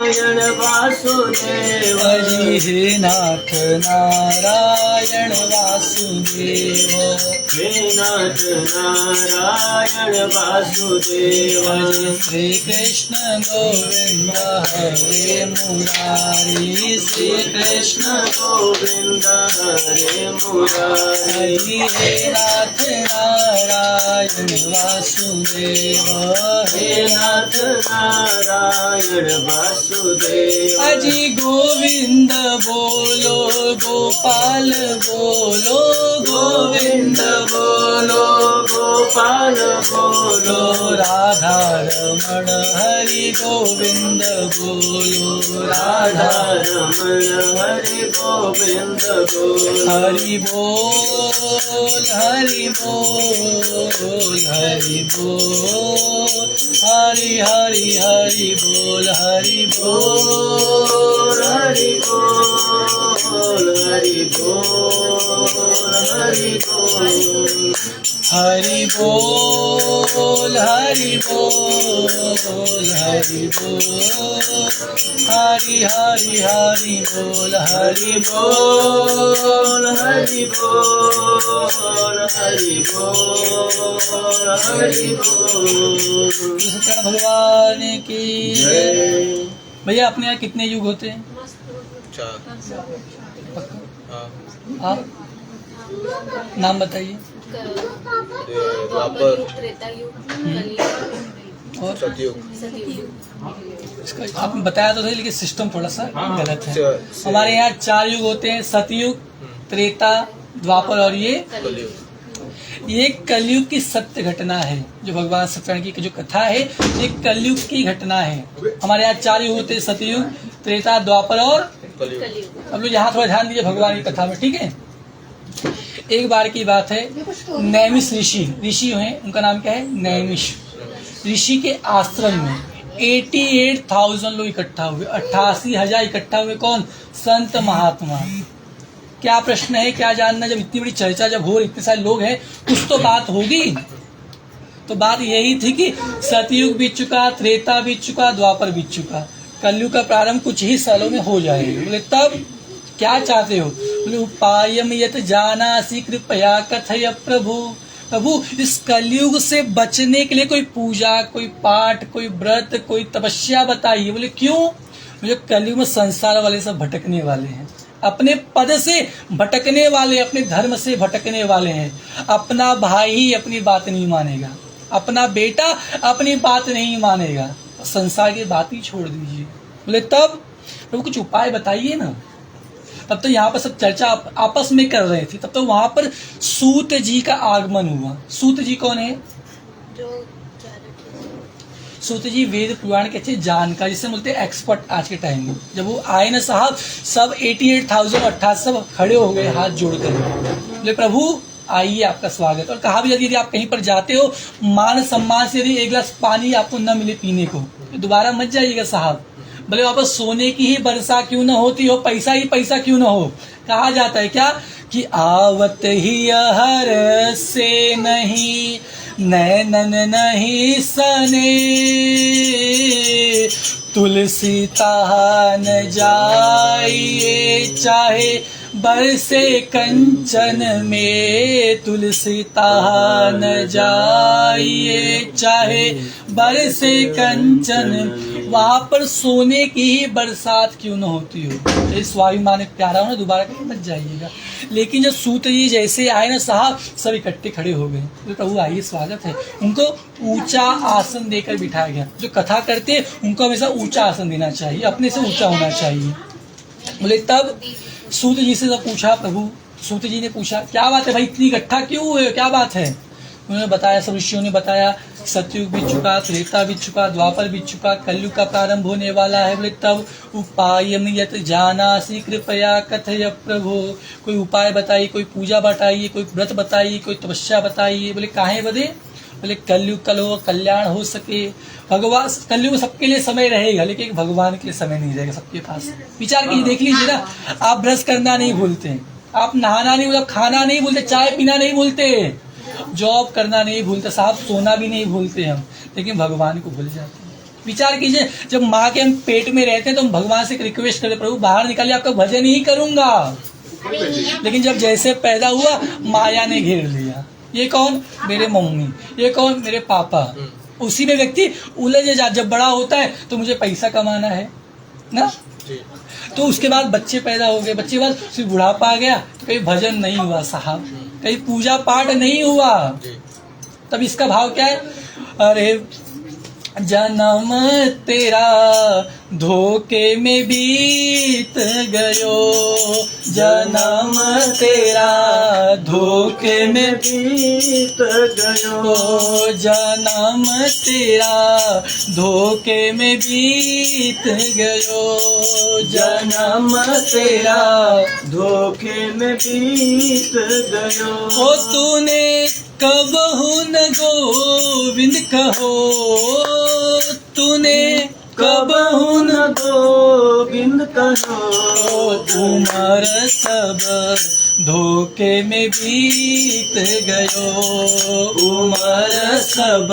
नारायण वासुदेव हरि हे नाथ नारायण वासुदेव हे नाथ नारायण वासुदेव हरे श्री कृष्ण गोविंद हरे मुरारी श्री कृष्ण गोविंद हरे मुरारी हरि हे नाथ नारायण वासुदेव हे नाथ नारायण वासुदेव अजी गोविंद बोलो गोपाल बोलो गोविंद बोलो गोपाल बोलो राधा रमण हरि गोविंद बोलो राधा रमण हरि गोविंद बोलो हरि बोल हरि बोल हरि बोल हरि हरि हरि बोल हरि बोल हरि बोल हरि बोल हरि बोल हरि बोल हरि बोल हरि बोल हरि हरि हरि बोल हरि बोल हरि बोल हरि बोल हरि बोल सत्यनारायण भगवान की जय। भैया अपने यहाँ कितने युग होते हैं? 4 आप नाम बताइए। द्वापर और सतयुग इसका आपने बताया तो सही, लेकिन सिस्टम थोड़ा सा गलत है। से- हमारे यहाँ 4 युग होते हैं, सतयुग, त्रेता, द्वापर और ये कलयुग। ये कलयुग की सत्य घटना है। जो भगवान सत्यनारायण की जो कथा है, ये कलयुग की घटना है। हमारे यहाँ 4 युग होते हैं, सतयुग, त्रेता, द्वापर और कलयुग। अब लोग यहाँ थोड़ा ध्यान दीजिए भगवान की कथा में, ठीक है। एक बार की बात है, नैमिष ऋषि हैं, उनका नाम क्या है? नैमिष ऋषि के आश्रम में 88,000 लोग इकट्ठा हुए, 88,000 इकट्ठा हुए। कौन? संत महात्मा। क्या प्रश्न है, क्या जानना? जब इतनी बड़ी चर्चा जब हो रही, इतने सारे लोग हैं, कुछ तो बात होगी। तो बात यही थी कि सतयुग बीत चुका, त्रेता बीत चुका, द्वापर बीत चुका, कलयुग का प्रारंभ कुछ ही सालों में हो जाएगा। बोले तब क्या चाहते हो? बोले उपायम यत जानासि कृपया कथय प्रभु। प्रभु इस कलयुग से बचने के लिए कोई पूजा, कोई पाठ, कोई व्रत, कोई तपस्या बताइए। बोले क्यों? मुझे कलयुग में संसार वाले सब भटकने वाले हैं, अपने पद से भटकने वाले, अपने धर्म से भटकने वाले हैं। अपना भाई ही अपनी बात नहीं मानेगा, अपना बेटा अपनी बात नहीं मानेगा, संसार की बात ही छोड़ दीजिए। बोले तब प्रभु कुछ उपाय बताइए ना। तब तो यहाँ पर सब चर्चा आपस में कर रहे थे। तब तो वहां पर सूत जी का आगमन हुआ। सूत जी कौन है? सूत जी वेद पुराण के अच्छे जानकार, जिसे बोलते हैं एक्सपर्ट आज के टाइम में। जब वो आए ना साहब, सब 88,000 सब खड़े हो गए हाथ जोड़कर। बोले प्रभु आइए, आपका स्वागत। और कहा भी यदि आप कहीं पर जाते हो, मान सम्मान से यदि एक गिलास पानी आपको न मिले पीने को, तो दोबारा मत जाइएगा साहब। भले वहां पर सोने की ही वर्षा क्यों न होती हो, पैसा ही पैसा क्यों न हो। कहा जाता है क्या कि आवत ही हर से नहीं, नैनन नहीं सने, तुलसी तहा न जाइए चाहे बरसे कंचन में, तुलसी तहा न जाइए चाहे बरसे कंचन। वहां पर सोने की ही बरसात क्यों न होती हो। तो स्वाभिमान प्यारा हो ना, दोबारा कहीं मत जाइएगा। लेकिन जब सूत जी जैसे आए ना साहब, सब इकट्ठे खड़े हो गए। तो प्रभु आइए, स्वागत है। उनको ऊंचा आसन देकर बिठाया गया। जो कथा करते उनको हमेशा ऊंचा आसन देना चाहिए, अपने से ऊंचा होना चाहिए। बोले तब सूत जी से सब पूछा प्रभु। सूत जी ने पूछा क्या बात है भाई, इतनी इकट्ठा क्यों हुए, क्या बात है? उन्होंने बताया, सब ऋषियों ने बताया, सतयुग बीत चुका, त्रेता बीत चुका, द्वापर बीत चुका, कलयुग का प्रारंभ होने वाला है। बोले तब उपायम यत जानासि कृपया कथय प्रभु। कोई उपाय बताइए, कोई पूजा बताइए, कोई व्रत बताइए, कोई तपस्या बताइए। बोले काहे बदे? बोले कलयुग कल हो, कल्याण हो सके। भगवान कलयुग में सबके लिए समय रहेगा, लेकिन भगवान के लिए समय नहीं रहेगा सबके पास। विचार कीजिए, देख लीजिए ना, आप ब्रश करना नहीं भूलते, आप नहाना नहीं भूलते, खाना नहीं भूलते, चाय पीना नहीं भूलते, जॉब करना नहीं भूलते साहब, सोना भी नहीं भूलते हम, लेकिन भगवान को भूल जाते हैं। विचार कीजिए, जब माँ के हम पेट में रहते हैं तो हम भगवान से रिक्वेस्ट करते, प्रभु बाहर निकालिए, आपका भजन ही करूंगा। लेकिन जब जैसे पैदा हुआ माया ने घेर लिया। ये कौन? मेरे मम्मी। ये कौन? मेरे पापा। उसी में व्यक्ति उलझ जा। जब बड़ा होता है तो मुझे पैसा कमाना है ना, तो उसके बाद बच्चे पैदा हो गए, बच्चे के बाद फिर बुढ़ापा आ गया, तो कहीं भजन नहीं हुआ साहब, कहीं पूजा पाठ नहीं हुआ। तब इसका भाव क्या है? अरे जन्म तेरा धोखे में बीत गयो, जन्म तेरा धोखे में बीत गयो, जन्म तेरा धोखे में बीत गयो, जन्म तेरा धोखे में बीत गयो। ओ तूने कबहू न गोविंद कहो, तूने कबहू न गोविंद कहो, उमर सब धोखे में बीत गयो, उमर सब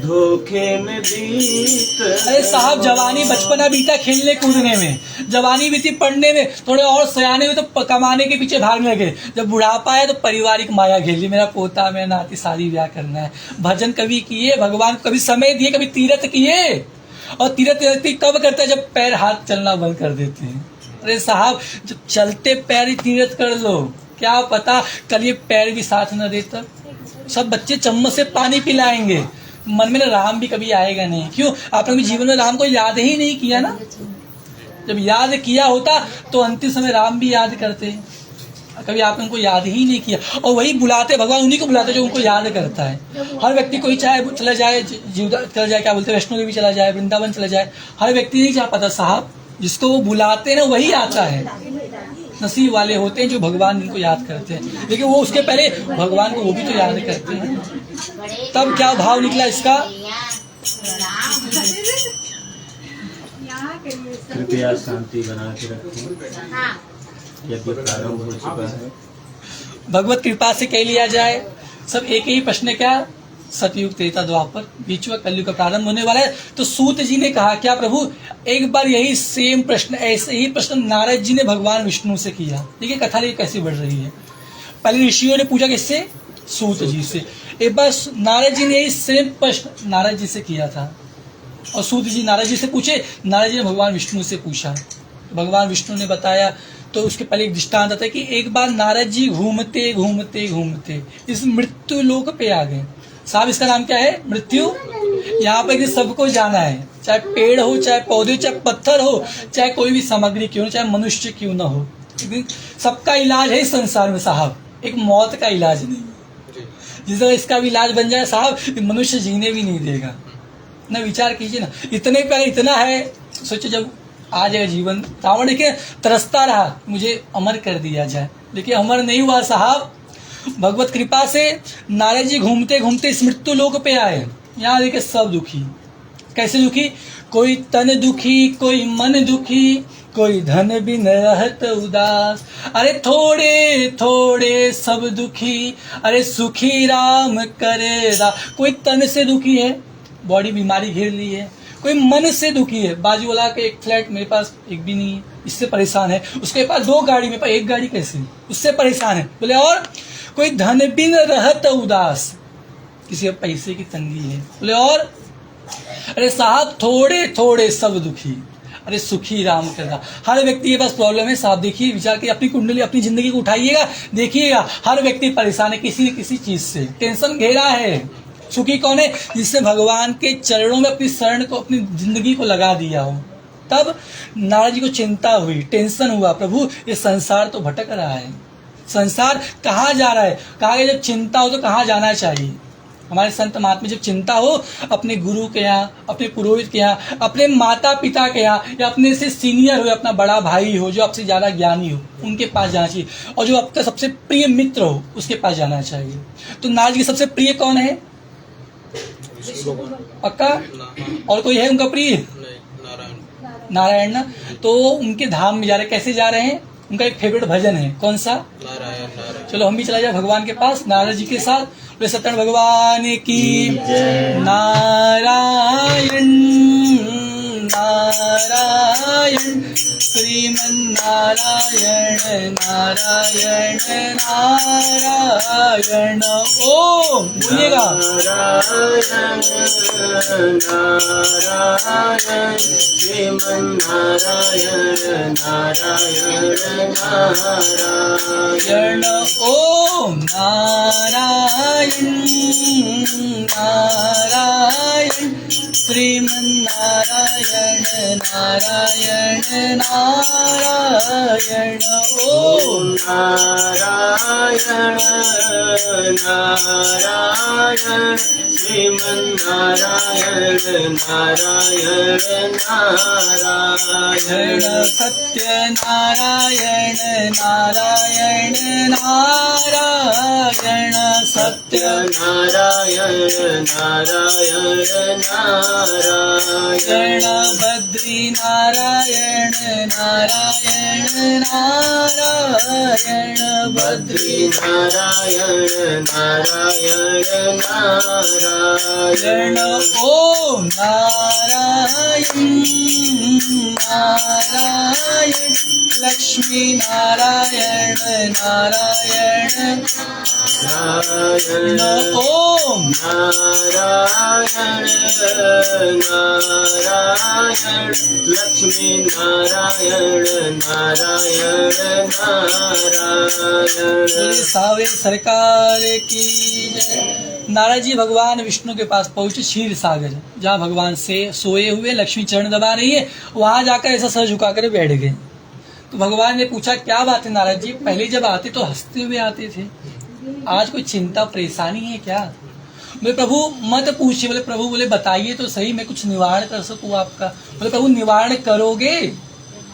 धोखे में बीत। अरे साहब जवानी बचपना बीता खेलने कूदने में, जवानी बीती पढ़ने में, थोड़े और सयाने हुए तो कमाने के पीछे भागने लगे। जब बुढ़ापा आया तो पारिवारिक माया घेर ली, मेरा पोता मेरा नाती शादी ब्याह करना है। भजन कभी किए, भगवान को कभी समय दिए, कभी तीर्थ किए? और तीर्थ कब करते हैं? जब पैर हाथ चलना बंद कर देते हैं। अरे साहब जब चलते पैर ही तीर्थ कर लो, क्या पता कल ये पैर भी साथ न देता। सब बच्चे चम्मच से पानी पिलाएंगे, मन में राम भी कभी आएगा नहीं। क्यों? आपने भी जीवन में राम को याद ही नहीं किया ना। जब याद किया होता तो अंतिम समय राम भी याद करते, कभी आपने उनको याद ही नहीं किया। और वही बुलाते, भगवान उन्हीं को बुलाते जो उनको याद करता है। हर व्यक्ति कोई चाहे चला जाए, जीवदान चला जाए, क्या बोलते हैं, वैष्णो देवी चला जाए, वृंदावन चला जाए, हर व्यक्ति नहीं चाह पाता साहब। जिसको वो बुलाते हैं ना वही आता है। नसीब वाले होते हैं जो भगवान इनको याद करते हैं, लेकिन वो उसके पहले भगवान को वो भी तो याद करते हैं। तब क्या भाव निकला इसका? कृपया शांति बना के रखें, यदि प्रारंभ हो चुका है। भगवत कृपा से कह लिया जाए, सब एक ही प्रश्न है, क्या? सतयुग त्रेता द्वापर, बीच में कलयुग का प्रारंभ होने वाला है। तो सूत जी ने कहा, क्या प्रभु? एक बार यही सेम प्रश्न, ऐसे ही प्रश्न नारद जी ने भगवान विष्णु से किया। देखिए कथा कैसी बढ़ रही है। पहले ऋषियों ने पूछा किससे? सूत जी से। एक बार नारद जी ने यही सेम प्रश्न नारद जी से किया था, और सूत जी नारद जी से पूछे, नारद जी ने भगवान विष्णु से पूछा, भगवान विष्णु ने बताया। तो उसके पहले एक दृष्टांत आता है कि एक बार नारद जी घूमते घूमते घूमते इस मृत्यु लोक पे आ गए। साहब इसका नाम क्या है? मृत्यु। यहाँ पर सबको जाना है, चाहे पेड़ हो, चाहे पौधे, चाहे पत्थर हो, चाहे कोई भी सामग्री क्यों, चाहे मनुष्य क्यों ना हो, सबका इलाज है इस संसार में साहब। एक मौत का इलाज नहीं। जिस तरह इसका भी इलाज बन जाए साहब, मनुष्य जीने भी नहीं देगा ना। विचार कीजिए ना, इतने पे इतना है। सोचो जब आ जाएगा जीवन, रावण देखिए तरसता रहा मुझे अमर कर दिया जाए, लेकिन अमर नहीं हुआ साहब। भगवत कृपा से नारद जी घूमते घूमते इस मृत्यु लोक पे आए। यहाँ देखिए सब दुखी। कैसे दुखी? कोई तन दुखी, कोई मन दुखी, कोई धन बिन रहत उदास। अरे थोड़े थोड़े सब दुखी, अरे सुखी राम करे रा। कोई तन से दुखी है, बॉडी बीमारी घेर ली है। कोई मन से दुखी है, बाजू वाला के एक फ्लैट मेरे पास एक भी नहीं है, इससे परेशान है। उसके पास 2 गाड़ी, मेरे पास 1 गाड़ी, कैसे? उससे परेशान है। बोले और कोई धन बिन रहत उदास, किसी के पैसे की तंगी है। बोले और अरे साहब थोड़े थोड़े सब दुखी, अरे सुखी राम कर रहा। हर व्यक्ति के पास प्रॉब्लम है साहब। देखिए विचार के अपनी कुंडली, अपनी जिंदगी को उठाइएगा, देखिएगा हर व्यक्ति परेशान है किसी न किसी चीज से, टेंशन घेरा है। सुखी कौन है? जिसने भगवान के चरणों में अपनी शरण को, अपनी जिंदगी को लगा दिया हो। तब नारद जी को चिंता हुई, टेंशन हुआ, प्रभु ये संसार तो भटक रहा है, संसार कहाँ जा रहा है? कहा कि जब चिंता हो तो कहाँ जाना चाहिए? हमारे संत महात्मा जब चिंता हो अपने गुरु के यहाँ, अपने पुरोहित के यहाँ, अपने माता पिता के यहाँ, या अपने से सीनियर हो, अपना बड़ा भाई हो जो आपसे ज्यादा ज्ञानी हो, उनके पास जाना चाहिए। और जो आपका सबसे प्रिय मित्र हो उसके पास जाना चाहिए। तो नारद जी सबसे प्रिय कौन है? पक्का? और कोई है उनका प्रिय? नारायण ना। तो उनके धाम में जा रहे, कैसे जा रहे हैं? उनका एक फेवरेट भजन है, कौन सा? नारायण। चलो हम भी चला जाए भगवान के पास नारद जी के साथ। बोले सत्यनारायण भगवान की नारायण नारायण श्रीमन्नारायण नारायण नारायण ओम। बोलिएगा नारायण नारायण श्रीमन्नारायण नारायण नारायण ओम नारायण नारायण श्रीमन्नारायण नारायण नारायण ओम नारायण नारायण श्रीमन्नारायण नारायण नारायण सत्यनारायण नारायण नारायण सत्यनारायण नारायण नारायण बद्री नारायण नारायण नारायण बद्री नारायण नारायण नारायण ओम नारायण नारायण लक्ष्मी नारायण नारायण नारायण ओम नारायण नारायण लक्ष्मी नारायण नारायण नारायण। सावे सरकार की जय। नारद जी भगवान विष्णु के पास पहुंचे क्षीर सागर, जहाँ भगवान से सोए हुए लक्ष्मी चरण दबा रही है, वहां जाकर ऐसा सर झुका कर बैठ गए। तो भगवान ने पूछा क्या बात है नारद जी, पहले जब आते तो हंसते हुए आते थे, आज कोई चिंता परेशानी है क्या? बोले प्रभु मत पूछिए। बोले प्रभु बोले बताइए तो सही, मैं कुछ निवारण कर सकूं आपका। बोले प्रभु निवारण करोगे?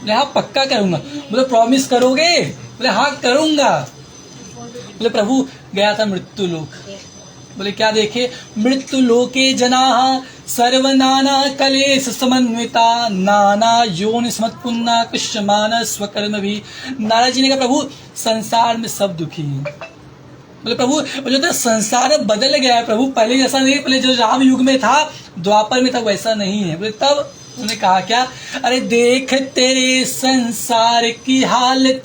बोले हाँ पक्का करूंगा। बोले प्रॉमिस करोगे? बोले हाँ करूंगा। बोले प्रभु गया था मृत्यु लोक, बोले क्या देखे? मृत्यु लोके जनाः सर्वनाना कलेश समन्विता नाना योनि समत्पुन्ना कृष्यमान स्वकर्म भी। नारद जी ने कहा प्रभु संसार में सब दुखी हैं। बोले प्रभु जो तो संसार बदल गया है प्रभु, पहले जैसा नहीं, पहले जो राम युग में था द्वापर में था वैसा नहीं है। बोले तब उन्होंने कहा क्या? अरे देख तेरे संसार की हालत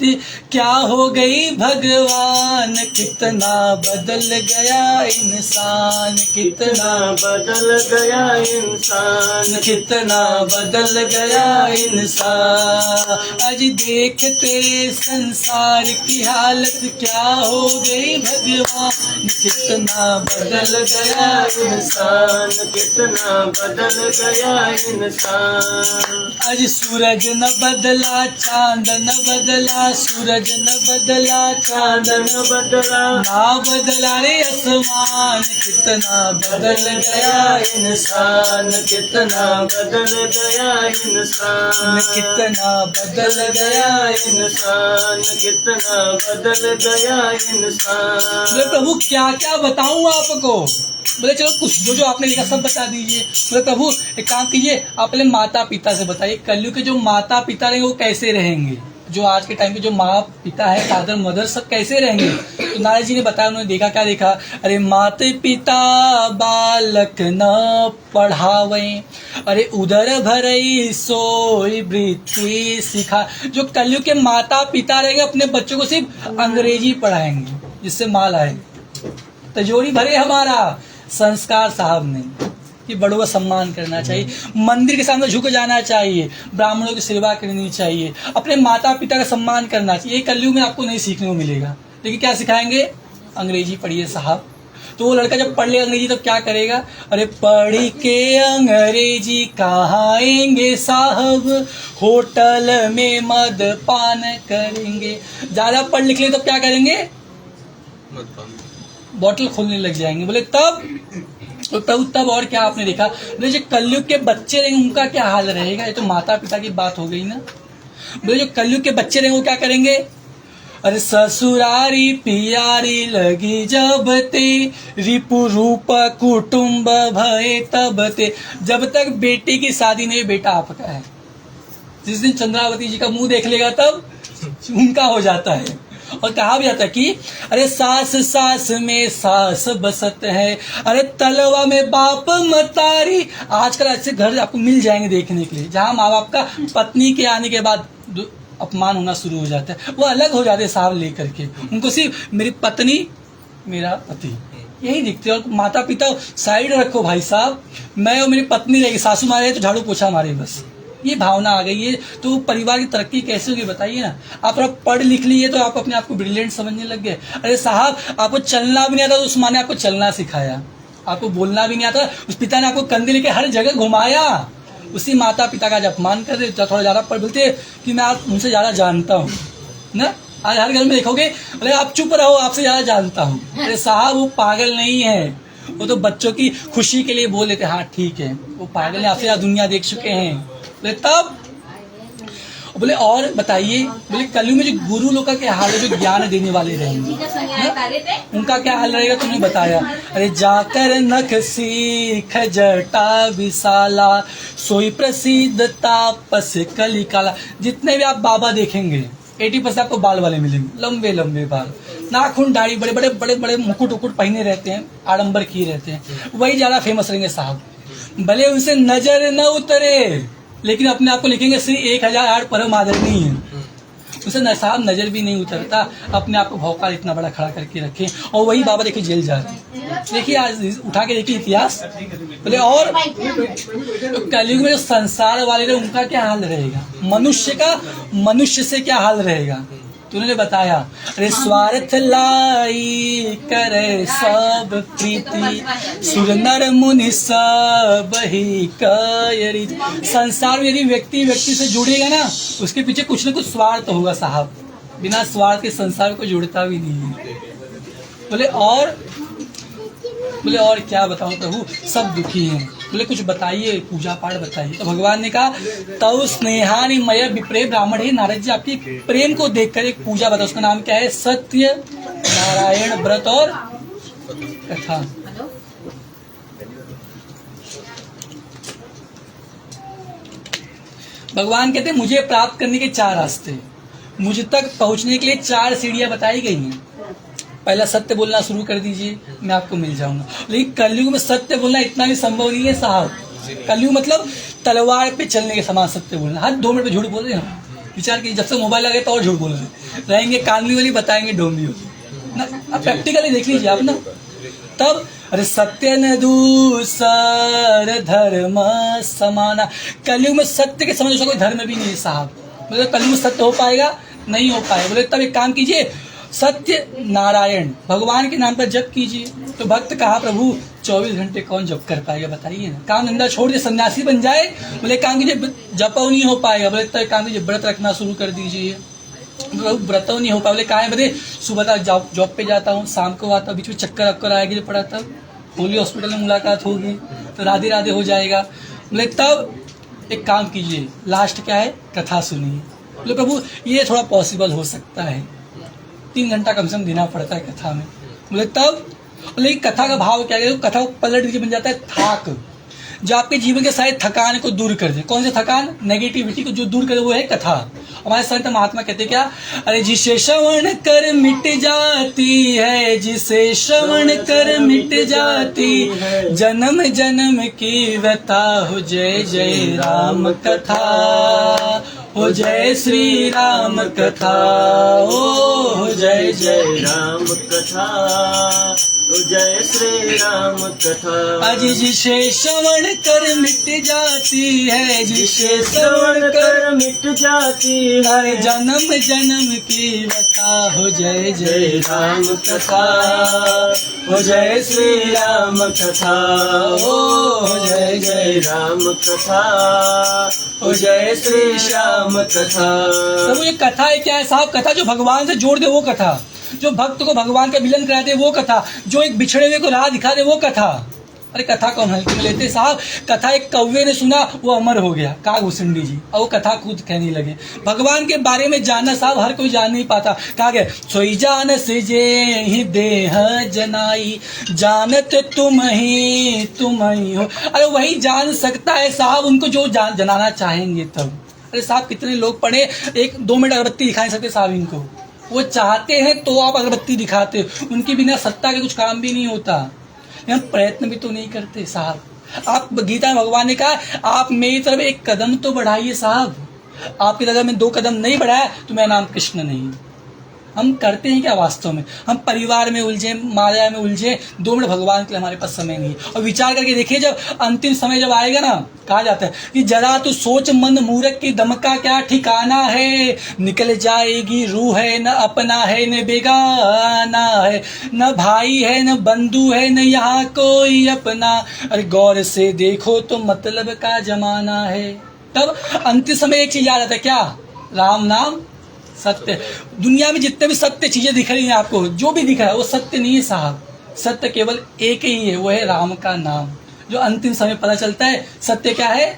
क्या हो गई भगवान, कितना बदल गया इंसान, कितना बदल गया इंसान, कितना बदल गया इंसान। आज देख तेरे संसार की हालत क्या हो गई भगवान, कितना बदल गया इंसान, कितना बदल गया इंसान। आज सूरज न बदला चांद न बदला, सूरज न बदला चांद न बदला, ना बदला रे आसमान, कितना बदल गया इंसान, कितना बदल गया इंसान, कितना बदल गया इंसान, कितना बदल गया इंसान। बोले प्रभु क्या क्या बताऊं आपको? बोले चलो कुछ जो आपने लिखा सब बता दीजिए। बोले प्रभु एक काम कीजिए, आप पहले माता पिता से बताइए, कलयुग के जो माता पिता रहेंगे वो कैसे रहेंगे, जो आज के टाइम पे जो माँ पिता है फादर मदर सब कैसे रहेंगे? तो नारद जी ने बताया, उन्होंने देखा क्या देखा? अरे माते पिता बालक न पढ़ावे, अरे उदर भरई सोई वृत्ति सिखा। जो कलयुग के माता पिता रहेंगे अपने बच्चों को सिर्फ अंग्रेजी पढ़ाएंगे जिससे माल आएगा। तिजोरी भरे हमारा संस्कार साहब ने कि बड़ों का सम्मान करना चाहिए, मंदिर के सामने झुक जाना चाहिए, ब्राह्मणों की सेवा करनी चाहिए, अपने माता पिता का सम्मान करना चाहिए। ये कलयुग में आपको नहीं सीखने को मिलेगा। लेकिन क्या सिखाएंगे? अंग्रेजी पढ़िए साहब। तो वो लड़का जब पढ़ ले अंग्रेजी तो क्या करेगा? अरे पढ़ के अंग्रेजी कहाँ आएंगे साहब, होटल में मद पान करेंगे। ज्यादा पढ़ लिख ले तो क्या करेंगे? बॉटल खोलने लग जाएंगे। बोले तब तो तब और क्या आपने देखा? बोले जो कलयुग के बच्चे रहेंगे उनका क्या हाल रहेगा? ये तो माता पिता की बात हो गई ना। बोले जो कलयुग के बच्चे रहेंगे वो क्या करेंगे? अरे ससुरारी पियारी लगी जब ते, रिपु रूप कुटुंब भय तब ते। जब तक बेटी की शादी नहीं, बेटा आपका है। जिस दिन चंद्रावती जी का मुंह देख लेगा तब उनका हो जाता है। और कहा भी जाता है कि अरे सास सास में सास बसत है, अरे तलवा में बाप मतारी। आजकल ऐसे घर आपको मिल जाएंगे देखने के लिए जहाँ माँ बाप का पत्नी के आने के बाद अपमान होना शुरू हो जाता है, वो अलग हो जाते हैं साहब लेकर के। उनको सिर्फ मेरी पत्नी मेरा पति यही दिखते हैं, और माता पिता साइड रखो भाई साहब, मैं और मेरी पत्नी रहेगी, सासू मारे तो झाड़ू पोछा मारे, बस ये भावना आ गई है। तो परिवार की तरक्की कैसे होगी बताइए ना। आप थोड़ा पढ़ लिख लिए तो आप अपने आप को ब्रिलियंट समझने लग गए। अरे साहब आपको चलना भी नहीं आता तो उस माँ ने आपको चलना सिखाया, आपको बोलना भी नहीं आता, उस पिता ने आपको कंधे लेके हर जगह घुमाया। उसी माता पिता का आज अपमान कर रहे, थोड़ा ज़्यादा पढ़ बोलते कि मैं आप उनसे ज़्यादा जानता हूँ ना। आज हर घर में देखोगे अरे आप चुप रहो, आपसे ज़्यादा जानता हूँ। अरे साहब वो पागल नहीं है, वो तो बच्चों की खुशी के लिए बोल लेते हाँ ठीक है, वो पागल है, आपसे ज़्यादा दुनिया देख चुके हैं। बोले तब बोले और बताइए, बोले कलयुग में जो गुरु लोग का क्या हाल है, जो ज्ञान देने वाले रहेंगे उनका क्या हाल रहेगा, तुमने बताया। अरे जाकर नख सीख जटा विशाला, सोई प्रसिद्ध तापस कली काला। जितने भी आप बाबा देखेंगे 80% आपको बाल वाले मिलेंगे, लंबे लंबे बाल, नाखून दाढ़ी, बड़े बड़े बड़े बड़े मुकुट उकुट पहने रहते हैं, आडंबर किए रहते हैं, वही ज्यादा फेमस रहेंगे साहब। भले उनसे नजर न उतरे लेकिन अपने आप को लिखेंगे श्री 1008 परम आदरणीय है। उसे साहब नजर भी नहीं उतरता, अपने आप को भौकाल इतना बड़ा खड़ा करके रखे, और वही बाबा देखिए जेल जा रहे। देखिए आज उठा के देखिए इतिहास। बोले और कलयुग में जो संसार वाले रहे उनका क्या हाल रहेगा, मनुष्य का मनुष्य से क्या हाल रहेगा, तो उन्होंने बताया। अरे स्वार्थ लाई करे सब प्रीति, सुर नर मुनि सब ही कयरी। संसार में यदि व्यक्ति व्यक्ति से जुड़ेगा ना, उसके पीछे कुछ न कुछ स्वार्थ होगा साहब, बिना स्वार्थ के संसार को जुड़ता भी नहीं है। बोले और क्या बताऊं प्रभु, सब दुखी हैं। बोले कुछ बताइए, पूजा पाठ बताइए। तो भगवान ने कहा तव स्नेहानि मय विप्रे ब्राह्मण। हे नारद जी आपकी प्रेम को देखकर एक पूजा बताओ, उसका नाम क्या है, सत्य नारायण व्रत और कथा। भगवान कहते हैं मुझे प्राप्त करने के 4 रास्ते, मुझ तक पहुंचने के लिए 4 सीढ़ियां बताई गई हैं। पहला सत्य बोलना शुरू कर दीजिए, मैं आपको मिल जाऊंगा। लेकिन कलयुग में सत्य बोलना इतना भी संभव नहीं है साहब। कलयुग मतलब तलवार पे चलने के समान सत्य बोलना। हर 2 मिनट पे झूठ बोल रहे हैं, विचार कीजिए, जब से मोबाइल आ गया तो और झूठ बोल रहे रहेंगे, कानली वाली बताएंगे डोंगी ना। अब प्रैक्टिकली देख लीजिए आप ना। तब अरे सत्य न दूसर धर्म समाना। कलयुग में सत्य के समझ कोई धर्म भी नहीं है साहब। मतलब कलयुग में सत्य हो पाएगा, नहीं हो पाएगा। बोले तब एक काम कीजिए, सत्य नारायण भगवान के नाम पर जप कीजिए। तो भक्त कहा प्रभु 24 घंटे कौन जप कर पाएगा बताइए ना। काम धंधा छोड़ दे, सन्यासी बन जाए। बोले काम कीजिए, जपो नहीं हो पाएगा। बोले तब काम कीजिए, व्रत रखना शुरू कर दीजिए। व्रत नहीं हो पाए। बोले कहाँ है, बोले सुबह तक जॉब पे जाता हूँ, शाम को आता हूँ, बीच में चक्कर अक्कर आएगी जो पड़ा, तब होली हॉस्पिटल में मुलाकात होगी तो राधे राधे हो जाएगा। बोले तब एक काम कीजिए, लास्ट क्या है, कथा सुनिए। बोले प्रभु ये थोड़ा पॉसिबल हो सकता है, 3 घंटा कम से कम देना पड़ता है कथा में। बोले तब, लेकिन कथा का भाव क्या है, कथा को पलट के बन जाता है थाक, जो आपके जीवन के सारे थकान को दूर कर दे। कौन से थकान, नेगेटिविटी को जो दूर करे वो है कथा। हमारे संत महात्मा कहते क्या, अरे जिसे श्रवण कर मिट जाती है, जिसे श्रवण कर मिट जाती, जन्म जन्म की व्यथा हो। जय जय राम कथा, हो जय श्री राम कथा, हो जय जय राम कथा, हो जय श्री राम कथा। अज जिसे श्रवण कर मिट जाती है, जिसे श्रवण कर मिट जाती है, जन्म जन्म की व्यथा। हो जय जय राम कथा, हो जय श्री राम कथा, हो जय जय राम कथा, हो जय श्री श्याम कथा। तो ये कथा है क्या है साहब, कथा जो भगवान से जोड़ दे वो कथा, जो भक्त को भगवान का मिलन करा दे वो कथा, जो एक बिछड़े हुए को राह दिखा दे वो कथा। अरे कथा कौन हल्के में लेते साहब। कथा एक कौवे ने सुना, वो अमर हो गया, कागभूषणी जी, और वो कथा खुद कहने लगे। भगवान के बारे में जानना साहब हर कोई जान नहीं पाता। कहा गया सोई जान से जे ही देह जनाई, जानत तुम ही हो। अरे वही जान सकता है साहब उनको जो जनाना चाहेंगे तब। अरे साहब कितने लोग पढ़े, 1-2 मिनट अगरबत्ती दिखा नहीं सकते साहब इनको। वो चाहते हैं तो आप अगरबत्ती दिखाते हो, उनके बिना सत्ता के कुछ काम भी नहीं होता। हम प्रयत्न भी तो नहीं करते साहब। आप गीता में भगवान ने कहा आप मेरी तरफ एक कदम तो बढ़ाइए साहब, आपकी तरफ में 2 कदम नहीं बढ़ाया तो मेरा नाम कृष्ण नहीं। हम करते हैं क्या वास्तव में? हम परिवार में उलझे, माया में उलझे, 2 मिनट भगवान के लिए हमारे पास समय नहीं है। और विचार करके देखिए, जब अंतिम समय जब आएगा ना, कहा जाता है कि जरा तू सोच मंद मूर्ख की दम का क्या ठिकाना है, निकल जाएगी रूह है, न अपना है न बेगाना है, न भाई है न बंधु है न यहाँ कोई अपना, अरे गौर से देखो तो मतलब का जमाना है। तब अंतिम समय एक चीज याद आता है, क्या? राम नाम सत्य। दुनिया में जितने भी सत्य चीजें दिख रही हैं आपको, जो भी दिख रहा है वो सत्य नहीं है साहब। सत्य केवल एक ही है, वो है राम का नाम। जो अंतिम समय पता चलता है सत्य क्या है।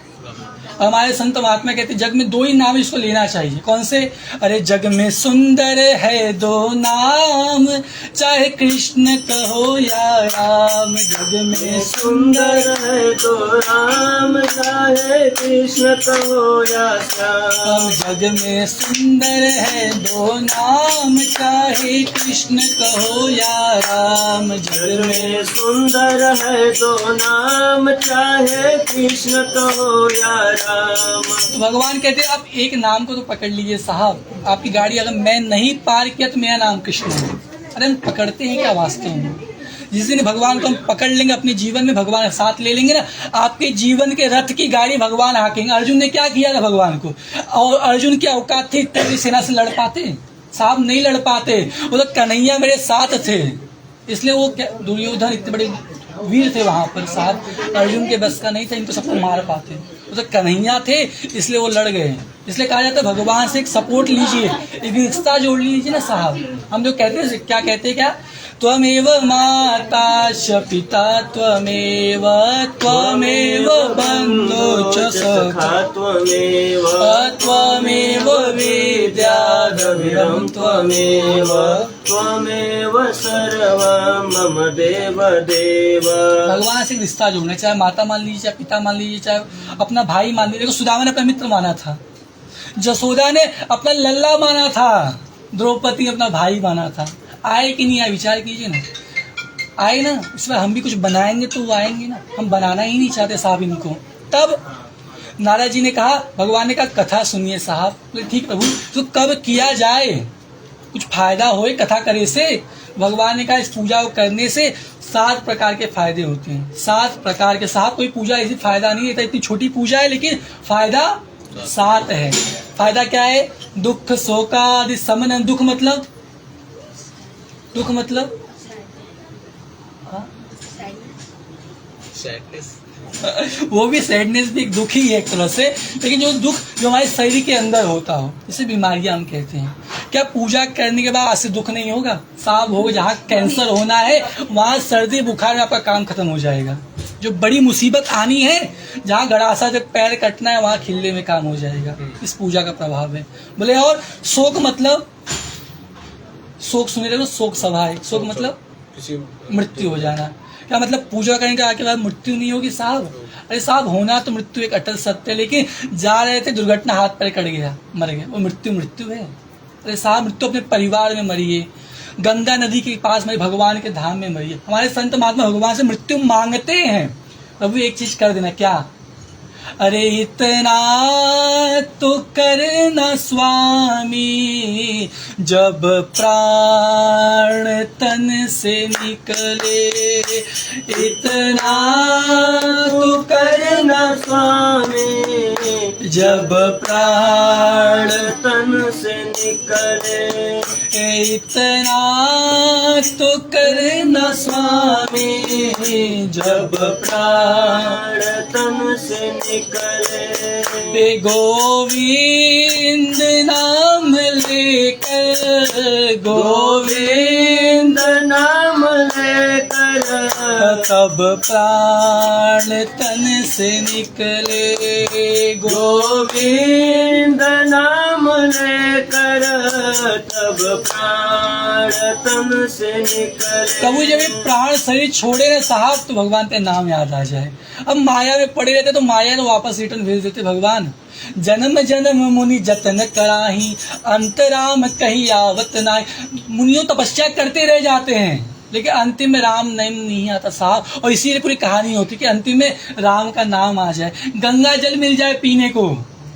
हमारे संत महात्मा कहते हैं जग में 2 ही नाम इसको लेना चाहिए। कौन से? अरे जग में सुंदर है 2 नाम, चाहे कृष्ण कहो या राम। जग में सुंदर है 2 नाम, चाहे कृष्ण कहो या श्याम। जग में सुंदर है 2 नाम, चाहे कृष्ण कहो या राम। जग में सुंदर है 2 नाम, चाहे कृष्ण कहो या राम। तो भगवान कहते हैं आप एक नाम को तो पकड़ लीजिए साहब। आपकी गाड़ी अगर मैं नहीं पार किया तो मेरा नाम कृष्ण है। अरे हम पकड़ते हैं क्या वास्तव में? जिस दिन भगवान को हम पकड़ लेंगे अपने जीवन में, भगवान साथ ले लेंगे ना, आपके जीवन के रथ की गाड़ी भगवान हाकेंगे। अर्जुन ने क्या किया था भगवान को? और अर्जुन की औकात थी इतनी सेना से लड़ पाते? साहब नहीं लड़ पाते। वो तो कन्हैया मेरे साथ थे, इसलिए वो दुर्योधन इतने बड़े वीर थे वहां पर साहब। अर्जुन के बस का नहीं था, इनको सबको मार पाते। वो तो कन्हैया थे, इसलिए वो लड़ गए। इसलिए कहा जाता है भगवान से एक सपोर्ट लीजिए, एक रिश्ता जोड़ लीजिए ना साहब। हम जो कहते हैं, क्या कहते हैं, क्या? त्वमेव माता च पिता त्वमेव, त्वमेव बन्धु च सखा त्वमेव, त्वमेव विद्या द्रविणं त्वमेव, त्वमेव सर्वं मम देव देव। भगवान से रिश्ता जोड़ना, चाहे माता मान लीजिए, चाहे पिता मान लीजिए, चाहे अपना भाई मान लीजिए। देखो सुदामा ने अपना मित्र माना था, जसोदा ने अपना लल्ला माना था, द्रौपदी ने अपना भाई माना था। आए कि नहीं आए विचार कीजिए ना। आए ना, इस बार हम भी कुछ बनाएंगे तो वो आएंगे ना। हम बनाना ही नहीं चाहते साहब इनको। तब नारद जी ने कहा, भगवान ने कहा कथा सुनिए साहब। बोले ठीक प्रभु, तो कब किया जाए, कुछ फायदा होए कथा करे से? भगवान ने कहा इस पूजा को करने से 7 प्रकार के फायदे होते हैं। 7 प्रकार के। साहब कोई पूजा ऐसी फायदा नहीं देता, इतनी छोटी पूजा है लेकिन फायदा 7 है। फायदा क्या है? दुख शोकादि शमन। दुख मतलब, दुख मतलब वो भी सैडनेस भी एक दुख ही है एक तरह से, लेकिन जो दुख जो हमारे शरीर के अंदर होता हो, इसे बीमारियां हम कहते हैं। क्या पूजा करने के बाद आज से दुख नहीं होगा? साहब होगा। जहाँ कैंसर होना है वहाँ सर्दी बुखार में आपका काम खत्म हो जाएगा। जो बड़ी मुसीबत आनी है, जहाँ गड़ासा से पैर कटना है, वहाँ खिलने में काम हो जाएगा। इस पूजा का प्रभाव है। बोले और शोक मतलब, शोक सुने रहे हो, शोक सभा है। शोक मतलब मृत्यु हो जाना। क्या मतलब पूजा करने के बाद मृत्यु नहीं होगी साहब? अरे साहब होना तो मृत्यु एक अटल सत्य है, लेकिन जा रहे थे दुर्घटना, हाथ पैर कट गया, मर गए, वो मृत्यु है। अरे साहब मृत्यु अपने परिवार में मरिए, गंगा नदी के पास मरिए, भगवान के धाम में मरिए। हमारे संत महात्मा भगवान से मृत्यु मांगते हैं। प्रभु एक चीज कर देना, क्या? अरे इतना तो करना स्वामी, जब प्राण तन से निकले। इतना तो करना स्वामी, जब प्राण तन से निकले। इतना तो करना स्वामी, जब प्राण तन से निकले। गोविंद नाम लेकर, गोविंद नाम लेकर, तब प्राण तन से निकले। गोविंद नाम लेकर, तब प्राण तन से निकले। प्रभु जब ये प्राण शरीर छोड़े ना साहब, तो भगवान का नाम याद आ जाए। अब माया में पड़े रहते तो माया तो वापस रिटर्न भेज देते भगवान। जन्म जन्म मुनि जतन कराही, अंतराम कही आवत नाय। मुनियों तपस्या करते रह जाते हैं लेकिन अंतिम में राम नाम नहीं आता साहब, और इसीलिए पूरी कहानी होती कि अंतिम में राम का नाम आ जाए, गंगा जल मिल जाए पीने को।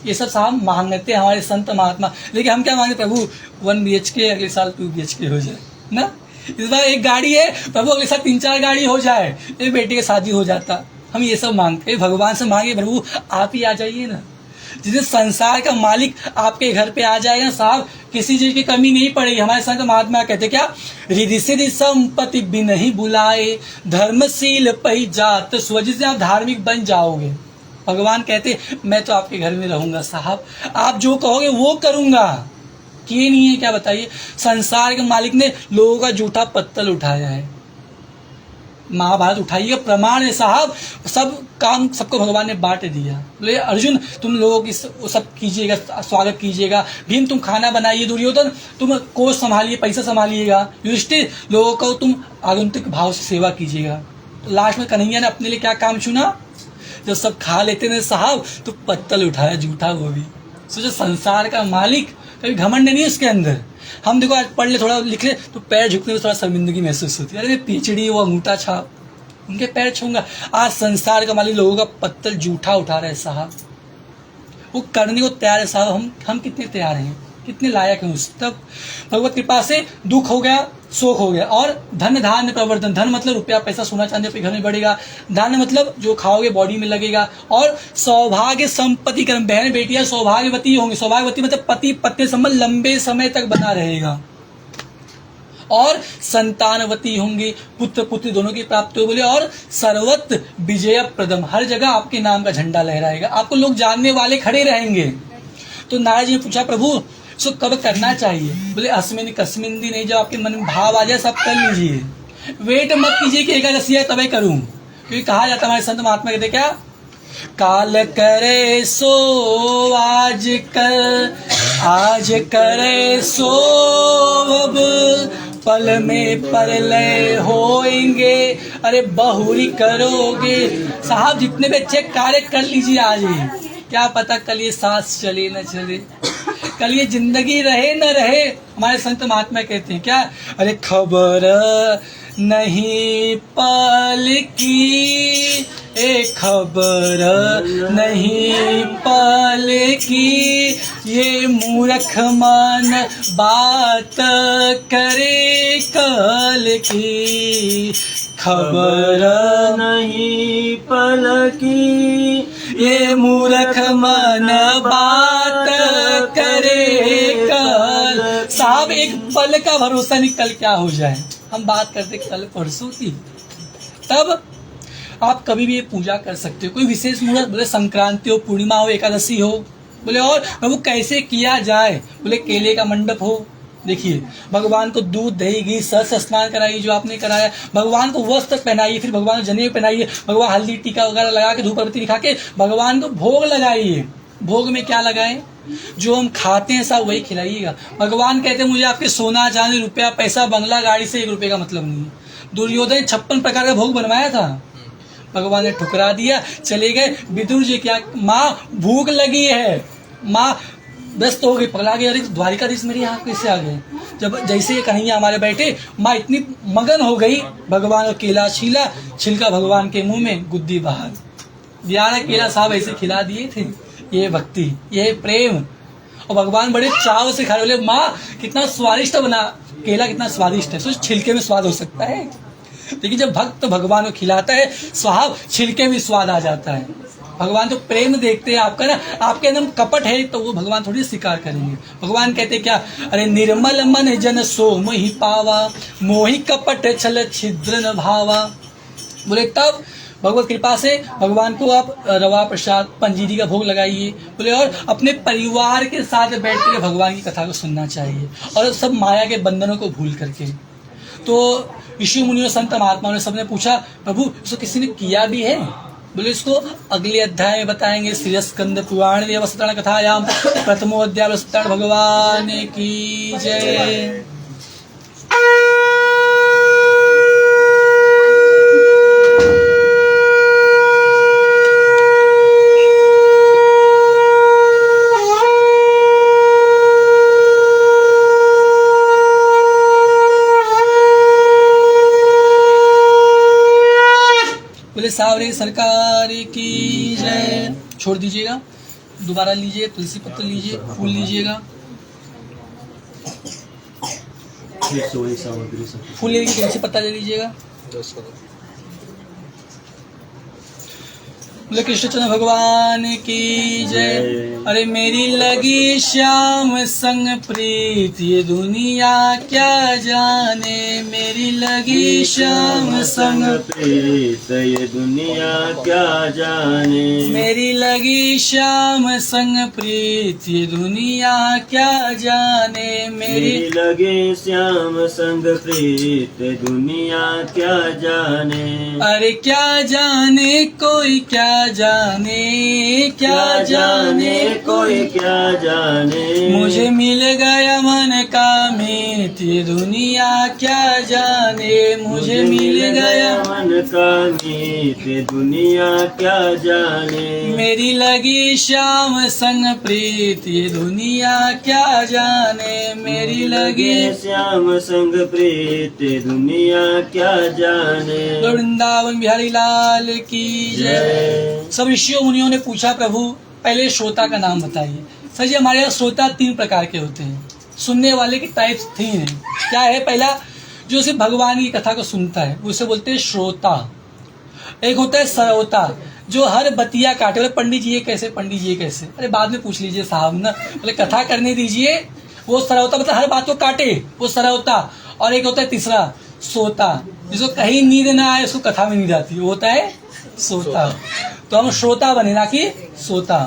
ये सब साहब मांगते हैं हमारे संत महात्मा, लेकिन हम क्या मांगे, प्रभु 1 BHK अगले साल 2 BHK हो जाए ना, इस बार 1 गाड़ी है प्रभु अगले साल 3-4 गाड़ी हो जाए, एक बेटी की शादी हो जाता। हम ये सब मांगते हैं, भगवान से मांगे प्रभु आप ही आ जाइए ना। जिस संसार का मालिक आपके घर पे आ जाएगा साहब, किसी चीज की कमी नहीं पड़ेगी। हमारे संत महात्मा कहते क्या, रिधि सिद्धि संपत्ति बिन ही बुलाए, धर्मशील पही जात स्वज। से आप धार्मिक बन जाओगे, भगवान कहते मैं तो आपके घर में रहूंगा साहब, आप जो कहोगे वो करूंगा। किए नहीं है क्या बताइए, संसार के मालिक ने लोगों का जूठा पत्तल उठाया है, महाभारत उठाइएगा प्रमाण है साहब, सब काम सबको भगवान ने बांट दिया। बोले अर्जुन तुम लोगों की सब कीजिएगा, स्वागत कीजिएगा, भीम तुम खाना बनाइए, दुर्योधन तुम कोष संभालिए, पैसा संभालिएगा, युधिष्ठिर लोगों को तुम आगंतुक भाव से सेवा कीजिएगा। तो लास्ट में कन्हैया ने अपने लिए क्या काम चुना, जब सब खा लेते थे साहब तो पत्तल उठाया जूठा, वो भी सोचो संसार का मालिक, कभी घमंड नहीं है उसके अंदर। हम देखो आज पढ़ ले थोड़ा लिख ले तो पैर झुकने में थोड़ा शर्मिंदगी महसूस होती है, अरे पीछड़ी वो अंगूठा छाप उनके पैर छूंगा। आज संसार का मालिक लोगों का पत्तल जूठा उठा रहे साहब, वो करने को तैयार है साहब। हम कितने तैयार हैं, कितने लायक हैं उस तब। भगवत कृपा से दुख हो गया, शोक हो गया, और धन धान्य प्रवर्धन, धन मतलब रुपया पैसा सोना चांदी आपके घर में बढ़ेगा, धान्य मतलब जो खाओगे बॉडी में लगेगा, और सौभाग्य संपत्ति कर्म, बहन बेटियां सौभाग्यवती होंगी, सौभाग्यवती मतलब पति पत्नी संबंध लंबे समय तक बना रहेगा, और संतानवती होंगी, पुत्र पुत्री दोनों की प्राप्ति हो। बोले और सर्वत्र विजय प्रदम, हर जगह आपके नाम का झंडा लहराएगा, आपको लोग जानने वाले खड़े रहेंगे। तो नारद जी ने पूछा प्रभु इसको कब करना चाहिए, बोले अस्मिन कस्मिन दिन, नहीं, जब आपके मन में भाव आ जाए सब कर लीजिए, वेट मत कीजिए कि एकादशी है तभी करूं, क्योंकि कहा जाता है हमारे संत महात्मा कहते क्या, काल करे सो आज कर, आज करे सो अब, पल में परलय होएंगे, अरे बहुरी करोगे साहब। जितने भी अच्छे कार्य कर लीजिए आज ही, क्या पता कल ये सांस चले न चले, कल ये जिंदगी रहे न रहे। हमारे संत महात्मा कहते हैं क्या, अरे खबर नहीं पल की, ए खबर नहीं पल की, ये मूर्ख मन बात करे कल की, खबर नहीं पल की, ये मूर्ख मन बात करे कल। साहब एक पल का भरोसा नहीं कल क्या हो जाए, हम बात करते कल परसों की। तब आप कभी भी ये पूजा कर सकते हो, कोई विशेष मुहूर्त, बोले संक्रांति हो, पूर्णिमा हो, एकादशी हो, बोले और प्रभु कैसे किया जाए, बोले केले का मंडप हो, देखिए भगवान को दूध दही घी सहस्त्र स्नान कराइए जो आपने कराया, भगवान को वस्त्र पहनाइए, फिर भगवान को जनेऊ पहनाइए, भगवान हल्दी टीका वगैरह लगा के धूप अगरबत्ती दिखा के भगवान को भोग लगाइए। भोग में क्या लगाएं, जो हम खाते हैं सब वही खिलाइएगा। भगवान कहते हैं मुझे आपके सोना चांदी रुपया पैसा बंगला गाड़ी से 1 रुपये का मतलब नहीं है। दुर्योधन 56 प्रकार का भोग बनवाया था, भगवान ने ठुकरा दिया, चले गए। विदुर जी क्या, माँ भूख लगी है, माँ व्यस्त हो गई, पगला गई, अरे द्वारिकाधीश मेरे यहाँ कैसे आ गए। जब जैसे ये कन्हैया हमारे बैठे, माँ इतनी मगन हो गई, भगवान का केला छीला, छिलका भगवान के मुंह में, गुद्दी बाहर, 11 केला साहब ऐसे खिला दिए थे। ये भक्ति, ये प्रेम, और भगवान बड़े चाव से खा रहे, बोले माँ कितना स्वादिष्ट बना केला, कितना स्वादिष्ट है, सोच छिलके में स्वाद हो सकता है। देखिए जब भक्त भगवान को खिलाता है स्वाहा छिलके में स्वाद आ जाता है। भगवान तो प्रेम देखते हैं आपका ना, आपके अंदर कपट है तो वो भगवान थोड़ी स्वीकार करेंगे। भगवान कहते क्या, अरे निर्मल मन जन सो मोहि पावा, मोहि कपट छल छिद्र न भावा। बोले तब भगवत कृपा से भगवान को आप रवा प्रसाद पंजीरी का भोग लगाइए। बोले और अपने परिवार के साथ बैठ कर भगवान की कथा को सुनना चाहिए, और सब माया के बंधनों को भूल करके। तो ऋषि मुनियों संत महात्माओं ने सबने पूछा प्रभु इसको किसी ने किया भी है, बोले इसको अगले अध्याय में बताएंगे। श्री स्कंद पुराण देवस्तरण कथायाम प्रथमो अध्याय भगवान की जय। सावरे सरकार की जय। छोड़ दीजिएगा, दोबारा लीजिए, तुलसी पत्र लीजिए, फूल लीजिएगा, फिर से वही सामग्री सब फूल ले लीजिए, तुलसी पत्ता ले लीजिएगा। बोले कृष्णचंद्र भगवान की जय। अरे मेरी लगी श्याम संग प्रीत ये दुनिया क्या जाने, मेरी लगी श्याम संग प्रीत ये दुनिया क्या जाने, मेरी लगी श्याम संग प्रीत ये दुनिया क्या जाने, मेरी लगे श्याम संग प्रीत दुनिया क्या जाने। अरे क्या जाने कोई क्या जाने, क्या जाने कोई क्या जाने, मुझे मिल गया मन का मीत ये दुनिया क्या जाने, मुझे मिल गया मन का मीत दुनिया क्या जाने, मेरी लगी श्याम संग प्रीत ये दुनिया क्या जाने, मेरी लगी श्याम संग प्रीत दुनिया क्या जाने। वृंदावन बिहारी लाल की जय। सब ऋषियों मुनियों ने पूछा प्रभु पहले श्रोता का नाम बताइए। सर जी हमारे यहाँ श्रोता 3 प्रकार के होते हैं, सुनने वाले की टाइप्स 3 हैं। क्या है? पहला जो सिर्फ भगवान की कथा को सुनता है उसे बोलते हैं श्रोता। एक होता है श्रोता जो हर बतिया काटे, बोले पंडित जी ये कैसे, पंडित जी ये कैसे, अरे बाद में पूछ लीजिए साहब ना, बोले कथा करने दीजिए। वो सरौता मतलब हर बात को काटे, वो सरौता। और एक होता है तीसरा सोता, जिसको कहीं नींद ना आए उसको कथा में नींद आती, वो होता है सोता। तो हम श्रोता बने ना कि सोता।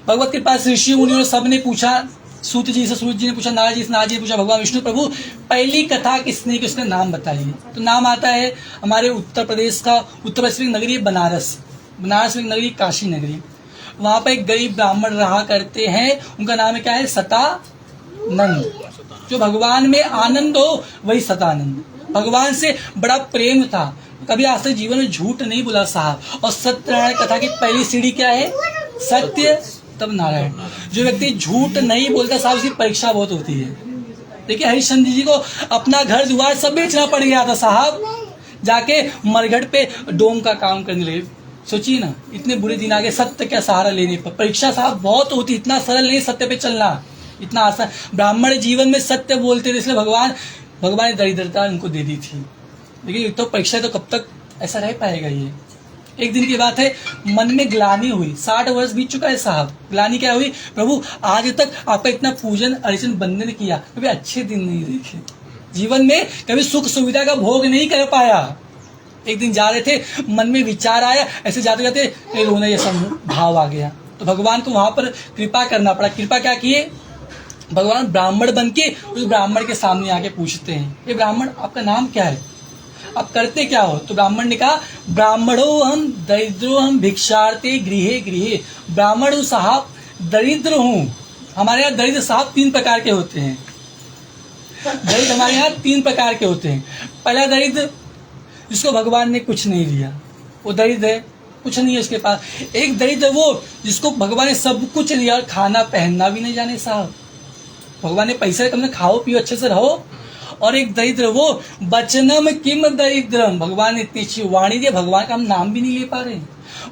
भगवत कृपा से ऋषि मुनियों सबने पूछा, सूत जी से सूत जी ने पूछा, नारद जी से नारद जी ने पूछा, भगवान विष्णु प्रभु पहली कथा किसने की, उसका नाम बताइए। तो नाम आता है हमारे उत्तर प्रदेश का, उत्तर प्रदेश में नगरी है बनारस, बनारस में नगरी काशी नगरी। वहाँ पर एक गरीब ब्राह्मण रहा करते हैं, उनका नाम है क्या है? सतानंद। जो भगवान में आनंद हो वही सतानंद। भगवान से बड़ा प्रेम था, कभी आज तक जीवन में झूठ नहीं बोला साहब। और सत्यनारायण कथा की पहली सीढ़ी क्या है? सत्य तब नारायण। जो व्यक्ति झूठ नहीं बोलता साहब उसकी परीक्षा बहुत होती है। देखिए हरिश्चंद्र जी को अपना घर द्वार सब बेचना पड़ गया था साहब, जाके मरघट पे डोम का काम करने लगे। सोचिए ना इतने बुरे दिन आगे सत्य का सहारा लेने पर। परीक्षा साहब बहुत होती, इतना सरल नहीं सत्य पे चलना, इतना आसान। ब्राह्मण जीवन में सत्य बोलते थे, इसलिए भगवान ने दरिद्रता उनको दे दी थी। लेकिन तो परीक्षा तो कब तक ऐसा रह पाएगा ये। एक दिन की बात है, मन में ग्लानि हुई, 60 वर्ष बीत चुका है साहब। ग्लानि क्या हुई? प्रभु आज तक आपका इतना पूजन अर्चन बंदन किया, कभी अच्छे दिन नहीं देखे, जीवन में कभी सुख सुविधा का भोग नहीं कर पाया। एक दिन जा रहे थे, मन में विचार आया, ऐसे जाते जाते रोना जैसा भाव आ गया। तो भगवान को वहां पर कृपा करना पड़ा। कृपा क्या किए? भगवान ब्राह्मण बन के उस ब्राह्मण के सामने आके पूछते हैं, ये ब्राह्मण आपका नाम क्या है, आप करते क्या हो? तो ब्राह्मण ने कहा, ब्राह्मणो हम दरिद्रो हम भिक्षार्थे गृहे गृहे। ब्राह्मण हूँ साहब, दरिद्र हूँ। हमारे यहाँ दरिद्र साहब 3 प्रकार के होते हैं। दरिद्र हमारे यहाँ 3 प्रकार के होते हैं। पहला दरिद्र जिसको भगवान ने कुछ नहीं दिया, वो दरिद्र है, कुछ नहीं है उसके पास। एक दरिद्र वो जिसको भगवान ने सब कुछ दिया और खाना पहनना भी नहीं जाने साहब। भगवान ने पैसा कम, खाओ पियो अच्छे से रहो। और एक दरिद्र वो बचनम किम दरिद्रम, भगवान ने इतनी अच्छी वाणी दी, भगवान का हम नाम भी नहीं ले पा रहे हैं।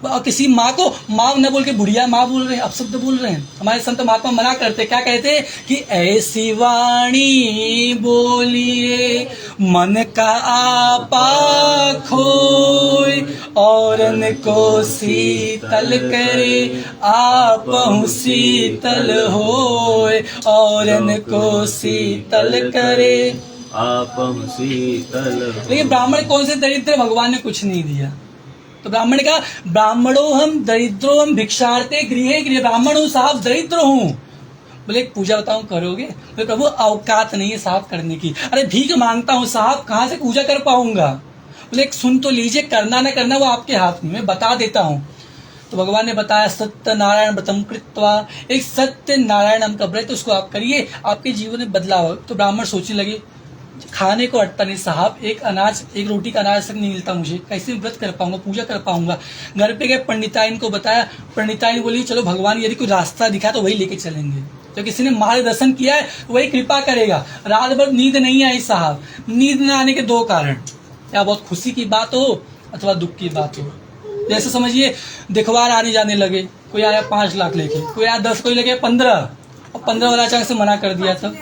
और किसी माँ को माँ न बोल के बुढ़िया माँ बोल रहे हैं, अपशब्द बोल रहे हैं। हमारे संत महात्मा मना करते, क्या कहते हैं कि ऐसी वाणी बोलिए मन का आपा खोए, औरन को शीतल करे आपहु शीतल होए, औरन को शीतल करे आप शीतल। लेकिन ब्राह्मण कौन से दरिद्र? भगवान ने कुछ नहीं दिया। तो ब्राह्मण ने कहा, ब्राह्मणो हम दरिद्रो हम भिक्षार्थे गृहे गृहे। ब्राह्मण हूँ साहब, दरिद्र हूँ। बोले पूजा बताऊं करोगे? बोले प्रभु औकात नहीं है साहब करने की। अरे भीख मांगता हूँ साहब, कहाँ से पूजा कर पाऊंगा? बोले सुन तो लीजिए, करना ना करना वो आपके हाथ में, मैं बता देता हूँ। तो भगवान ने बताया, सत्य नारायण व्रतम कृत्वा, एक सत्य नारायण नाम का व्रत उसको आप करिए, आपके जीवन में बदलाव हो। तो ब्राह्मण सोचने लगे, खाने को अटता नहीं साहब, एक रोटी का अनाज तक नहीं मिलता मुझे, कैसे व्रत कर पाऊंगा, पूजा कर पाऊंगा? घर पे गए, पंडिताइन को बताया। पंडिताइन बोली चलो भगवान यदि कोई रास्ता दिखा तो वही लेके चलेंगे, तो किसी ने मार्गदर्शन किया है वही कृपा करेगा। रात भर नींद नहीं आई साहब। नींद न आने के 2 कारण, या बहुत खुशी की बात हो अथवा दुख की बात हो। जैसे समझिए दिखवार आने जाने लगे, कोई आया 5 लाख लेके, कोई आया 10, कोई लेके 15, और 15 वाला अचानक से मना कर दिया, तब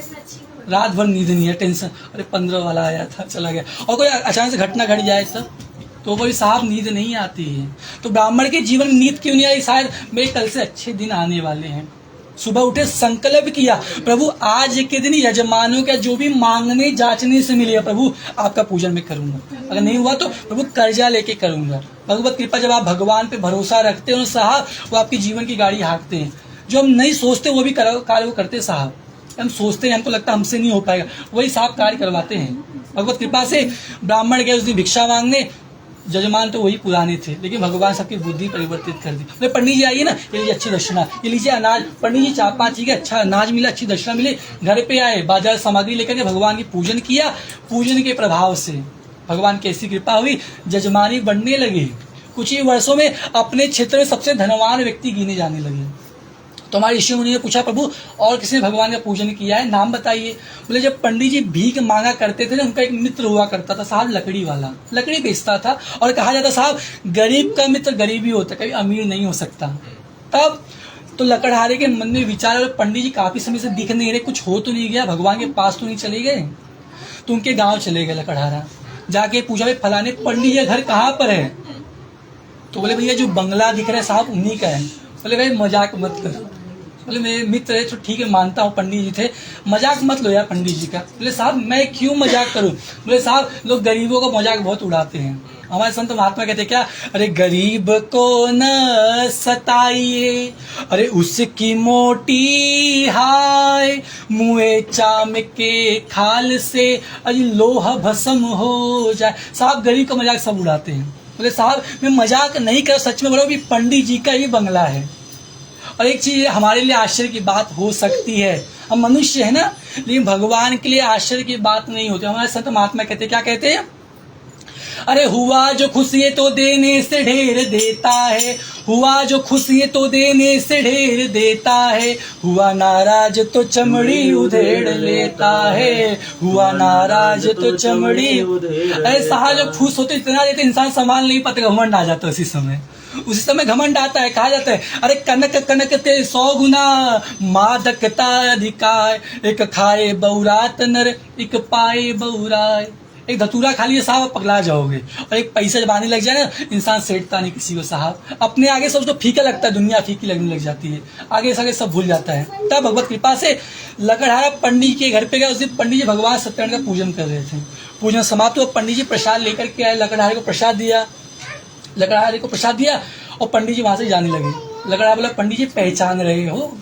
रात भर नींद नहीं है, टेंशन, अरे 15 वाला आया था चला गया। और कोई अचानक से घटना घट जाए तब तो कोई साहब नींद नहीं आती है। तो ब्राह्मण के जीवन में नींद क्यों नहीं आई? शायद मेरे कल से अच्छे दिन आने वाले हैं। सुबह उठे, संकल्प किया, प्रभु आज के दिन यजमानों का जो भी मांगने जांचने से मिलेगा प्रभु आपका पूजन मैं करूंगा। अगर नहीं हुआ तो प्रभु कर्जा लेके करूंगा। भगवत कृपा, जब आप भगवान पे भरोसा रखते हो साहब, वो आपकी जीवन की गाड़ी हाँकते हैं। जो हम नहीं सोचते वो भी कार्य वो करते साहब। हम सोचते हैं, हमको लगता है हमसे नहीं हो पाएगा, वही साहब कार्य करवाते हैं। भगवत कृपा से ब्राह्मण गए उस दिन भिक्षा मांगने, जजमान तो वही पुराने थे, लेकिन भगवान सबकी बुद्धि परिवर्तित कर दी। बोले पंडित जी आइए ना, ये लीजिए अच्छी दक्षिणा, ये लीजिए अनाज। पंडित जी 4-5 चीजें अच्छा अनाज मिला, अच्छी दक्षिणा मिले। घर पे आए, बाजार सामग्री लेकर के भगवान की पूजन किया। पूजन के प्रभाव से भगवान की ऐसी कृपा हुई, जजमानी बढ़ने लगी। कुछ ही वर्षों में अपने क्षेत्र में सबसे धनवान व्यक्ति गिने जाने लगे। तो हमारे ऋषि मुनि ने पूछा, प्रभु और किसने भगवान का पूजन किया है, नाम बताइए। बोले जब पंडित जी भीख मांगा करते थे ना, उनका एक मित्र हुआ करता था साहब, लकड़ी वाला, लकड़ी बेचता था। और कहा जाता साहब गरीब का मित्र गरीब ही होता, कभी अमीर नहीं हो सकता। तब तो लकड़हारे के मन में विचार, पंडित जी काफी समय से दिख नहीं रहे, कुछ हो तो नहीं गया, भगवान के पास तो नहीं चले गए। तो उनके गाँव चले गए लकड़हारा, जाके पूछा भाई फलाने पंडित जी घर कहाँ पर है। तो बोले भैया जो बंगला दिख रहा है साहब उन्हीं का है। बोले भाई मजाक मत करो। बोले मेरे मित्र है तो ठीक है मानता हूँ पंडित जी थे, मजाक मत लो यार पंडित जी का। बोले साहब मैं क्यों मजाक करूँ। बोले साहब लोग गरीबों का मजाक बहुत उड़ाते हैं। हमारे संत महात्मा कहते क्या, अरे गरीब को न सताइए, अरे उसकी मोटी हाय, मुँह चाम के खाल से अरे लोहा भस्म हो जाए। साहब गरीब का मजाक सब उड़ाते हैं। बोले साहब मैं मजाक नहीं कर, सच में बोलो भी पंडित जी का ही बंगला है। और एक चीज हमारे लिए आश्चर्य की बात हो सकती है, हम मनुष्य है ना, लेकिन भगवान के लिए आश्चर्य की बात नहीं होती। हमारे संत महात्मा कहते क्या कहते हैं, अरे हुआ जो खुशी तो देने से ढेर देता है, हुआ जो खुशी तो देने से ढेर देता है, हुआ नाराज तो चमड़ी उधेड़ लेता है, हुआ नाराज तो चमड़ी। अरे साहब जब खुश होते इतना देते इंसान संभाल नहीं पाते, घमंड आ जाता है उसी समय घमंड आता है। कहा जाता है अरे कनक कनक ते 100 गुना मादकता अधिकार, एक खाए बहुरात नर एक पाए बहुराय। एक धतूरा खा लिए साहब पगला जाओगे, और एक पैसा जब आने लग जाए ना इंसान सेठता नहीं किसी को साहब, अपने आगे सब तो फीका लगता है, दुनिया फीकी लगने लग जाती है, आगे से आगे सब भूल जाता है। तब भगवत कृपा से लकड़हारा पंडित के घर पे गया। उस दिन पंडित जी भगवान सत्यनारायण का पूजन कर रहे थे। पूजन समाप्त हुआ, पंडित जी प्रसाद लेकर के आए, लकड़हारे को प्रसाद दिया, लकड़हारे को प्रसाद दिया और पंडित जी वहां से जाने लगे। लकड़हारा बोला पंडित जी पहचान रहे हो।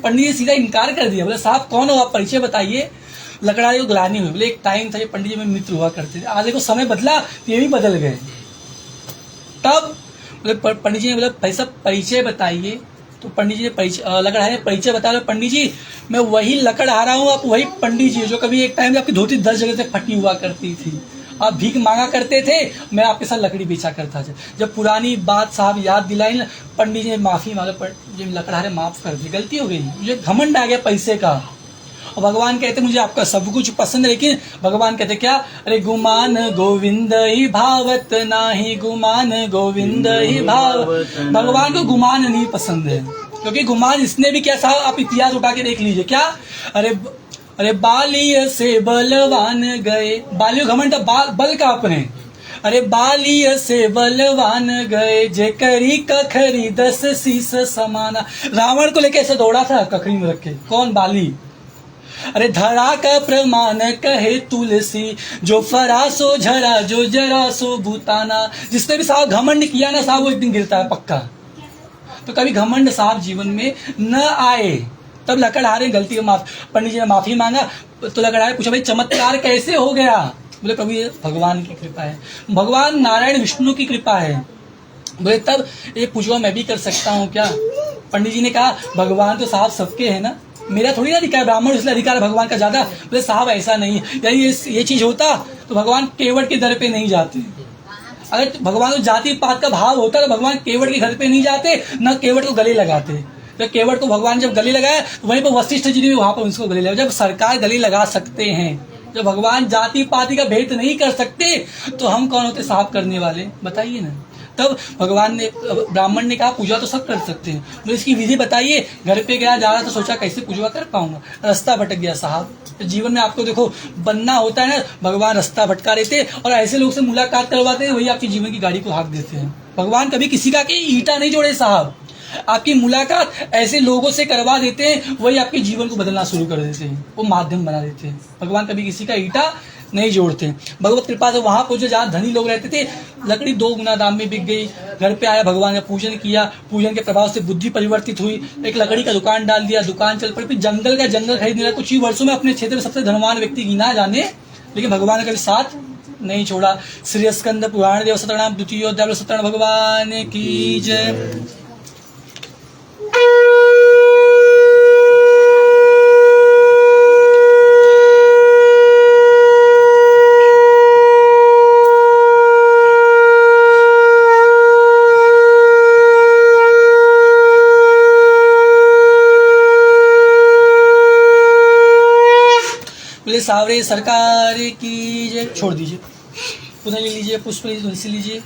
पंडित जी सीधा इनकार कर दिया, बोले साहब कौन हो आप, परिचय बताइए। लकड़हारे को ग्लानि हुई, बोले एक टाइम था ये पंडित जी में मित्र हुआ करते थे, आज देखो समय बदला ये भी बदल गए। तब बोले पंडित जी ने बोला भाई साहब परिचय बताइए। तो पंडित जी ने लकड़हारे ने परिचय बताया, पंडित जी मैं वही लकड़हारा हूँ, आप वही पंडित जी जो कभी एक टाइम में आपकी धोती 10 जगह से फटी हुआ करती थी, आप भीख मांगा करते थे, मैं आपके साथ लकड़ी बेचा करता था। जब पुरानी बात साहब याद दिलाई ना, पंडित जी ने माफी मांगा, लकड़हारे माफ कर दी, गलती हो गई, मुझे घमंड आ गया पैसे का। और भगवान कहते मुझे आपका सब कुछ पसंद है, लेकिन भगवान कहते क्या, अरे गुमान गोविंद ही भावत नाही, गुमान गोविंद ही भावत। भगवान को गुमान नहीं पसंद है, क्योंकि गुमान इसने भी क्या साहब, आप इतिहास उठा के देख लीजिए क्या, अरे बालिय से बलवान गए, बालियो घमंड बल का अपने, अरे बालिय से बलवान गए, जे करी कखरी 10 शीस समाना। रावण को लेके ऐसे दौड़ा था कखरी में रख के, कौन, बाली। अरे धरा का प्रमाण कहे तुलसी, जो फरासो झरा जो जरा सो भूताना। जिसने भी साहब घमंड किया ना साहब वो एक दिन गिरता है पक्का। तो कभी घमंड साहब जीवन में न आए। तब लकड़हारे गलती माफ, पंडित जी ने माफी मांगा। तो लकड़हारे पूछा भाई चमत्कार कैसे हो गया। बोले प्रभु ये भगवान की कृपा है, भगवान नारायण विष्णु की कृपा है। बोले तब ये पूछवा मैं भी कर सकता हूँ क्या। पंडित जी ने कहा भगवान तो साहब सबके है ना, मेरा थोड़ी ना अधिकार, ब्राह्मण इसलिए अधिकार भगवान का ज्यादा। बोले साहब ऐसा नहीं, यानी ये चीज होता तो भगवान केवट के दर पे नहीं जाते। अगर भगवान को जाति पात का भाव होता तो भगवान केवट के घर पे नहीं जाते, न केवट को गले लगाते। तो केवट को भगवान जब गले लगाया तो वहीं पर वशिष्ठ जी ने भी वहां पर उसको गले लगाया। जब सरकार गले लगा सकते हैं, जब भगवान जाति पाति का भेद नहीं कर सकते तो हम कौन होते साफ करने वाले, बताइए ना। तब भगवान ने, ब्राह्मण ने कहा पूजा तो सब कर सकते हैं, तो इसकी विधि बताइए। घर पे गया, जा रहा तो सोचा कैसे पूजा कर पाऊंगा, रास्ता भटक गया साहब। तो जीवन में आपको देखो बनना होता है ना, भगवान रास्ता भटका देते और ऐसे लोग से मुलाकात करवाते हैं, वही आपकी जीवन की गाड़ी को हाँक देते हैं। भगवान कभी किसी का ईंटा नहीं जोड़े साहब, आपकी मुलाकात ऐसे लोगों से करवा देते हैं, वही आपके जीवन को बदलना शुरू कर देते हैं, वो माध्यम बना देते हैं। भगवान कभी किसी का ईंटा नहीं जोड़ते। भगवत कृपा से वहां पहुंचे जहाँ धनी लोग रहते थे, लकड़ी 2 गुना दाम में बिक गई। घर पे आया, भगवान ने पूजन किया, पूजन के प्रभाव से बुद्धि परिवर्तित हुई, एक लकड़ी का दुकान डाल दिया, दुकान चल पड़ी। फिर जंगल का जंगल खरीदने लगा। कुछ ही वर्षों में अपने क्षेत्र में सबसे धनवान व्यक्ति गिना जाने, लेकिन भगवान ने कभी साथ नहीं छोड़ा। श्री स्कंद पुराण देव सतनाम द्वितीय अध्याय सत्यनारायण भगवान की जय। सावरे सरकार की जय। छोड़ दीजिए, पुनः ले लीजिए, पुष्प लीजिए, तुलसी लीजिए।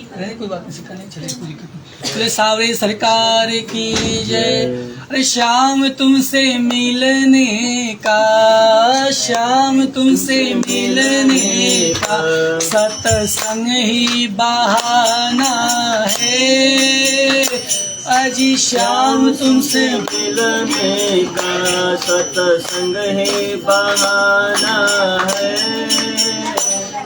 अरे कोई बात नहीं, सिखा नहीं चले, कोई दिक्कत नहीं। अरे सावरे सरकार की जय। अरे श्याम तुमसे मिलने का, श्याम तुमसे मिलने का सत्संग ही बहाना है। अजी श्याम तुमसे मिलने का सत्संग ही बहाना है।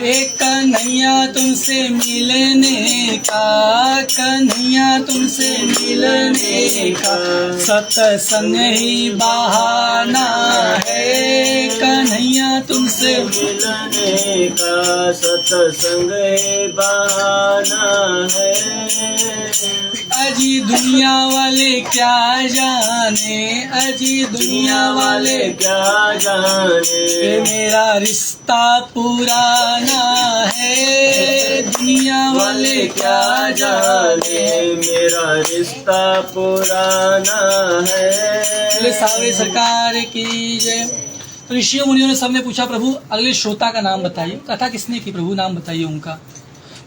एक कन्हैया तुमसे मिलने का, कन्हैया तुमसे मिलने का सत्संग ही बहाना है। कन्हैया तुमसे मिलने का सत्संग ही बहाना है। अजी दुनिया वाले क्या जाने, अजी दुनिया वाले क्या जाने, मेरा रिश्ता पुराना है। दुनिया वाले क्या जाने, मेरा रिश्ता पुराना है। सावरे सरकार की जय। तो ऋषियों मुनियों ने सबने पूछा प्रभु अगले श्रोता का नाम बताइए। कथा किसने की प्रभु, नाम बताइए उनका।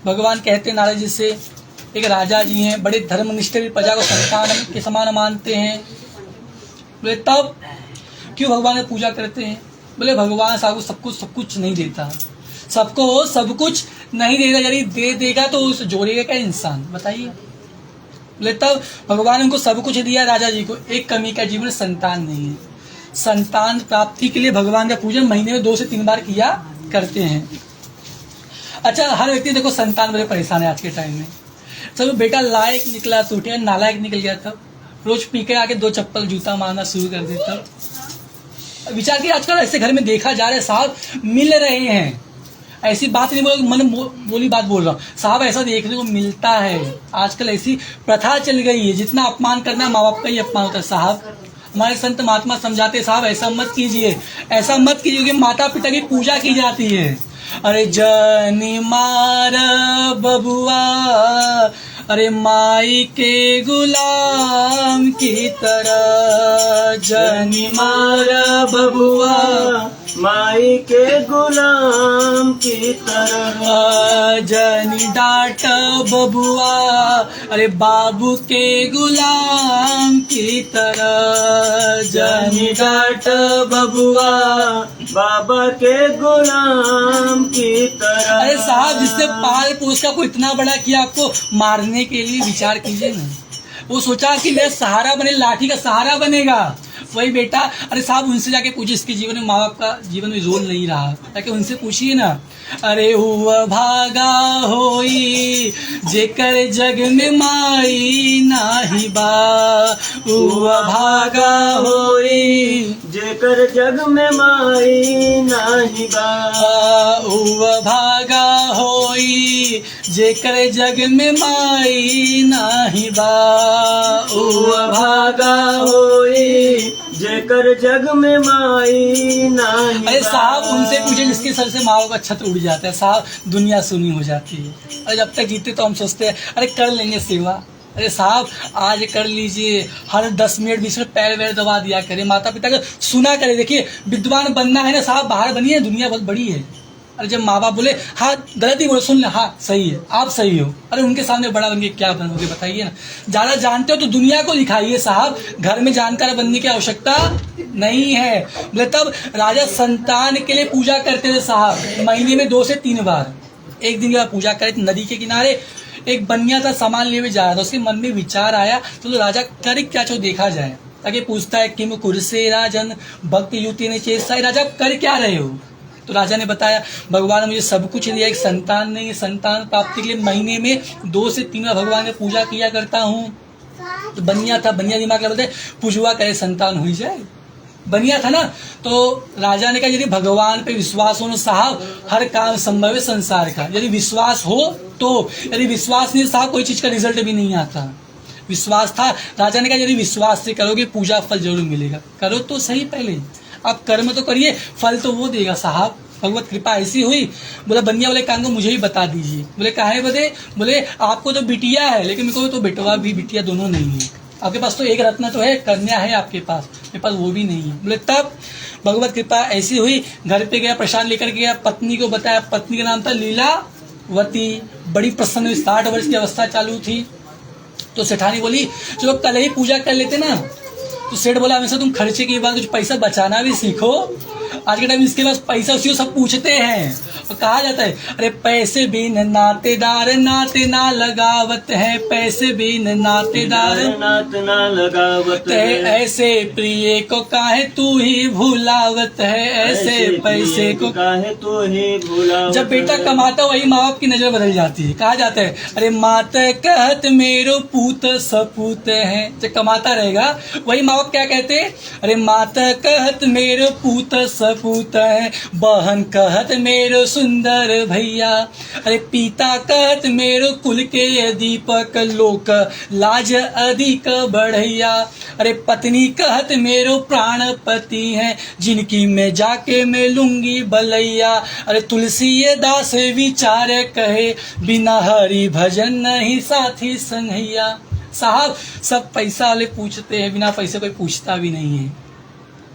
भगवान कहते नारद जी से, एक राजा जी हैं, बड़े धर्मनिष्ठ, प्रजा को संतान के समान मानते हैं। बोले तब क्यों भगवान में पूजा करते हैं? बोले भगवान साहब को सब कुछ नहीं देता, सबको सब कुछ नहीं देता, यदि दे देगा तो उस जोड़ेगा क्या इंसान, बताइए। बोले तब भगवान ने उनको सब कुछ दिया राजा जी को, एक कमी का जीवन संतान नहीं है। संतान प्राप्ति के लिए भगवान का पूजन महीने में 2 से 3 बार किया करते हैं। अच्छा, हर व्यक्ति देखो संतान बड़े परेशान है आज के टाइम में। सब बेटा लायक निकला तो उठे, नालायक निकल गया तब रोज पी के आके 2 चप्पल जूता मारना शुरू कर देता। विचार किया आजकल ऐसे घर में देखा जा रहा है साहब, मिल रहे हैं। ऐसी बात नहीं बोल, मन बोली बात बोल रहा हूँ साहब, ऐसा देखने को मिलता है। आजकल ऐसी प्रथा चल गई है, जितना अपमान करना माँ बाप का ही अपमान होता है साहब। हमारे संत महात्मा समझाते साहब ऐसा मत कीजिए, ऐसा मत कीजिए, माता पिता की पूजा की जाती है। अरे जनी मार बबुआ, अरे माई के गुलाम की तरह। जनी मार बबुआ, माई के गुलाम की तरह। जनी डांट बबुआ, अरे बाबू के गुलाम की तरह। जनी डांट बबुआ, बाबा के गुलाम की तरह। अरे साहब, जिसने पाल पोस का को इतना बड़ा किया, आपको मारने के लिए विचार कीजिए ना। वो सोचा कि मैं सहारा बने, लाठी का सहारा बनेगा वही बेटा। अरे साहब उनसे जाके पूछिए, इसके जीवन में माँ बाप का जीवन में रोल नहीं रहा, ताकि उनसे पूछिए ना। अरे हुआ भागा होई जेकर जग में माई नाही बा। हुआ भागा होई जेकर जग में माई नाही बा। हुआ भागा होई जेकर जग में माई नाही बा। हुआ भागा होई जेकर जग में माई नाही। अरे साहब उनसे पूछे जिसके सर से माँ का छत्र उड़ जाता है साहब, दुनिया सुनी हो जाती है। अरे जब तक जीते तो हम सोचते हैं अरे कर लेंगे सेवा। अरे साहब आज कर लीजिए, हर 10 मिनट 20 मिनट पैर वैर दबा दिया करे, माता पिता का सुना करे। देखिए विद्वान बनना है ना साहब, बाहर बनिए, दुनिया बहुत बड़ी है। अरे जब माँ बाप बोले हाँ गलती बोले सुन ले, हाँ सही है आप सही हो, अरे उनके सामने बड़ा बन के क्या बनोगे बताइए ना। ज़्यादा जानते हो तो दुनिया को दिखाइए साहब, घर में जानकार बनने की आवश्यकता नहीं है। बोले तब राजा संतान के लिए पूजा करते थे साहब, महीने में 2 से 3 बार। एक दिन के बाद पूजा करे, नदी के किनारे एक बनिया था सामान लेवे जा रहा था, उसके मन में विचार आया तो राजा करे क्या चो देखा जाए। ताकि पूछता है किम कुरसे राजन भक्त युति ने चेसा, राजा कर क्या रहे हो। तो राजा ने बताया भगवान ने मुझे सब कुछ दिया, एक संतान नहीं है, संतान प्राप्ति के लिए महीने में 2 से 3 बार भगवान की पूजा किया करता हूँ। तो बनिया था, बनिया दिमाग लगा बोलते पूजवा करे संतान हो जाए, बनिया था ना। तो राजा ने कहा यदि भगवान पे विश्वास हो ना साहब, हर काम संभव है संसार का। यदि विश्वास हो तो, यदि विश्वास नहीं साहब कोई चीज का रिजल्ट भी नहीं आता। विश्वास था, राजा ने कहा यदि विश्वास से करोगे पूजा फल जरूर मिलेगा। करो तो सही, पहले आप कर्म तो करिए, फल तो वो देगा साहब। भगवत कृपा ऐसी हुई, बोला बनिया वाले काम को मुझे ही बता दीजिए। बोले काहे बदे, बोले आपको तो बिटिया है लेकिन मेरे को तो बेटवा भी बिटिया दोनों नहीं है। आपके पास तो एक रत्न तो है, कन्या है आपके पास, मेरे पास वो भी नहीं है। बोले तब भगवत कृपा ऐसी हुई, घर पे गया, प्रसाद लेकर गया, पत्नी को बताया, पत्नी का नाम था लीलावती। बड़ी प्रसन्न हुई, 60 वर्ष की अवस्था चालू थी। तो सेठानी बोली चलो कल ही पूजा कर लेते ना। तो सेठ बोला हमेशा तुम खर्चे के बाद कुछ पैसा बचाना भी सीखो। आज के टाइम इसके पास पैसा उसी को सब पूछते हैं और कहा जाता है अरे पैसे बिन नातेदार नाते ना लगावत है, पैसे बिन नातेदार नात ना लगावत है, ऐसे प्रिय को काहे तू ही भूलावत है, ऐसे पैसे को काहे तू ही भूलावत। जब बेटा कमाता वही माँ बाप की नजर बदल जाती है। कहा जाता है अरे मात कहत मेरो पूत सपूत है। जब कमाता रहेगा वही माँ बाप क्या कहते हैं, अरे मात कहत मेरो पूत सपूत है, बहन कहत मेरो सुंदर भैया, अरे पिता कहत मेरो कुल के दीपक, लोक लाज अधिक बढ़ैया, अरे पत्नी कहत मेरो प्राणपति है, जिनकी मैं जाके मैं लूंगी भलैया, अरे तुलसी दास विचार कहे, बिना हरि भजन नहीं साथी संगैया। साहब सब पैसा वाले पूछते हैं, बिना पैसे कोई पूछता भी नहीं है।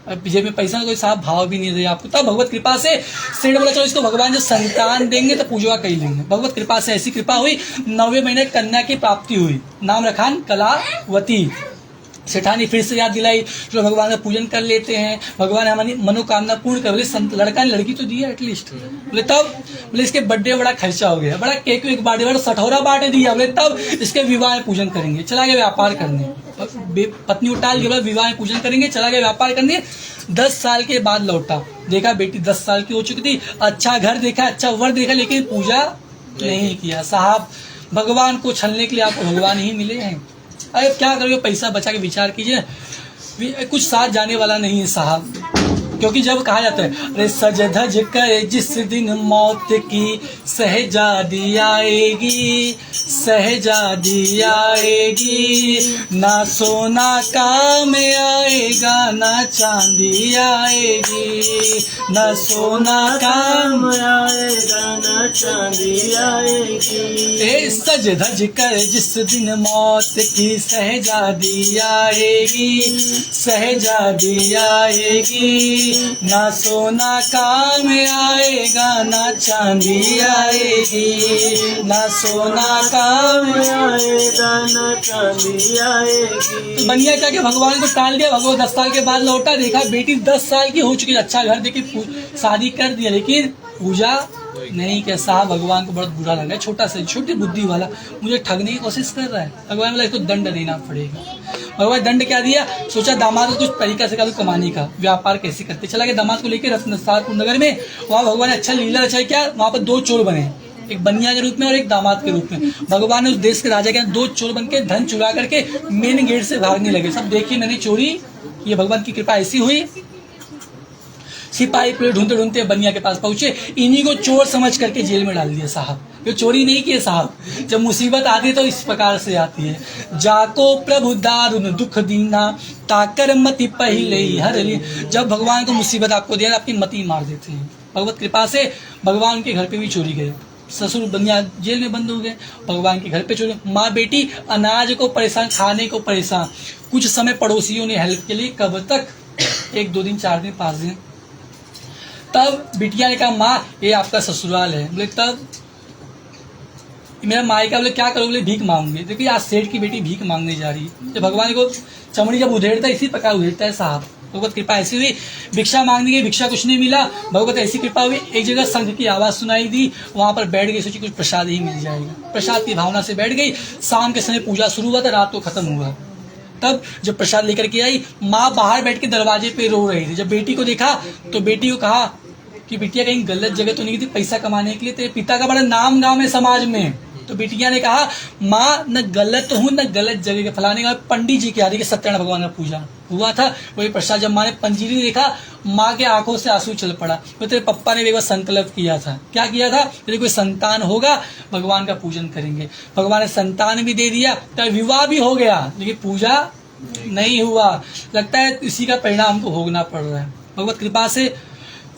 अब जेब में पैसा कोई साहब भाव भी नहीं दे आपको। तब भगवत कृपा से सेठ बोला चलो इसको भगवान जो संतान देंगे तो पूजवा कर लेंगे। भगवत कृपा से ऐसी कृपा हुई, 9वें महीने कन्या की प्राप्ति हुई, नाम रखा कलावती। सेठानी फिर से याद दिलाई जो भगवान का पूजन कर लेते हैं, भगवान हमारी मनोकामना पूर्ण कर। बोले लड़का ने लड़की तो दिया एटलीस्ट। बोले तब बोले इसके बर्थडे बड़ा खर्चा हो गया, बड़ा केक वेक बांटे, बड़ा सठौरा बांटे दिया। बोले तब इसके विवाह में पूजन करेंगे। चला गया व्यापार करने, पत्नी उटाल के बाद विवाह में पूजन करेंगे, चला गया व्यापार करने। 10 साल के बाद लौटा, देखा बेटी 10 साल की हो चुकी थी, अच्छा घर देखा, अच्छा वर देखा, लेकिन पूजा नहीं किया। साहब भगवान को छलने के लिए आपको भगवान ही मिले हैं। अरे क्या करोगे, पैसा बचा के विचार कीजिए, कुछ साथ जाने वाला नहीं है साहब। क्योंकि जब कहा जाता है अरे सज धज कर जिस दिन मौत की सहजादी आएगी, सहजादी आएगी, ना सोना काम आएगा ना चांदी आएगी, ना सोना काम आएगा ना चांदी आएगी। ए सज धज कर जिस दिन मौत की सहजादी आएगी, सहजादी आएगी, ना सोना काम आएगा ना चांदी आएगी, ना सोना काम आएगा ना चांदी आएगी। बनिया क्या कि भगवान को टाल दिया। भगवान 10 साल के बाद लौटा, देखा बेटी 10 साल की हो चुकी, अच्छा घर देके शादी कर दिया, लेकिन पूजा नहीं किया। साहब भगवान को बहुत बुरा लगा, छोटा से छोटी बुद्धि वाला मुझे ठगने की कोशिश कर रहा है। भगवान बोला इसको दंड देना पड़ेगा। भगवान दंड क्या दिया, सोचा दामाद को कुछ तरीका से कमाने का, व्यापार कैसे करते। चला गया दामाद को लेकर रत्नसारपुर नगर में। वहाँ भगवान ने अच्छा लीला रचाई, क्या वहाँ पर 2 चोर बने, एक बनिया के रूप में और एक दामाद के रूप में। भगवान ने उस देश के राजा के 2 चोर बन के धन चुरा करके मेन गेट से भागने लगे। सब देखिए मैंने चोरी, ये भगवान की कृपा ऐसी हुई। सिपाही पूरे ढूंढते ढूंढते बनिया के पास पहुंचे, इन्हीं को चोर समझ करके जेल में डाल दिया साहब। ये चोरी नहीं किए साहब, जब मुसीबत आती है तो इस प्रकार से आती है। जाको प्रभु दारुण दुख दीना, ताकर मति पहले ही हर ली। जब भगवान को मुसीबत आपको दे, आपकी मति मार देते हैं। भगवत कृपा से भगवान के घर पे भी चोरी गए, ससुर बनिया जेल में बंद हो गए, भगवान के घर पे चोरी। माँ बेटी अनाज को परेशान, खाने को परेशान। कुछ समय पड़ोसियों ने हेल्प के लिए, कब तक, 1 2 दिन 4 दिन 5 दिन। तब बिटिया ने कहा माँ ये आपका ससुराल है। बोले तब मेरा मायका। बोले क्या करो? बोले भीख मांगूंगे। देखिए आज सेठ की बेटी भीख मांगने जा रही है। जब भगवान को चमड़ी जब उधेड़ता है इसी प्रकार उधेड़ता है साहब। भगवत कृपा ऐसी हुई, भिक्षा मांगने गई, भिक्षा कुछ नहीं मिला। भगवत ऐसी कृपा हुई, एक जगह शंख की आवाज सुनाई दी, वहां पर बैठ गई, सोची कुछ प्रसाद ही मिल जाएगा। प्रसाद की भावना से बैठ गई। शाम के समय पूजा शुरू हुआ था, रात को खत्म हुआ। तब जब प्रसाद लेकर के आई, माँ बाहर बैठ के दरवाजे पे रो रही थी। जब बेटी को देखा तो बेटी को कहा कि बिटिया कहीं गलत जगह तो नहीं थी पैसा कमाने के लिए, तेरे पिता का बड़ा नाम गाँव है समाज में। तो बिटिया ने कहा माँ न गलत हूँ न गलत जगह के। फलाने का पंडित जी के आदि के सत्यनारायण भगवान का पूजा हुआ था, वही प्रसाद। जब माँ ने पंजीरी देखा, माँ के आंखों से आंसू चल पड़ा। तो तेरे पप्पा ने भी एक संकल्प किया था। क्या किया था? यदि कोई संतान होगा भगवान का पूजन करेंगे। भगवान ने संतान भी दे दिया, तो विवाह भी हो गया, लेकिन पूजा नहीं हुआ। लगता है इसी का परिणाम हमको भोगना पड़ रहा है। भगवत कृपा से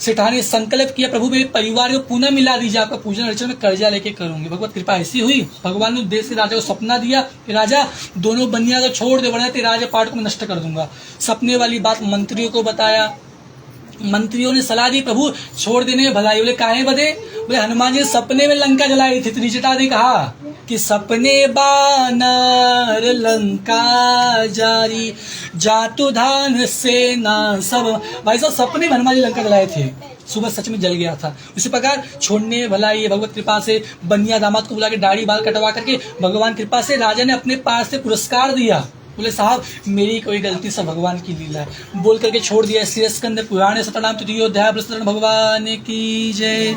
सेठानी ने संकल्प किया प्रभु मेरे परिवार को पुनः मिला दीजिए, आपका पूजन अर्चन में कर्जा लेके करूंगी। भगवत कृपा ऐसी हुई, भगवान ने देश के राजा को सपना दिया कि राजा दोनों बनिया को छोड़ दे, वरना तेरे राजा पाठ को मैं नष्ट कर दूंगा। सपने वाली बात मंत्रियों को बताया, मंत्रियों ने सलाह दी प्रभु छोड़ देने में भलाई। बोले काहे बदे? बोले हनुमान जी सपने में लंका जलाई थी। त्रिजटा ने कहा कि सपने बानर लंका जारी, जातु धान सेना सब। भाई साहब सपने में हनुमान जी लंका जलाए थे, सुबह सच में जल गया था। उसी प्रकार छोड़ने में भलाई। भगवत कृपा से बनिया दामाद को बुला के दाढ़ी बाल कटवा करके भगवान कृपा से राजा ने अपने पास से पुरस्कार दिया। बोले साहब मेरी कोई गलती सब भगवान की लीला है, बोल करके छोड़ दिया। श्री स्कंद पुराण सतनाम तृतीयोध्याय प्रस्तुत भगवान की जय।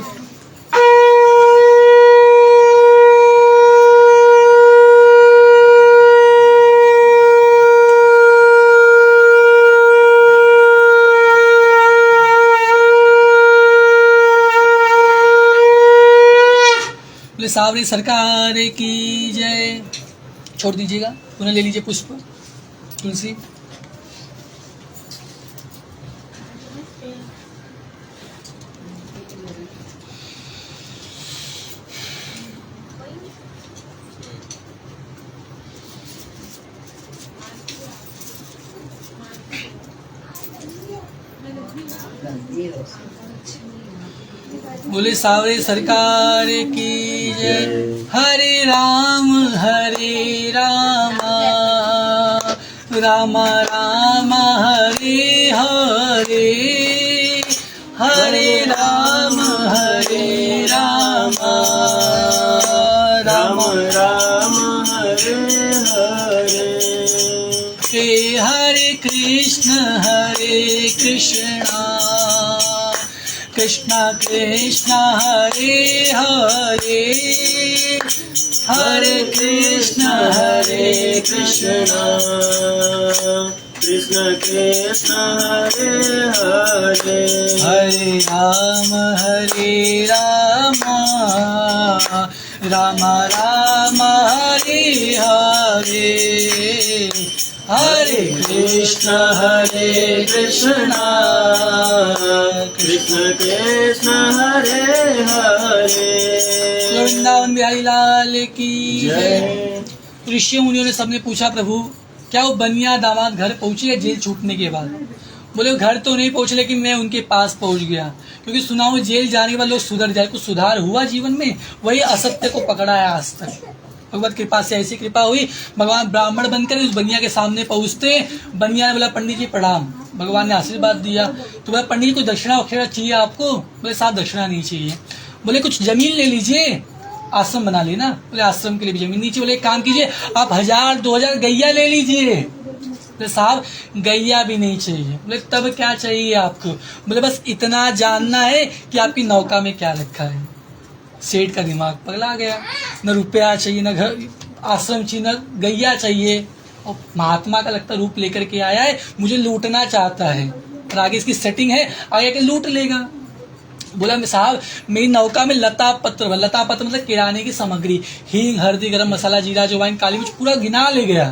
बोले सावरी सरकार की जय। छोड़ दीजिएगा, पुनः ले लीजिए पुष्प तुलसी। बोले सावरे सरकार की जय। हरे राम राम राम हरे हरे, हरे राम राम राम हरे हरे। हरे कृष्ण कृष्ण कृष्ण हरे हरे, हरे कृष्ण कृष्ण कृष्ण हरे हरे, हरे राम राम राम हरे हरे, हरे कृष्ण कृष्ण कृष्ण हरे हरे। वृंदावन बिहारी लाल की जय। ऋषियों मुनियों ने सबने पूछा प्रभु क्या वो बनिया दामाद घर पहुंचे जेल छूटने के बाद? बोले घर तो नहीं पहुंचे लेकिन मैं उनके पास पहुंच गया, क्योंकि सुना हूं जेल जाने के बाद लोग सुधर जाए, कुछ सुधार हुआ जीवन में, वही असत्य को पकड़ा है आज तक। भगवत कृपा से ऐसी कृपा हुई, भगवान ब्राह्मण बनकर उस बनिया के सामने पहुंचते। बनिया ने बोला पंडित जी प्रणाम। भगवान ने आशीर्वाद दिया। तो बोला पंडित जी कोई दक्षिणा वक्षिणा चाहिए आपको? बोले साथ दक्षिणा नहीं चाहिए। बोले कुछ जमीन ले लीजिए, आश्रम बना लेना। बोले आश्रम के लिए भी जमीन नहीं चाहिए। बोले एक काम कीजिए आप 1000-2000 गैया ले लीजिए। बोले साहब गैया भी नहीं चाहिए। बोले तब क्या चाहिए आपको? बोले बस इतना जानना है कि आपकी नौका में क्या रखा है। सेठ का दिमाग पगला गया, न रुपया चाहिए, न घर आश्रम चाहिए, न गैया चाहिए, और महात्मा का लगता रूप लेकर के आया है, मुझे लूटना चाहता है। और आगे इसकी सेटिंग है, आगे के लूट लेगा। बोला साहब मेरी नौका में लता पत्र मतलब किराने की सामग्री, हींग, हल्दी, गरम मसाला, जीरा, अजवाइन, काली मिर्च पूरा गिना ले गया।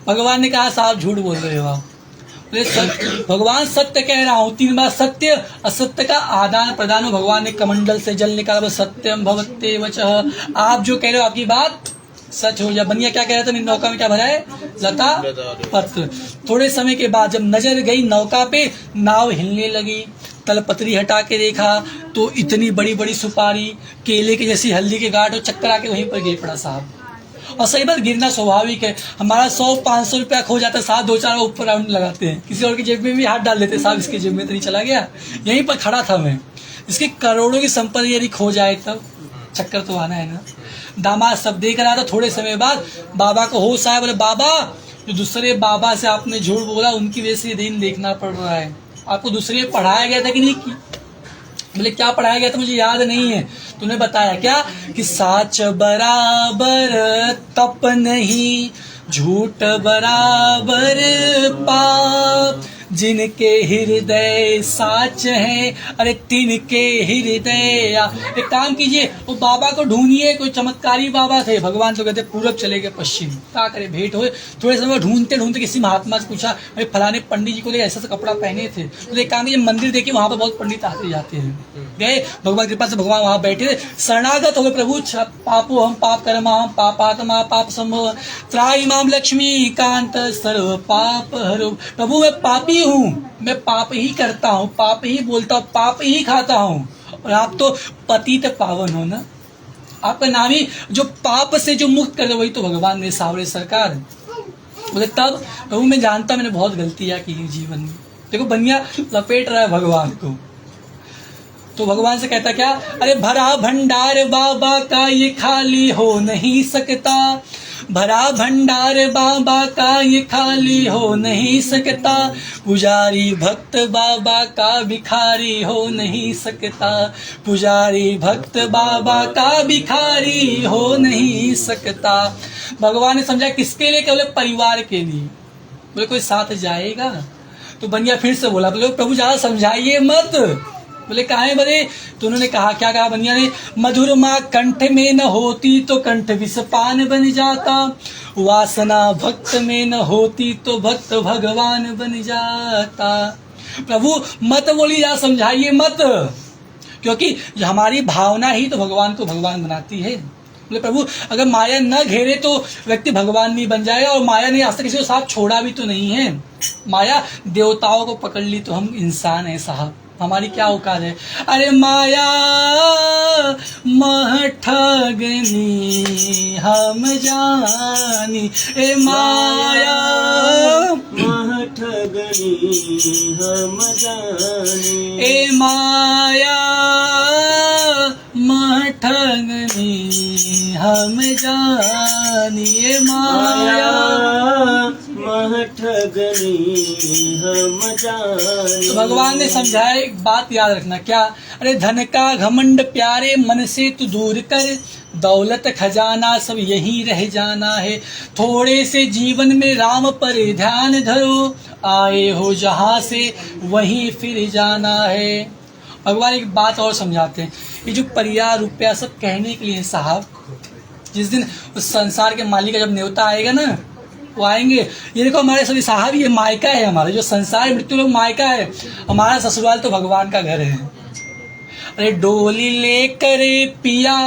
भगवान ने कहा साहब झूठ बोल रहे हो आप। बोले भगवान सत्य कह रहा हूँ, 3 बार सत्य असत्य का आदान प्रदान हो। भगवान ने कमंडल से जल निकाला, सत्यम भवते वचः, आप जो कह रहे हो आपकी बात सच हो जाए। बनिया क्या कह रहा था, मेरी नौका में क्या भरा है, लता पत्र। थोड़े समय के बाद जब नजर गई नौका पे, नाव हिलने लगी। तलपत्री हटा के देखा तो इतनी बड़ी बड़ी सुपारी, केले की जैसी हल्दी के गांठ, और चक्कर आके वहीं पर गिर पड़ा साहब। और सही बात, गिरना स्वाभाविक है। हमारा 100-500 रुपया खो जाता है साहब, 2-4 ऊपर राउंड लगाते हैं, किसी और की जेब में भी हाथ डाल देते साहब, इसकी जेब में तो नहीं चला गया, यहीं पर खड़ा था मैं। इसकी करोड़ों की संपत्ति यदि खो जाए तब चक्कर तो आना है ना। दामाद सब देख रहा था। थोड़े समय बाद बाबा को होश आया। बोले बाबा, जो दूसरे बाबा से आपने झूठ बोला उनकी वजह से दिन देखना पड़ रहा है। आपको दूसरे पढ़ाया गया था कि नहीं? बोले क्या पढ़ाया गया था, मुझे याद नहीं है। तूने बताया क्या कि साच बराबर तप नहीं, झूठ बराबर पाप, जिनके हृदय साच है, अरे तिनके हृदय। एक काम कीजिए, वो बाबा को ढूंढिए, कोई चमत्कारी बाबा थे। भगवान तो कहते पूरब चले गए पश्चिम, क्या करे, भेंट हुए। थोड़े समय ढूंढते ढूंढते किसी महात्मा से पूछा, अरे फलाने पंडित जी को ऐसा सा कपड़ा पहने थे। तो एक काम कीजिए, मंदिर देखिए, वहां पर बहुत पंडित आते जाते हैं। गए, भगवान कृपा से भगवान वहां बैठे, शरणागत हो गए। प्रभु पापो हम पाप कर्मा हम पापात्मा पाप संभव, त्राहि माम लक्ष्मी कांत सर्व पाप हरो। प्रभु मैं पापी हूँ, मैं पाप ही करता हूँ, पाप ही बोलता हूँ, पाप ही खाता हूँ, और आप तो पतित पावन हो ना। आपका नाम ही जो पाप से जो मुक्त कर दे वही तो भगवान ने सावरे सरकार। बोले तब प्रभु मैं जानता मैंने बहुत गलतियां की जीवन में। देखो बनिया लपेट रहा है भगवान को, तो भगवान से कहता क्या, अरे भरा भंडार बाबा का ये खाली हो नहीं सकता, भरा भंडार बाबा का ये खाली हो नहीं सकता, पुजारी भक्त बाबा का भिखारी हो नहीं सकता, पुजारी भक्त बाबा का भिखारी हो नहीं सकता। भगवान ने समझा किसके लिए, केवल परिवार के लिए। बोले कोई साथ जाएगा? तो बनिया फिर से बोला, बोले प्रभु ज्यादा समझाइए मत। बोले काहे बने? तो उन्होंने कहा, क्या कहा बनिया ने, मधुर माँ कंठ में न होती तो कंठ विषपान बन जाता, वासना भक्त में न होती तो भक्त भगवान बन जाता। प्रभु मत बोली, जा समझाइए मत, क्योंकि हमारी भावना ही तो भगवान को भगवान बनाती है। बोले प्रभु अगर माया न घेरे तो व्यक्ति भगवान नहीं बन जाएगा, और माया ने आज तक किसी को साथ छोड़ा भी तो नहीं है। माया देवताओं को पकड़ ली तो हम इंसान है साहब, हमारी क्या औकात है। अरे माया मह ठगनी हम जानी, ए माया मह ठगनी हम जानी, ए माया मह ठगनी हम जानी, ए माया मह ठगनी हम जानी। तो भगवान ने समझाया, एक बात याद रखना, क्या, अरे धन का घमंड प्यारे मन से तू दूर कर, दौलत खजाना सब यहीं रह जाना है, थोड़े से जीवन में राम पर ध्यान धरो, आए हो जहाँ से वहीं फिर जाना है। भगवान एक बात और समझाते हैं, ये जो परिवार रुपया सब कहने के लिए साहब, जिस दिन उस संसार के मालिक का जब न्योता आएगा ना, वो आएंगे। ये देखो हमारे सभी साहब, ये मायका है हमारा, जो संसार मृत्यु लोग मायका है, हमारा ससुराल तो भगवान का घर है। अरे डोली लेकर पिया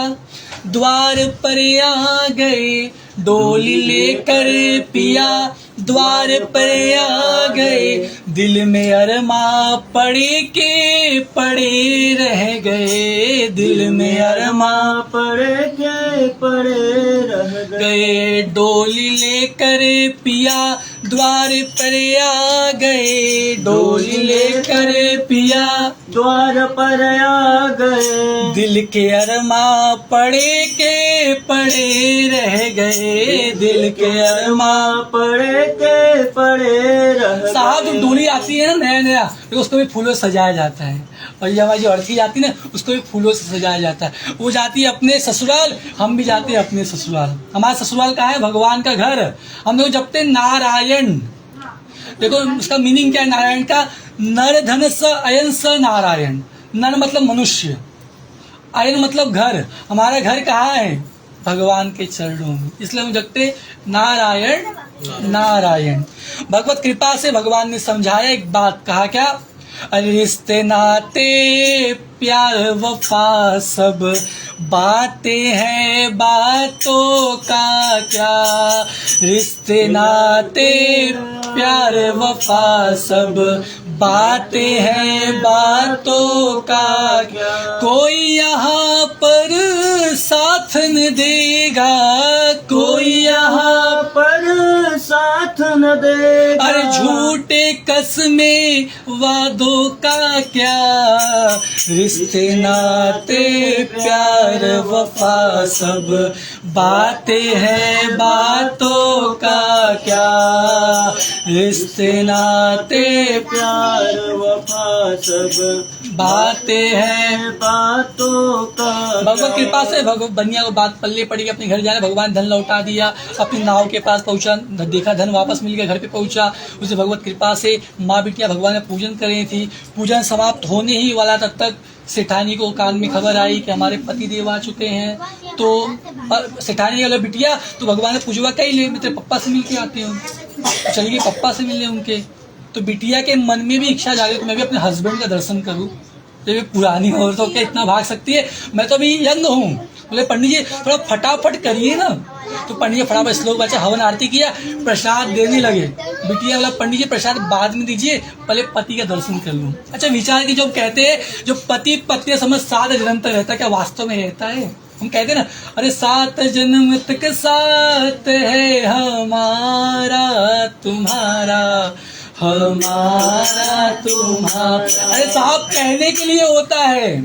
द्वार पर आ गए, डोली लेकर पिया द्वार पर आ गए, दिल में अरमा पड़े के पड़े रह गए, दिल में अरमा पड़े के पड़े रह गए, डोली लेकर पिया द्वार पर आ गए, डोली लेकर पिया द्वार पर आ गए, दिल के अरमा पड़े के पड़े रह गए, दिल के अरमा पड़े के पड़े रह साहब। जो डोली आती है ना नया नया, तो उसको भी फूलों से सजाया जाता है, और ये हमारी जो अर्थी जाती है ना, उसको भी फूलों से सजाया जाता है। वो जाती है अपने ससुराल, हम भी जाते हैं अपने ससुराल। हमारा ससुराल कहाँ है? भगवान का घर। हम लोग जपते नारायण, देखो उसका मीनिंग क्या है नारायण का, नर धन स अयन स नारायण। नर मतलब मनुष्य, अयन मतलब घर। हमारा घर कहाँ है? भगवान के चरणों में, इसलिए हम जगते नारायण नारायण। भगवत कृपा से भगवान ने समझाया, एक बात कहा, क्या? अरे रिश्ते नाते प्यार वफा सब बातें हैं बातों का क्या, रिश्ते नाते प्यार वफा सब बातें हैं बातों का क्या, कोई यहाँ पर साथ न देगा, कोई यहाँ पर साथ न देगा, अरे झूठे कसमें वादों का क्या, रिश्ते नाते प्यार वफा सब बातें हैं बातों का क्या, रिश्ते नाते प्यार वफा सब बातें हैं बातों का। भगवत कृपा से बनिया को बात पल्ले पड़ी, अपने घर जाने, भगवान धन लौटा दिया, अपनी नाव के पास पहुंचा, देखा धन वापस मिल गया, घर पे पहुंचा। उसे भगवत कृपा से माँ बिटिया भगवान ने पूजन करे थी, पूजन समाप्त होने ही वाला तब तक सेठानी को कान में खबर आई कि हमारे पति देव आ चुके हैं। तो सेठानी वाला बिटिया तो भगवान ने पूछवा कहीं ले, मैं तेरे पप्पा से मिल के आती हूँ, चली गई पप्पा से मिलने उनके। तो बिटिया के मन में भी इच्छा जागी कि मैं भी अपने हस्बैंड का दर्शन करूं। तो ये पुरानी औरतों के इतना भाग सकती है, मैं तो अभी यंग हूँ। बोले पंडित जी थोड़ा फटाफट करिए ना। तो पंडित जी फटाफट श्लोक बचा, हवन आरती किया, प्रसाद देने लगे। बिटिया बोला पंडित जी प्रसाद बाद में दीजिए, पहले पति का दर्शन कर लूं। अच्छा विचार की, जो कहते हैं जो पति पत्नी समझ साथ निरंतर रहता है, क्या वास्तव में रहता है? हम कहते हैं ना, अरे 7 जन्म तक साथ है हमारा तुम्हारा, हमारा तुम्हारा। अरे साहब कहने के लिए होता है,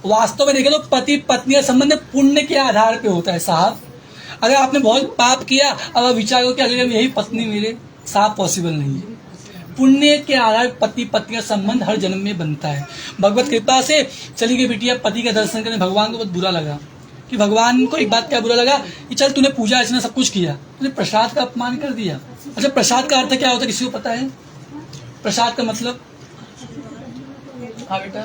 वास्तव में देखें तो पति पत्नी का संबंध पुण्य के आधार पे होता है साहब। अगर आपने बहुत पाप किया, अब आप विचार करो कि अगले यही पत्नी मेरे, साहब पॉसिबल नहीं है। पुण्य के आधार पति पत्नी का संबंध हर जन्म में बनता है। भगवत कृपा से चली गई बिटिया पति का दर्शन करने। भगवान को बहुत बुरा लगा कि भगवान को एक बात क्या बुरा लगा कि चल तूने पूजा अर्चना सब कुछ किया, तूने प्रसाद का अपमान कर दिया। अच्छा प्रसाद का अर्थ क्या होता है, किसी को पता है? प्रसाद का मतलब, हाँ बेटा,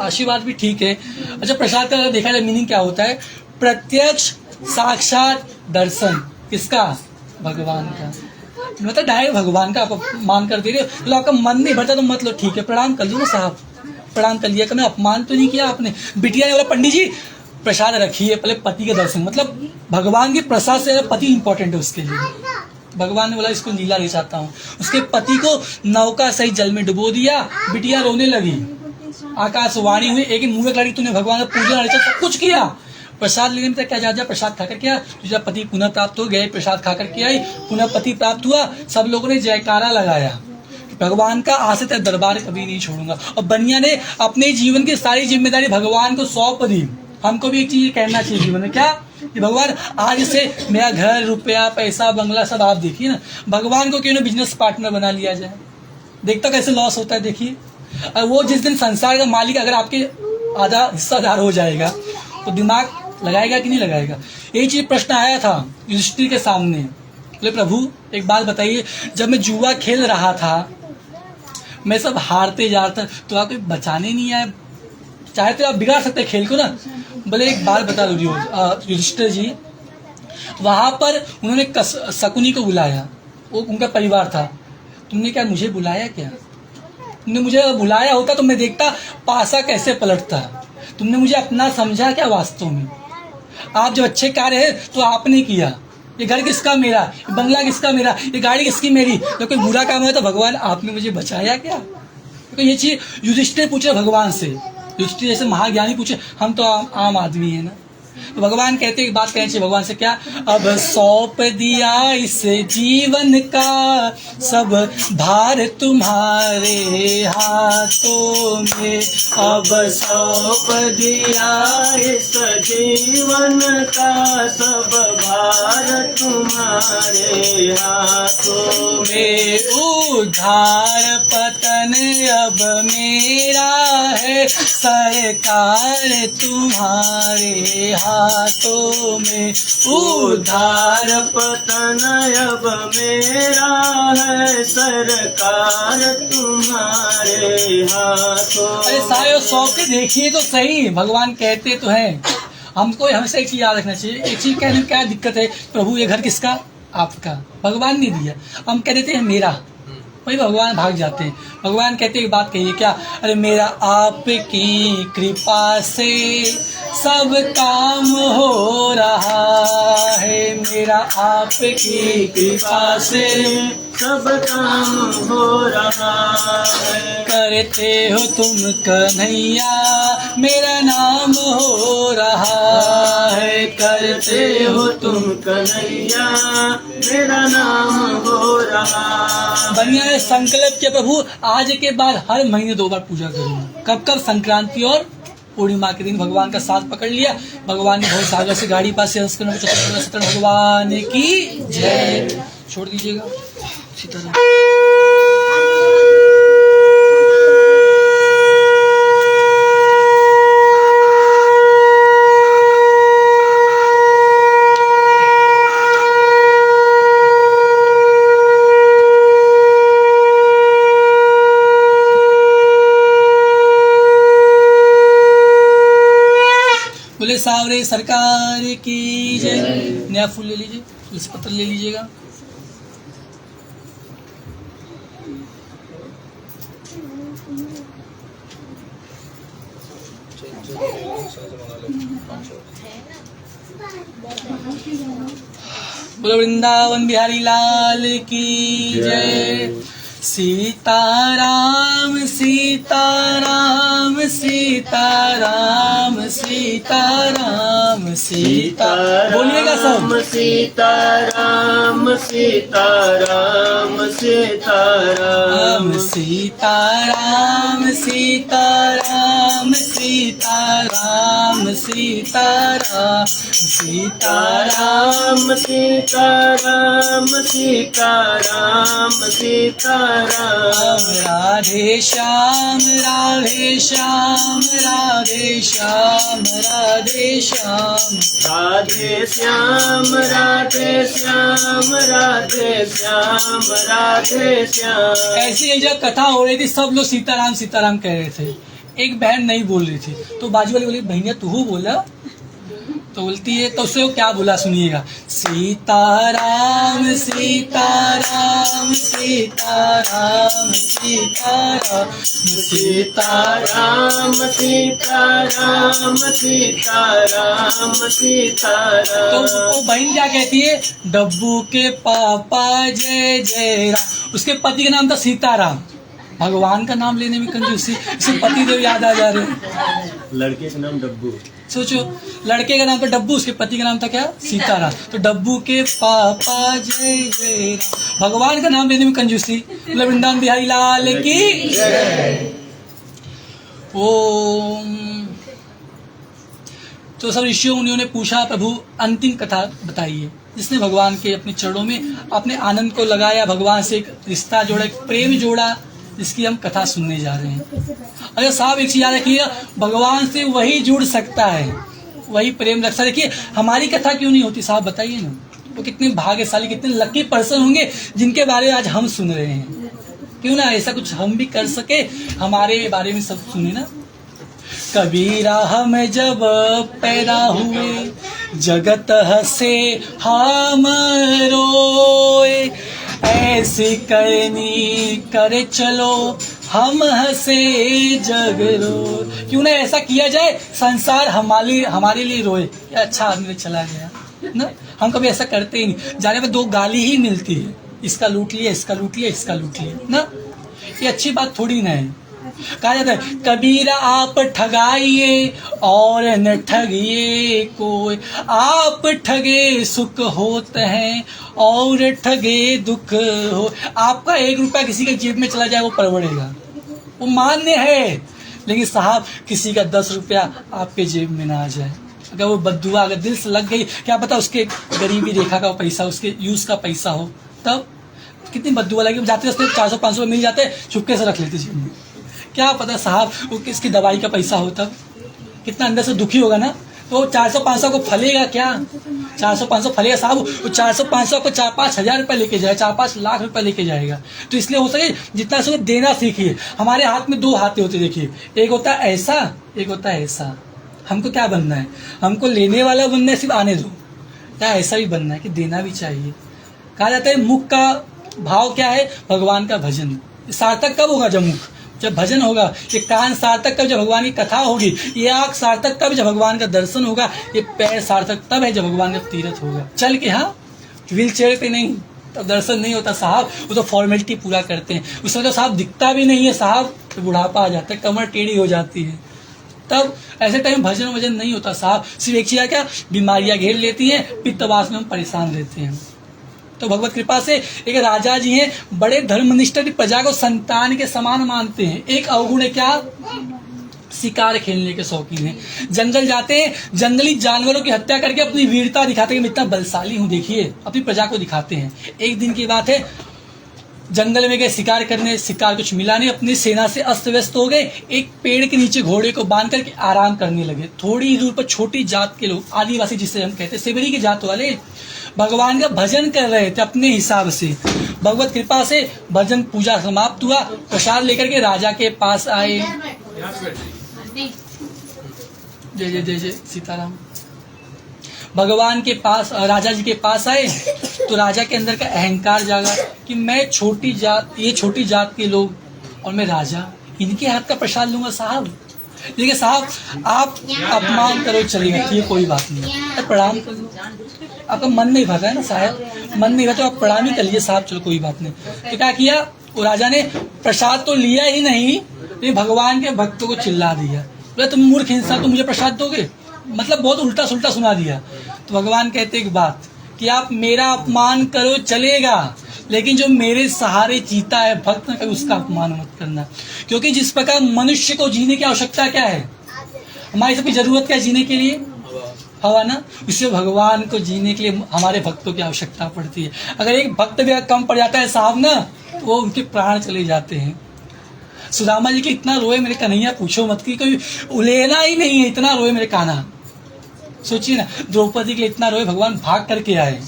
आशीर्वाद भी ठीक है। अच्छा प्रसाद का देखा जाए मीनिंग क्या होता है? प्रत्यक्ष साक्षात दर्शन। किसका? भगवान का। मतलब डायरेक्ट भगवान का आप मान कर दे रहे हो, तो आपका मन नहीं भरता तो मत लो, ठीक है प्रणाम कर लो ना साहब, प्रणाम कर लिया, मैं अपमान तो नहीं किया आपने। बिटिया ने बोला पंडित जी प्रसाद रखिए, पहले पति के दर्शन, मतलब भगवान के प्रसाद से पति इंपॉर्टेंट है उसके लिए। भगवान ने बोला इसको नीला ले जाता हूँ। उसके पति को नौका सही जल में डुबो दिया। बिटिया रोने लगी, आकाशवाणी हुई, एक मुंह में लड़ी, तूने भगवान का पूजा अर्चना सब कुछ किया, प्रसाद लेने में क्या जा प्रसाद खाकर क्या, तुझा पति पुनः प्राप्त हो गए, प्रसाद खाकर के आई, पुनः पति प्राप्त हुआ। सब लोगों ने जयकारा लगाया, भगवान का आज से तेरा दरबार कभी नहीं छोड़ूंगा। और बनिया ने अपने जीवन की सारी जिम्मेदारी भगवान को सौंप दी। हमको भी एक चीज कहना चाहिए जीवन में, क्या कि भगवान आज से मेरा घर रुपया पैसा बंगला सब आप देखिए ना, भगवान को क्यों ना बिजनेस पार्टनर बना लिया जाए। देखता कैसे लॉस होता है, देखिए। और वो जिस दिन संसार का मालिक अगर आपके आधा हिस्सादार हो जाएगा तो दिमाग लगाएगा कि नहीं लगाएगा। यही चीज प्रश्न आया था युधिष्ठिर के सामने, बोले प्रभु एक बात बताइए, जब मैं जुआ खेल रहा था मैं सब हारते जा रहा था, तो आप बचाने नहीं आए, चाहे तो आप बिगाड़ सकते खेल को ना। बोले एक बात बता दो युधिष्ठिर जी, वहां पर उन्होंने शकुनी को बुलाया, वो उनका परिवार था, तुमने क्या मुझे बुलाया? क्या तुमने मुझे बुलाया होता तो मैं देखता पासा कैसे पलटता। तुमने मुझे अपना समझा क्या? वास्तव में आप जो अच्छे कार्य है तो आपने किया, ये घर किसका? मेरा। ये बंगला किसका? मेरा। ये गाड़ी किसकी? मेरी। तो कोई बुरा काम है तो भगवान आपने मुझे बचाया क्या? तो ये चीज युधिष्ठिर पूछे भगवान से, युधिष्ठिर जैसे महाज्ञानी पूछे, हम तो आम आदमी है ना। तो भगवान कहते एक बात कहनी चाहिए भगवान से, क्या? अब सौंप दिया इस जीवन का सब भार तुम्हारे हाथों में, अब सौंप दिया इस जीवन का सब भार तुम्हारे हाथों में, उद्धार पतन अब मेरा है, सरकार तुम्हारे हाथों में, उद्धार पतन अब मेरा है, सरकार तुम्हारे हाथों। अरे सायो सौ के देखिए तो सही, भगवान कहते तो हैं। हमको हमेशा एक चीज याद रखना चाहिए, एक चीज कहने में क्या दिक्कत है, प्रभु ये घर किसका, आपका, भगवान ने दिया, हम कह देते हैं मेरा, वही भगवान भाग जाते हैं। भगवान कहते हैं एक बात कहिए क्या, अरे मेरा आपकी कृपा से सब काम हो रहा है, मेरा आपकी कृपा से सब काम हो रहा है। करते हो तुम कन्हैया मेरा नाम हो रहा है, करते हो तुम कन्हैया मेरा नाम हो रहा। बढ़िया है, संकल्प किया प्रभु आज के बाद हर महीने 2 बार पूजा करूंगा। कब कब, संक्रांति और पूर्णिमा के दिन भगवान का साथ पकड़ लिया। भगवान ने बहुत सागर से गाड़ी पास से भगवान की जय। छोड़ दीजिएगा इसी तरह। बोले सावरे सरकार की जय। नया फूल ले लीजिए, तुलसी पत्र ले लीजिएगा। बोलो वृंदावन बिहारी लाल की जय। सीताराम सीताराम सीताराम सीताराम सीता, बोलिएगा सब। सीताराम सीताराम सीताराम सीताराम सीताराम सीताराम सीताराम सीताराम सीताराम सीताराम सीताराम। राधे श्याम राधे श्याम राधे श्याम राधे श्याम राधे श्याम राधे श्याम राधे श्याम राधे श्याम। ऐसी एक जगह कथा हो रही थी, सब लोग सीताराम सीताराम कह रहे थे, एक बहन नहीं बोल रही थी, तो बाजू वाली बोली भैया तू बोला, तो बोलती है, तो उससे वो क्या बोला सुनिएगा। सीताराम सीताराम सीताराम सीताराम सीताराम सीताराम सीताराम सीताराम। तो वो बहन क्या कहती है, डब्बू के पापा जय जय राम। उसके पति का नाम था सीताराम। भगवान का नाम लेने में कंजूसी, इसे पति देव याद आ जा रहे। लड़के का नाम डब्बू, सोचो, लड़के का नाम तो डब्बू, उसके पति का नाम था क्या, सीताराम। तो डब्बू के पापा जय जय राम। भगवान का नाम लेने में कंजूसी। वृंदावन बिहारी लाल की जय। ओम। तो सब ऋषियों मुनियों ने पूछा, प्रभु अंतिम कथा बताइए, जिसने भगवान के अपने चरणों में अपने आनंद को लगाया, भगवान से एक रिश्ता जोड़ा, एक प्रेम जोड़ा, जिसकी हम कथा सुनने जा रहे हैं। अरे साहब एक चीज याद रखिए, भगवान से वही जुड़ सकता है, वही प्रेम रख सकता है। देखिए हमारी कथा क्यों नहीं होती साहब, बताइए ना। वो कितने भाग्यशाली, कितने लकी पर्सन होंगे जिनके बारे में आज हम सुन रहे हैं। क्यों ना ऐसा कुछ हम भी कर सके, हमारे बारे में सब सुने ना। कबीरा हम जब पैदा हुए, जगत हंसे हम रोए, ऐसी करनी करे चलो हम हंसे जग रो। क्यों ना ऐसा किया जाए, संसार हमारे लिए रोए, अच्छा आदमी चला गया ना। हम कभी ऐसा करते ही नहीं, जाने पर 2 गाली ही मिलती है, इसका लूट लिया, इसका लूट लिया, इसका लूट लिया ना। ये अच्छी बात थोड़ी ना है। कहा जाता है कबीरा आप ठगाइए और न ठगिए कोई, आप ठगे सुख होते हैं और ठगे दुख हो। आपका 1 रुपया किसी के जेब में चला जाए वो परवड़ेगा, वो मान्य है। लेकिन साहब किसी का 10 रुपया आपके जेब में ना आ जाए, अगर वो बद्दुआ अगर दिल से लग गई, क्या पता उसके गरीबी रेखा का पैसा, उसके यूज का पैसा हो, तब कितनी बद्दुआ लगी। जाते रास्ते 400-500 मिल जाते, चुपके से रख लेते जेब में। क्या पता साहब वो किसकी दवाई का पैसा हो, तब कितना अंदर से दुखी होगा ना। तो 400-500 को फलेगा क्या? 400-500 फलेगा साहब? वो 400-500 को 4-5 हजार रुपये लेके जाए, 4-5 लाख रुपए लेके जाएगा। तो इसलिए हो सके जितना से देना सीखिए। हमारे हाथ में 2 हाथ होते, देखिए, एक होता है ऐसा, एक होता है ऐसा। हमको क्या बनना है? हमको लेने वाला बनना है, सिर्फ आने दो। क्या ऐसा भी बनना है कि देना भी चाहिए? कहा जाता है मुख का भाव क्या है? भगवान का भजन। सार्थक कब होगा? जब भजन होगा। ये कान सार्थक तब जब भगवान की कथा होगी। ये आँख सार्थक तब जब भगवान का दर्शन होगा। ये पैर सार्थक तब है जब भगवान का तीर्थ होगा। चल के, हाँ, व्हील चेयर पे नहीं, तब दर्शन नहीं होता साहब। वो तो फॉर्मेलिटी पूरा करते हैं। उसमें तो साहब दिखता भी नहीं है साहब, तो बुढ़ापा आ जाता है, कमर टेढ़ी हो जाती है। तब ऐसे टाइम भजन नहीं होता साहब। सिर्फ एक चीज क्या, बीमारियां घेर लेती हैं, पित्तवास में हम परेशान रहते हैं। तो भगवत कृपा से एक राजा जी हैं, बड़े धर्मनिष्ठ, प्रजा को संतान के समान मानते हैं। एक अवगुण है क्या? शिकार खेलने के शौकीन हैं। जंगल जाते हैं, जंगली जानवरों की हत्या करके अपनी वीरता दिखाते हैं कि मैं इतना बलशाली हूं, देखिए, अपनी प्रजा को दिखाते हैं। एक दिन की बात है, जंगल में गए शिकार करने, शिकार कुछ मिला नहीं, अपनी सेना से अस्त व्यस्त हो गए। एक पेड़ के नीचे घोड़े को बांध करके आराम करने लगे। थोड़ी ही दूर पर छोटी जात के लोग, आदिवासी जिसे हम कहते हैं, सेवरी की जात वाले, भगवान का भजन कर रहे थे अपने हिसाब से। भगवत कृपा से भजन पूजा समाप्त हुआ, प्रसाद लेकर के राजा के पास आए। जय जय जय जय सीताराम। भगवान के पास, राजा जी के पास आए तो राजा के अंदर का अहंकार जागा कि मैं छोटी जात, ये छोटी जात के लोग और मैं राजा, इनके हाथ का प्रसाद लूंगा साहब? देखिए साहब, आप अपमान करो चलेगा, ठीक है, कोई बात नहीं, प्रणाम कर लो। आपका मन नहीं भर रहा है ना शायद, मन नहीं भर तो आप प्रणाम ही कर लीजिए साहब, चलो कोई बात नहीं। तो क्या किया, वो राजा ने प्रसाद तो लिया ही नहीं, तो भगवान के भक्तों को चिल्ला दिया, बोले तुम मूर्ख इंसान, तुम मुझे प्रसाद दोगे? मतलब बहुत उल्टा सुल्टा सुना दिया। तो भगवान कहते एक बात कि आप मेरा अपमान करो चलेगा, लेकिन जो मेरे सहारे जीता है भक्त न, कभी उसका अपमान मत करना। क्योंकि जिस प्रकार मनुष्य को जीने की आवश्यकता क्या है, हमारी सबकी जरूरत क्या है जीने के लिए? हवा ना। इससे भगवान को जीने के लिए हमारे भक्तों की आवश्यकता पड़ती है। अगर एक भक्त भी कम पड़ जाता है साहब ना, तो वो उनके प्राण चले जाते हैं। सुदामा जी के इतना रोए मेरे कन्हैया, पूछो मत, कि कोई उलेना ही नहीं है, इतना रोए मेरे कान्हा। सोचिए ना, द्रौपदी के लिए इतना रोए, भगवान भाग करके आए।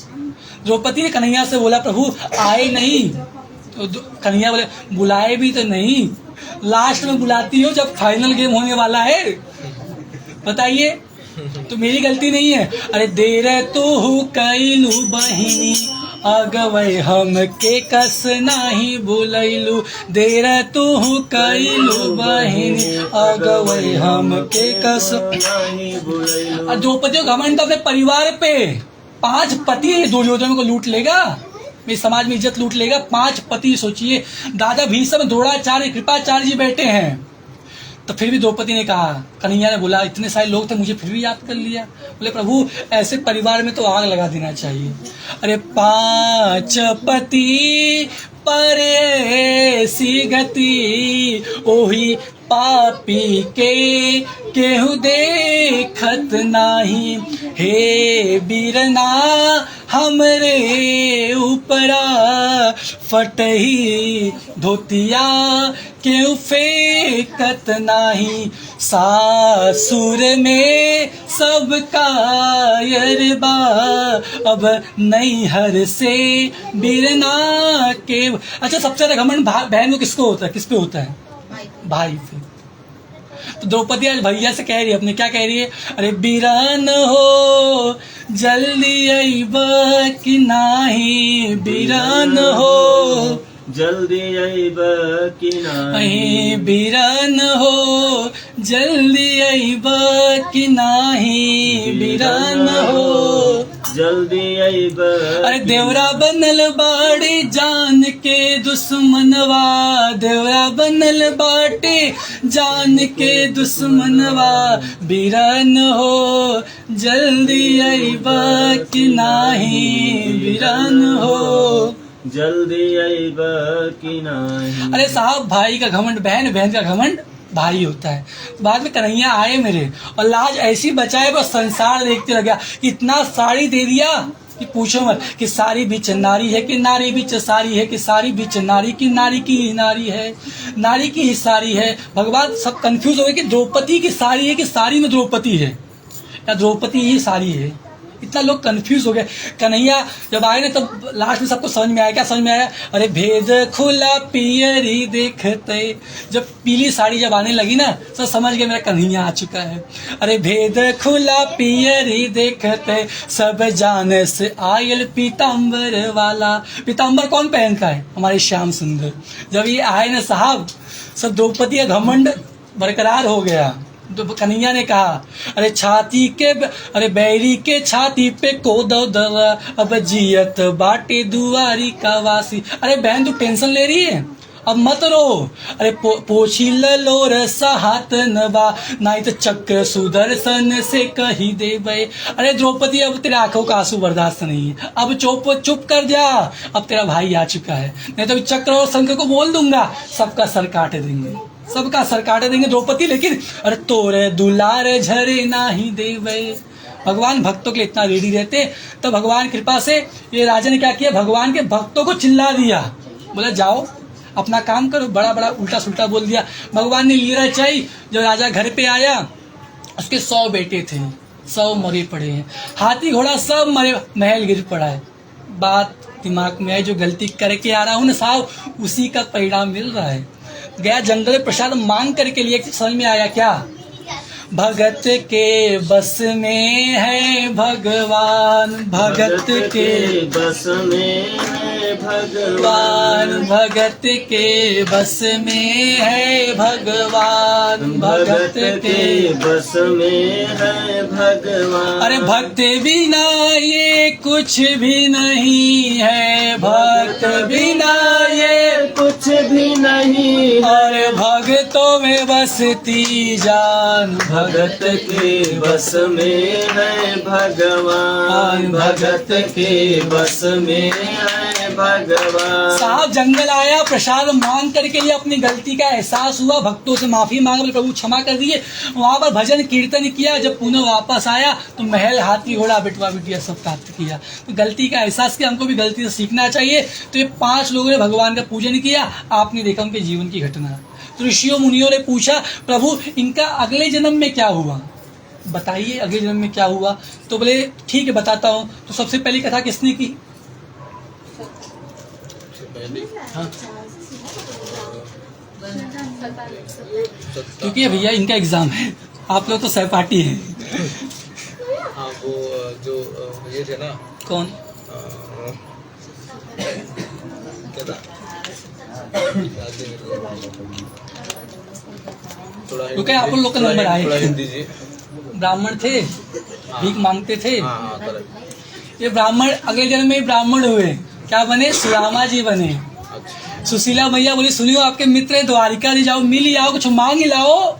द्रौपदी ने कन्हैया से बोला प्रभु आए नहीं, तो कन्हैया बोले बुलाए भी तो नहीं, लास्ट में बुलाती हो जब फाइनल गेम होने वाला है, बताइए, तो मेरी गलती नहीं है। अरे देर तो कैलू बहिनी अगवै हम के कस नाही बुलैलू, देर तो कैलू बहिनी अगवै हम के कस नाही बुलैलू। और द्रौपदी का घमंड अपने परिवार पे, 5 पति है, दुर्योधन को लूट लेगा, मेरे समाज में इज्जत लूट लेगा। 5 पति, सोचिए, दादा भीष्म, द्रोणाचार्य, कृपाचार्य जी बैठे हैं, तो फिर भी द्रौपदी ने कहा, कन्हैया ने बोला इतने सारे लोग थे, मुझे फिर भी याद कर लिया। बोले प्रभु ऐसे परिवार में तो आग लगा देना चाहिए। अरे 5 पति पर ऐसी गति, ओही पापी के केहू देखत नाही, हे बीरना हमरे ऊपरा फटही धोतिया केहू फेंकत नाही, सासुर में सब कायरबा अब नैहर से बीरना के। अच्छा, सबसे ज्यादा घमंड बहन को किसको होता है, किस पे होता है? भाई पे। तो द्रौपदी आज भैया से कह रही है, अपने क्या कह रही है, अरे बीरान हो जल्दी अइबा कि नाही, बीरान हो जल्दी अइबा कि नाही, बीरान हो जल्दी अइबा कि नाही, बीरान हो जल्दी अइबा। अरे देवरा बनल बाड़ी जान के दुश्मनवा, देवरा बनल बाटे जान के दुश्मनवा, बीरान हो जल्दी अइबा कि नाही, बीरान हो जल्दी अइबा कि नाही। अरे साहब, भाई का घमंड बहन, बहन का घमंड भाई होता है। बाद में कन्हैया आए मेरे, और लाज ऐसी बचाए बस संसार देखते लग गया, इतना साड़ी दे दिया कि पूछो मत, कि सारी बीच नारी है कि नारी बीच सारी है, कि सारी बीच नारी की नारी की नारी है, नारी की ही सारी है। भगवान सब कंफ्यूज हो गए कि द्रौपदी की सारी है कि सारी में द्रौपदी है। या द्रौपदी ही सारी है। इतना लोग कंफ्यूज हो गए। कन्हैया जब आए ना तब लास्ट में सबको समझ में आया। क्या समझ में आया? अरे भेद खुला पियरी देखते, जब पीली साड़ी जब आने लगी ना सब समझ गए मेरा कन्हैया आ चुका है। अरे भेद खुला पियरी देखते, सब जान से आयल पीताम्बर वाला। पीताम्बर कौन पहनता है? हमारे श्याम सुंदर। जब ये आए ना साहब, सब द्रौपदी का घमंड बरकरार हो गया। तो कन्हैया ने कहा अरे छाती के, अरे बैरी के छाती पे कोदो दवा, अब जियत बाटे दुआरी का वासी। अरे बहन तू टेंशन ले रही है, अब मत रो। अरे पोछी लोर हाथ नवा, नहीं तो चक्र सुदर्शन से कही दे बे। अरे द्रौपदी अब तेरे आंखों का आंसू बर्दाश्त नहीं है, अब चुप कर जा, अब तेरा भाई आ चुका है, नहीं तो चक्र और शंख को बोल दूंगा, सबका सर काट देंगे, सबका सर काटे देंगे द्रौपदी। लेकिन अरे तोरे दुलार झरे नाही देवे। भगवान भक्तों के लिए इतना रेडी रहते। तो भगवान कृपा से ये राजा ने क्या किया, भगवान के भक्तों को चिल्ला दिया, बोला जाओ अपना काम करो। बड़ा बड़ा उल्टा सुल्टा बोल दिया। भगवान ने लीला रचाई। जब राजा घर पे आया उसके 100 बेटे थे, 100 मरे पड़े हैं, हाथी घोड़ा सब मरे, महल गिर पड़ा है। बात दिमाग में आई, जो गलती करके आ रहा हूँ ना साहब, उसी का परिणाम मिल रहा है। गया जंगल में प्रसाद मांग करके लिए, समझ में आया क्या? भगत के बस में है भगवान, भगत के बस में है भगवान, भगत के बस में है भगवान, भगत के बस में है भगवान। अरे भक्त बिना ये कुछ भी नहीं है, भक्त बिना ये कुछ भी नहीं। अरे भक्तों में बसती जान, भगत के बस में है भगवान, भगत के बस में है भगवान। साहब जंगल आया, प्रसाद मांग करके लिए अपनी गलती का एहसास हुआ, भक्तों से माफी मांगा, प्रभु क्षमा कर दिए। वहां पर भजन कीर्तन किया। जब पुनः वापस आया तो महल, हाथी घोड़ा, बेटवा बेटिया सब प्राप्त किया। तो गलती का एहसास किया, हमको भी गलती से सीखना चाहिए। तो ये 5 लोगों ने भगवान का पूजन किया। आपने देखा उनके जीवन की घटना। तो ऋषियों मुनियों ने पूछा प्रभु इनका अगले जन्म में क्या हुआ, बताइए अगले जन्म में क्या हुआ। तो बोले ठीक है बताता हूँ। तो सबसे पहली कथा किसने की? हाँ। क्योंकि भैया इनका एग्जाम है, आप लोग तो सहपाठी हैं। हाँ वो जो ये थे ना, कौन? क्या था? क्योंकि आप लोग का नंबर आए, थोड़ा हिंदी जी। ब्राह्मण थे, भीख मांगते थे। हाँ करेक्ट। ये ब्राह्मण अगले जन्म में ब्राह्मण हुए, क्या बने? सुदामा जी बने। सुशीला मैया बोली सुनियो आपके मित्र द्वारिका जी, जाओ मिल आओ, कुछ मांग ही लाओ।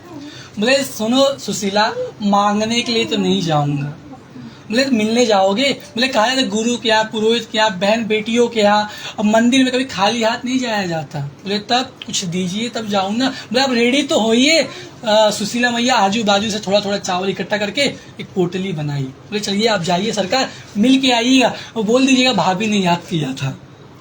बोले सुनो सुशीला, मांगने के लिए तो नहीं जाऊंगा। बोले मिलने जाओगे? बोले कहा जाता गुरु के यहाँ, पुरोहित के यहाँ, बहन बेटियों के यहाँ, अब मंदिर में कभी खाली हाथ नहीं जाया जाता। बोले तब कुछ दीजिए तब जाऊँ ना। बोले आप रेडी तो होइए। सुशीला मैया आजू बाजू से थोड़ा थोड़ा चावल इकट्ठा करके एक पोटली बनाई। बोले चलिए आप जाइए सरकार, मिल के आइएगा, वो बोल दीजिएगा भाभी ने याद किया था,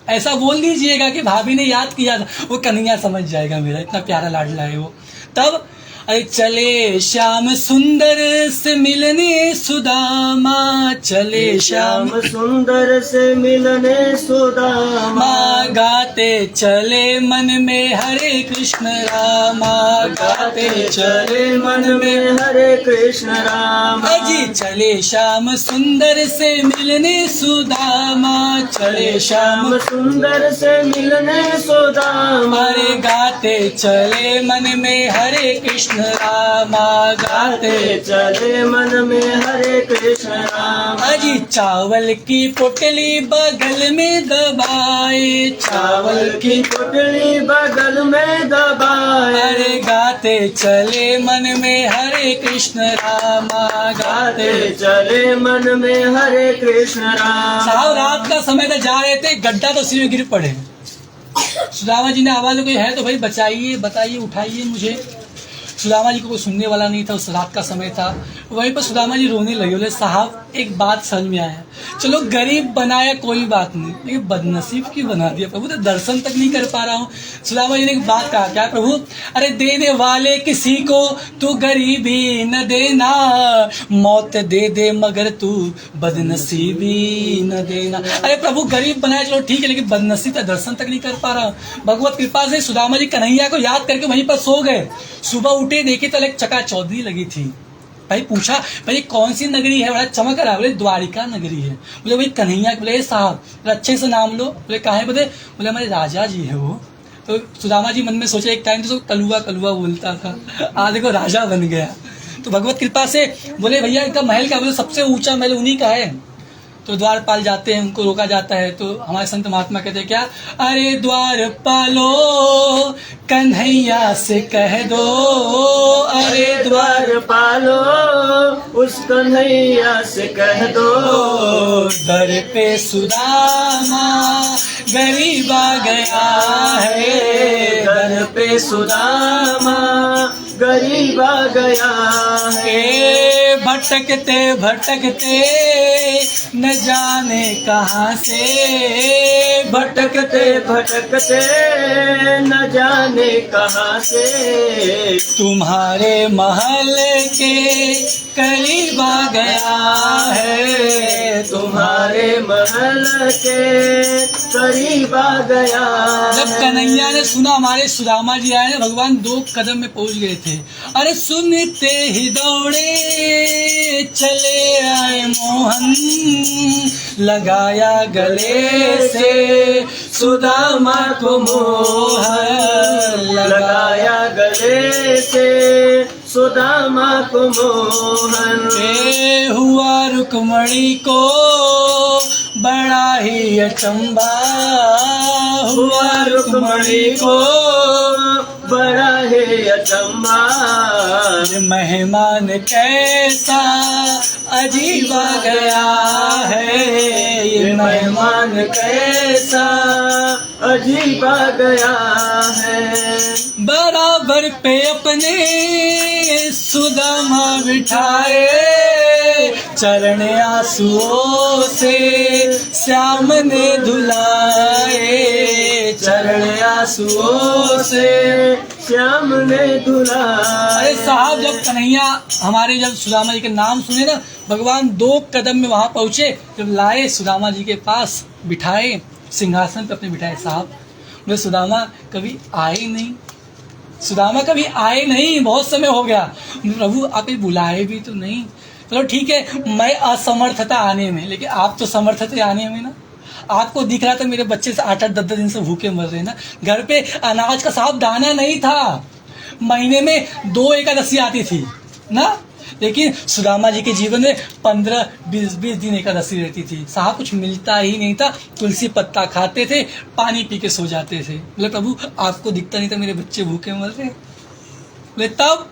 ऐसा बोल दीजिएगा कि भाभी ने याद किया था। वो कन्हैया समझ जाएगा मेरा, इतना प्यारा लाडला है वो। तब अरे चले श्याम सुंदर से मिलने सुदामा, चले श्याम सुंदर से मिलने सुदामा, गाते चले मन में हरे कृष्ण रामा, गाते चले मन में हरे कृष्ण राम। अजी चले श्याम सुंदर से मिलने सुदामा, चले श्याम सुंदर से मिलने सुदामा, अरे गाते चले मन में हरे कृष्ण रामा, गाते चले मन में हरे कृष्ण राम। अजी चावल की पोटली बगल में दबाए, चावल की पोटली बगल में दबाए, अरे गाते चले मन में हरे कृष्ण रामा, गाते चले मन में हरे कृष्ण राम। साहब रात का समय था, जा रहे थे, गड्ढा तो सिर में गिर पड़े। सुदामा जी ने आवाज कोई है तो भाई बचाइए, बताइए, उठाइए मुझे। सुदामा जी को कोई सुनने वाला नहीं था, उस रात का समय था। वहीं पर सुदामा जी रोने लगे। बोले साहब एक बात समझ में आया, चलो गरीब बनाया कोई बात नहीं, लेकिन बदनसीब की बना दिया प्रभु, तो दर्शन तक नहीं कर पा रहा हूँ। सुदामा जी ने एक बात कहा, क्या प्रभु, अरे देने वाले किसी को तू गरीबी न देना, मौत दे दे मगर तू बदनसीबी न देना। अरे प्रभु गरीब बनाया चलो ठीक है, लेकिन बदनसीब का दर्शन तक नहीं कर पा रहा। भगवत कृपा से सुदामा जी कन्हैया को याद करके वहीं पर सो गए। सुबह उठे देखे तो एक चकाचौंधी लगी थी। भाई पूछा, भाई कौन सी नगरी है, बड़ा चमक रहा है। बोले द्वारिका नगरी है। बोले भाई कन्हैया, बोले साहब बोले अच्छे से नाम लो। बोले कहाँ है? बोले हमारे राजा जी है वो। तो सुदामा जी मन में सोचे, एक टाइम तो कलुआ कलुआ बोलता था, आज देखो राजा बन गया। तो भगवत कृपा से बोले भैया इनका महल का, बोले सबसे ऊंचा महल उन्हीं का है। तो द्वारपाल जाते हैं, उनको रोका जाता है। तो हमारे संत महात्मा कहते हैं क्या, अरे द्वारपालो कन्हैया से कह दो, अरे द्वारपालो उस कन्हैया से कह दो, दर पे सुदामा गरीब आ गया है, दर पे सुदामा गरीब आ गया है। भटकते भटकते न जाने कहाँ से, भटकते भटकते न जाने कहाँ से, तुम्हारे महल के करीब आ गया है, तुम्हारे महल के करीब आ गया। जब कन्हैया ने सुना हमारे सुदामा जी आए, भगवान 2 कदम में पहुंच गए थे। अरे सुनते ही दौड़े चले आए मोहन, लगाया गले से सुदामा को मोहन, लगाया गले से सुदामा को मोहन। हुआ रुक्मणी को बड़ा ही अचंबा, हुआ रुक्मणी को बड़ा ही अचंबा, मेहमान कैसा अजीब आ गया है, ये मेहमान कैसा अजीब आ गया है। बराबर पे अपने सुदामा बिठाए, चरण आंसुओं से श्याम ने धुलाए, चरण आंसुओं से श्याम ने धुलाए। अरे साहब जब कन्हैया हमारे जब सुदामा जी के नाम सुने ना, भगवान 2 कदम में वहां पहुंचे। जब लाए सुदामा जी के पास बिठाए, सिंहासन पे अपने बिठाए। साहब बोले सुदामा कभी आए नहीं, सुदामा कभी आए नहीं, बहुत समय हो गया। प्रभु आप बुलाए भी तो नहीं। चलो ठीक है, मैं असमर्थ था आने में, लेकिन आप तो समर्थ थे आने में ना। आपको दिख रहा था मेरे बच्चे से 8-8 10 दिन से भूखे मर रहे ना। घर पे अनाज का साहब दाना नहीं था, महीने में 2 एकादशी आती थी ना। लेकिन सुदामा जी के जीवन में 15-20 दिन एकादशी रहती थी। साहब कुछ मिलता ही नहीं था, तुलसी पत्ता खाते थे, पानी पी के सो जाते थे। बोले प्रभु आपको दिखता नहीं था मेरे बच्चे भूखे मर रहे। बोले तब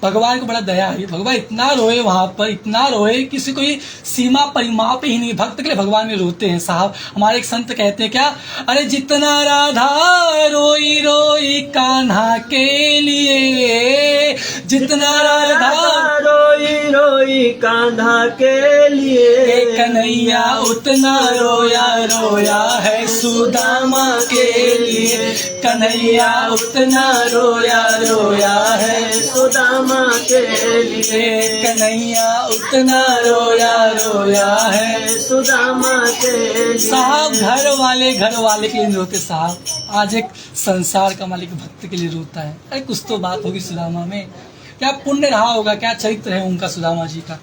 भगवान को बड़ा दया है। भगवान इतना रोए वहां पर, इतना रोए किसी को सीमा परिमाप ही नहीं। भक्त के लिए भगवान में रोते हैं। साहब हमारे एक संत कहते हैं क्या, अरे जितना राधा रोई रोई कान्हा के लिए, जितना राधा रोई रोई कान्हा के लिए, कन्हैया उतना रोया रोया है सुदामा के लिए, कन्हैया उतना रोया रोया है सुदामा के लिए, कन्हैया उतना रोया रोया है सुदामा के लिए। साहब घर वाले के लिए रोते। साहब आज एक संसार का मालिक भक्त के लिए रोता है। अरे कुछ तो बात होगी सुदामा में, क्या पुण्य रहा होगा, क्या चरित्र है उनका सुदामा जी का।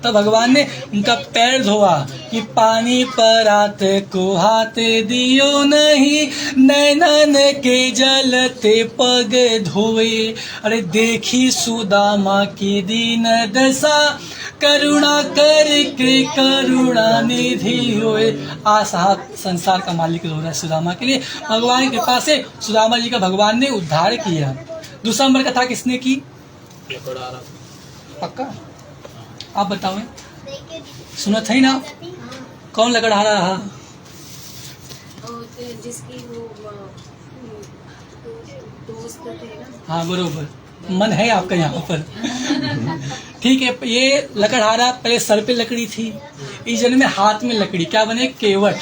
तब भगवान ने उनका पैर धोआ कि पानी पर आते को हाथ दियो नहीं, नैनन के जलते पग धोए। अरे देखी सुदामा की दीन दशा, करुणा करके करुणा निधि होए। आज साहब संसार का मालिक रो रहा है सुदामा के लिए। भगवान की कृपा से सुदामा जी का भगवान ने उद्धार किया। दूसरा नंबर कथा किसने की? पक्का आप बताओ, सुना था ही ना? कौन लकड़हारा रहा? जिसकी वो दोस्त थे ना। हाँ बरोबर, मन है आपका यहाँ पर। ठीक है, ये लकड़हारा पहले सर पे लकड़ी थी, इस जन्म में हाथ में लकड़ी, क्या बने? केवट।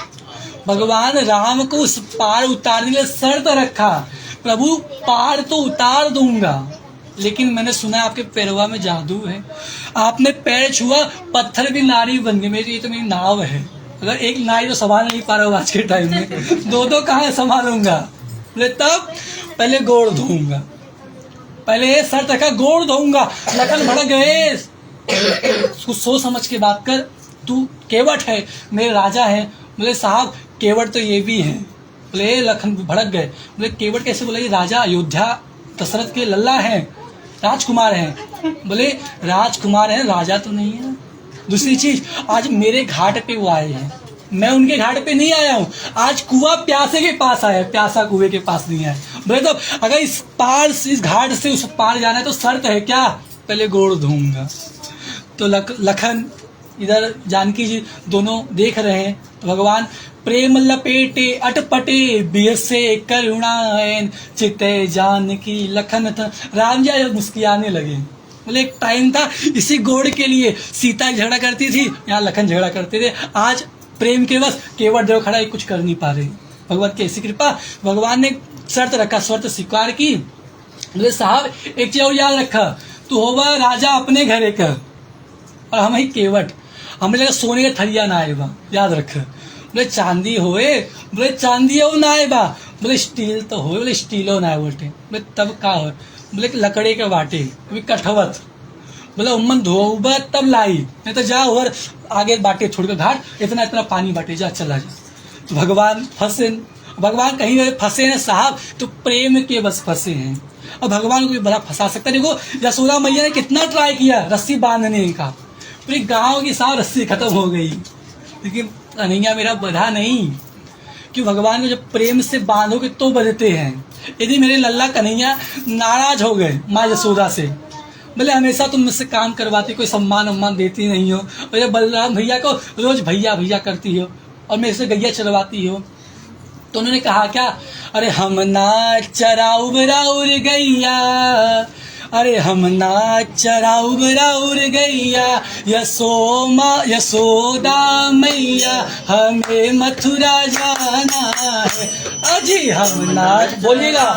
भगवान राम को उस पार उतारने के लिए शर्त रखा, प्रभु पार तो उतार दूंगा, लेकिन मैंने सुना आपके पैरवा में जादू है, आपने पैर छुआ पत्थर भी नारी बन गई, मेरी ये तो मेरी नाव है, अगर एक नारी तो संभाल नहीं पा रहा हूँ आज के टाइम में, दो कहाँ संभालूंगा। बोले तब पहले गोड़ धोऊंगा, पहले ये शर्त रखा गोड़ धोऊंगा। लखन भड़क गए, कुछ सोच समझ के बात कर, तू केवट है, मेरे राजा है। बोले साहब केवट तो ये भी है। बोले लखन भड़क गए, बोले केवट कैसे? बोले ये राजा अयोध्या दशरथ के लल्ला हैं, राजकुमार हैं। बोले राजकुमार हैं, राजा तो नहीं है। दूसरी चीज, आज मेरे घाट पे वो आए हैं, मैं उनके घाट पे नहीं आया हूँ, आज कुआं प्यासे के पास आया, प्यासा कुएं के पास नहीं आया। बोले तो अगर इस घाट से उस पार जाना है तो शर्त है क्या? पहले गोड़ धोऊंगा। तो लखन इधर जानकी जी दोनों देख रहे हैं, तो भगवान प्रेम लपेटे अटपटे बिहसे करुणायन चिते जानकी लखन राम जी मुस्कुराने लगे। बोले एक टाइम था इसी गोड़ के लिए सीता झगड़ा करती थी, यहाँ लखन झगड़ा करते थे, आज प्रेम के बस केवट देव खड़ा कुछ कर नहीं पा रहे। भगवान की ऐसी कृपा, भगवान ने शर्त रखा, शर्त स्वीकार की। बोले साहब एक चीज और याद रखा, तू होगा राजा अपने घर एक और हम ही केवट, हमें लगा सोने का थरिया ना आएगा, याद रख। बोले चांदी होए? बोले चांदी हो ना आएगा। बोले स्टील तो हो? बोले स्टीलो ना बोलते। बोले तब का हो? बोले लकड़े के बाटे कठवत। बोला उम्मन धोबा तब लाई, नहीं तो जा और आगे बाटे छोड़कर घाट, इतना इतना पानी बाटे, जा चला जा। तो भगवान फंसे, भगवान कहीं फंसे हैं साहब तो प्रेम के बस फंसे हैं, और भगवान को भी बड़ा फंसा सकता है। देखो यशोदा मैया ने कितना ट्राई किया रस्सी बांधने का, पूरी गांव की साफ रस्सी खत्म हो गई, लेकिन कन्हैया मेरा बधा नहीं। कि भगवान को जब प्रेम से बांधोगे तो बधते हैं। यदि मेरे लल्ला कन्हैया नाराज हो गए माँ यशोदा से, बोले हमेशा तुम मुझसे काम करवाती, कोई सम्मान उम्मान देती नहीं हो, और ये बलराम भैया को रोज भैया भैया करती हो और मेरे से गैया चरवाती हो, तो उन्होंने कहा क्या? अरे हम ना चराऊ बराउर गैया, अरे हम ना चराऊ बराउर गैया, यशोदा मैया हमें मथुरा जाना है, अजी हम ना, बोलिएगा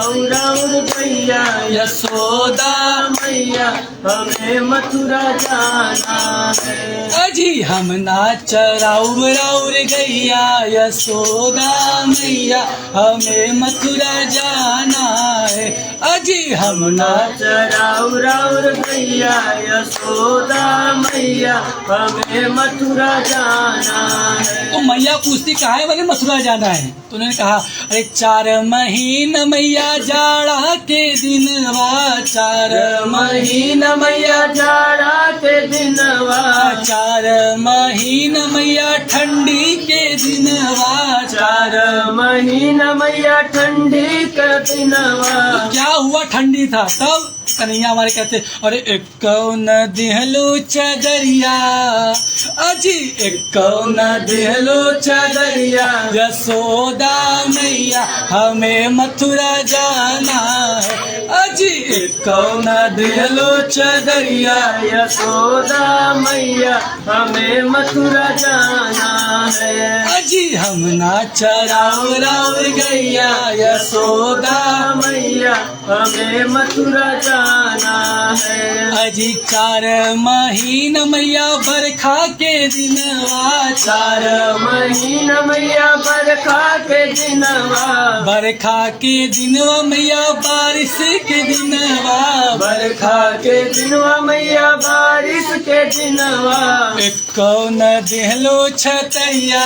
गैया यशोदा मैया हमें मथुरा जाना है, अजी हम ना चराऊ बराउर गैया, यशोदा मैया हमें मथुरा जाना है, अजी हम ना राउर गैया यशोदा मैया हमें मथुरा जाना है। तो मैया पूछती कहाँ है? बोले मथुरा जाना है। तो उन्होंने कहा अरे 4 महीना मैया जाड़ा के दिनवा, 4 महीना मैया जाड़ा के दिनवा, 4 महीना मैया ठंडी के दिनवा, 4 महीना मैया ठंडी के दिनवा। तो क्या हुआ? ठंडी था तब कन्हैया हमारे कहते अरे एक न दिहलो चदरिया, अजी एक न दिहलो चदरिया, यशोदा मैया हमें मथुरा जाना है, अजी एक न दिहलो चदरिया, यशोदा मैया हमें मथुरा जाना है, अजी हम ना चराऊ राउर गैया, यशोदा मैया हमें मथुरा जाना है, अजी 4 महीना मैया बरखा के दिनवा, 4 महीना मैया बरखा के दिनवा, बरखा के दिनवा मैया बारिश के दिनवा, बरखा के दिनवा मैया बारिश के दिनवा, एक न देहलो छतैया,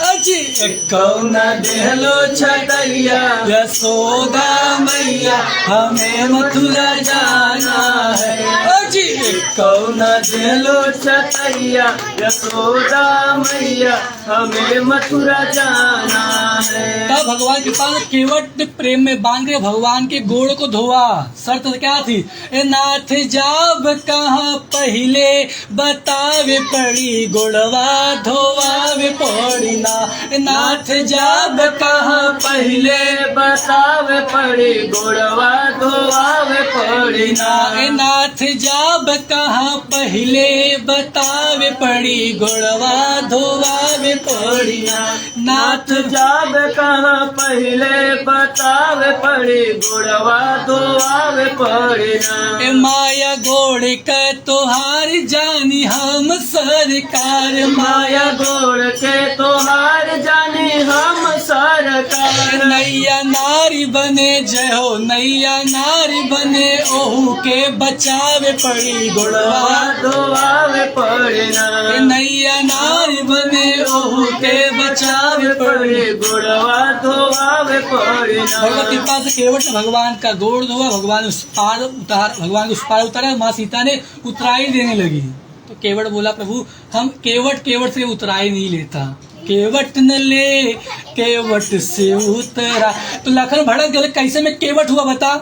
अजी एक न देहलो छतैया, यशोदा मैया हमें मथुरा जाना है, अजी एक न देहलो छतैया, यशोदा मैया हमें मथुरा जाना है। तब भगवान के पास केवट प्रेम में बांध के भगवान के गोड़ को धोआ। शर्त क्या थी? ए नाथ जाब कहाँ पहले बतावे पड़ी, गोड़वा धोवावे पड़ी ना, ए नाथ जाब कहाँ पहले बतावे पड़ी, गोड़वा धोवावे पड़ी ना, ए नाथ जाब कहाँ पहले बतावे पड़ी, गोड़वा धोवावे पड़ी ना, नाथ जावे कहाँ पहले बतावे पड़ी गुड़वा धोआवे पड़ी ना। ए माया गोड़ के तोहार जानी हम सरकार, माया गोड़ के तोहार जानी हम सरकार। नैया नारी बने जय हो, नैया नारी बने ओहू के बचावे पड़ी गुड़वा धोआवे पड़ी ना। नैया नारी बने ओहू के बचावे पड़ी गुड़वा धोआवे पड़ी ना। भगवत कृपा से केवट ने भगवान का गोड़ धोआ, भगवान उस पार उतार, भगवान को उस पार उतारा, माँ सीता ने उतराई देने लगी। तो केवट बोला प्रभु हम केवट से उतराई नहीं लेता, केवट न ले केवट से उतरा। तो लखन भड़क गए, कैसे मैं केवट हुआ बता,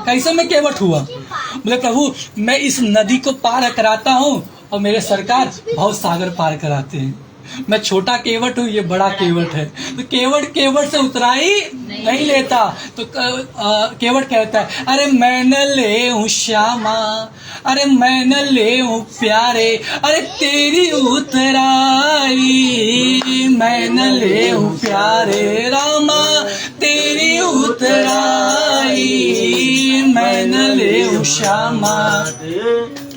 कैसे मैं केवट हुआ? बोले प्रभु मैं इस नदी को पार कराता हूँ और मेरे सरकार भव सागर पार कराते हैं। मैं छोटा केवट हूँ, ये बड़ा केवट है। तो केवट से उतराई नहीं लेता। तो केवट कहता है अरे मैं न ले हूँ श्यामा, अरे मैं न ले हूँ प्यारे, अरे तेरी उतराई मैं न ले हूँ प्यारे रामा, तेरी उतराई मैं न ले हूँ श्यामा,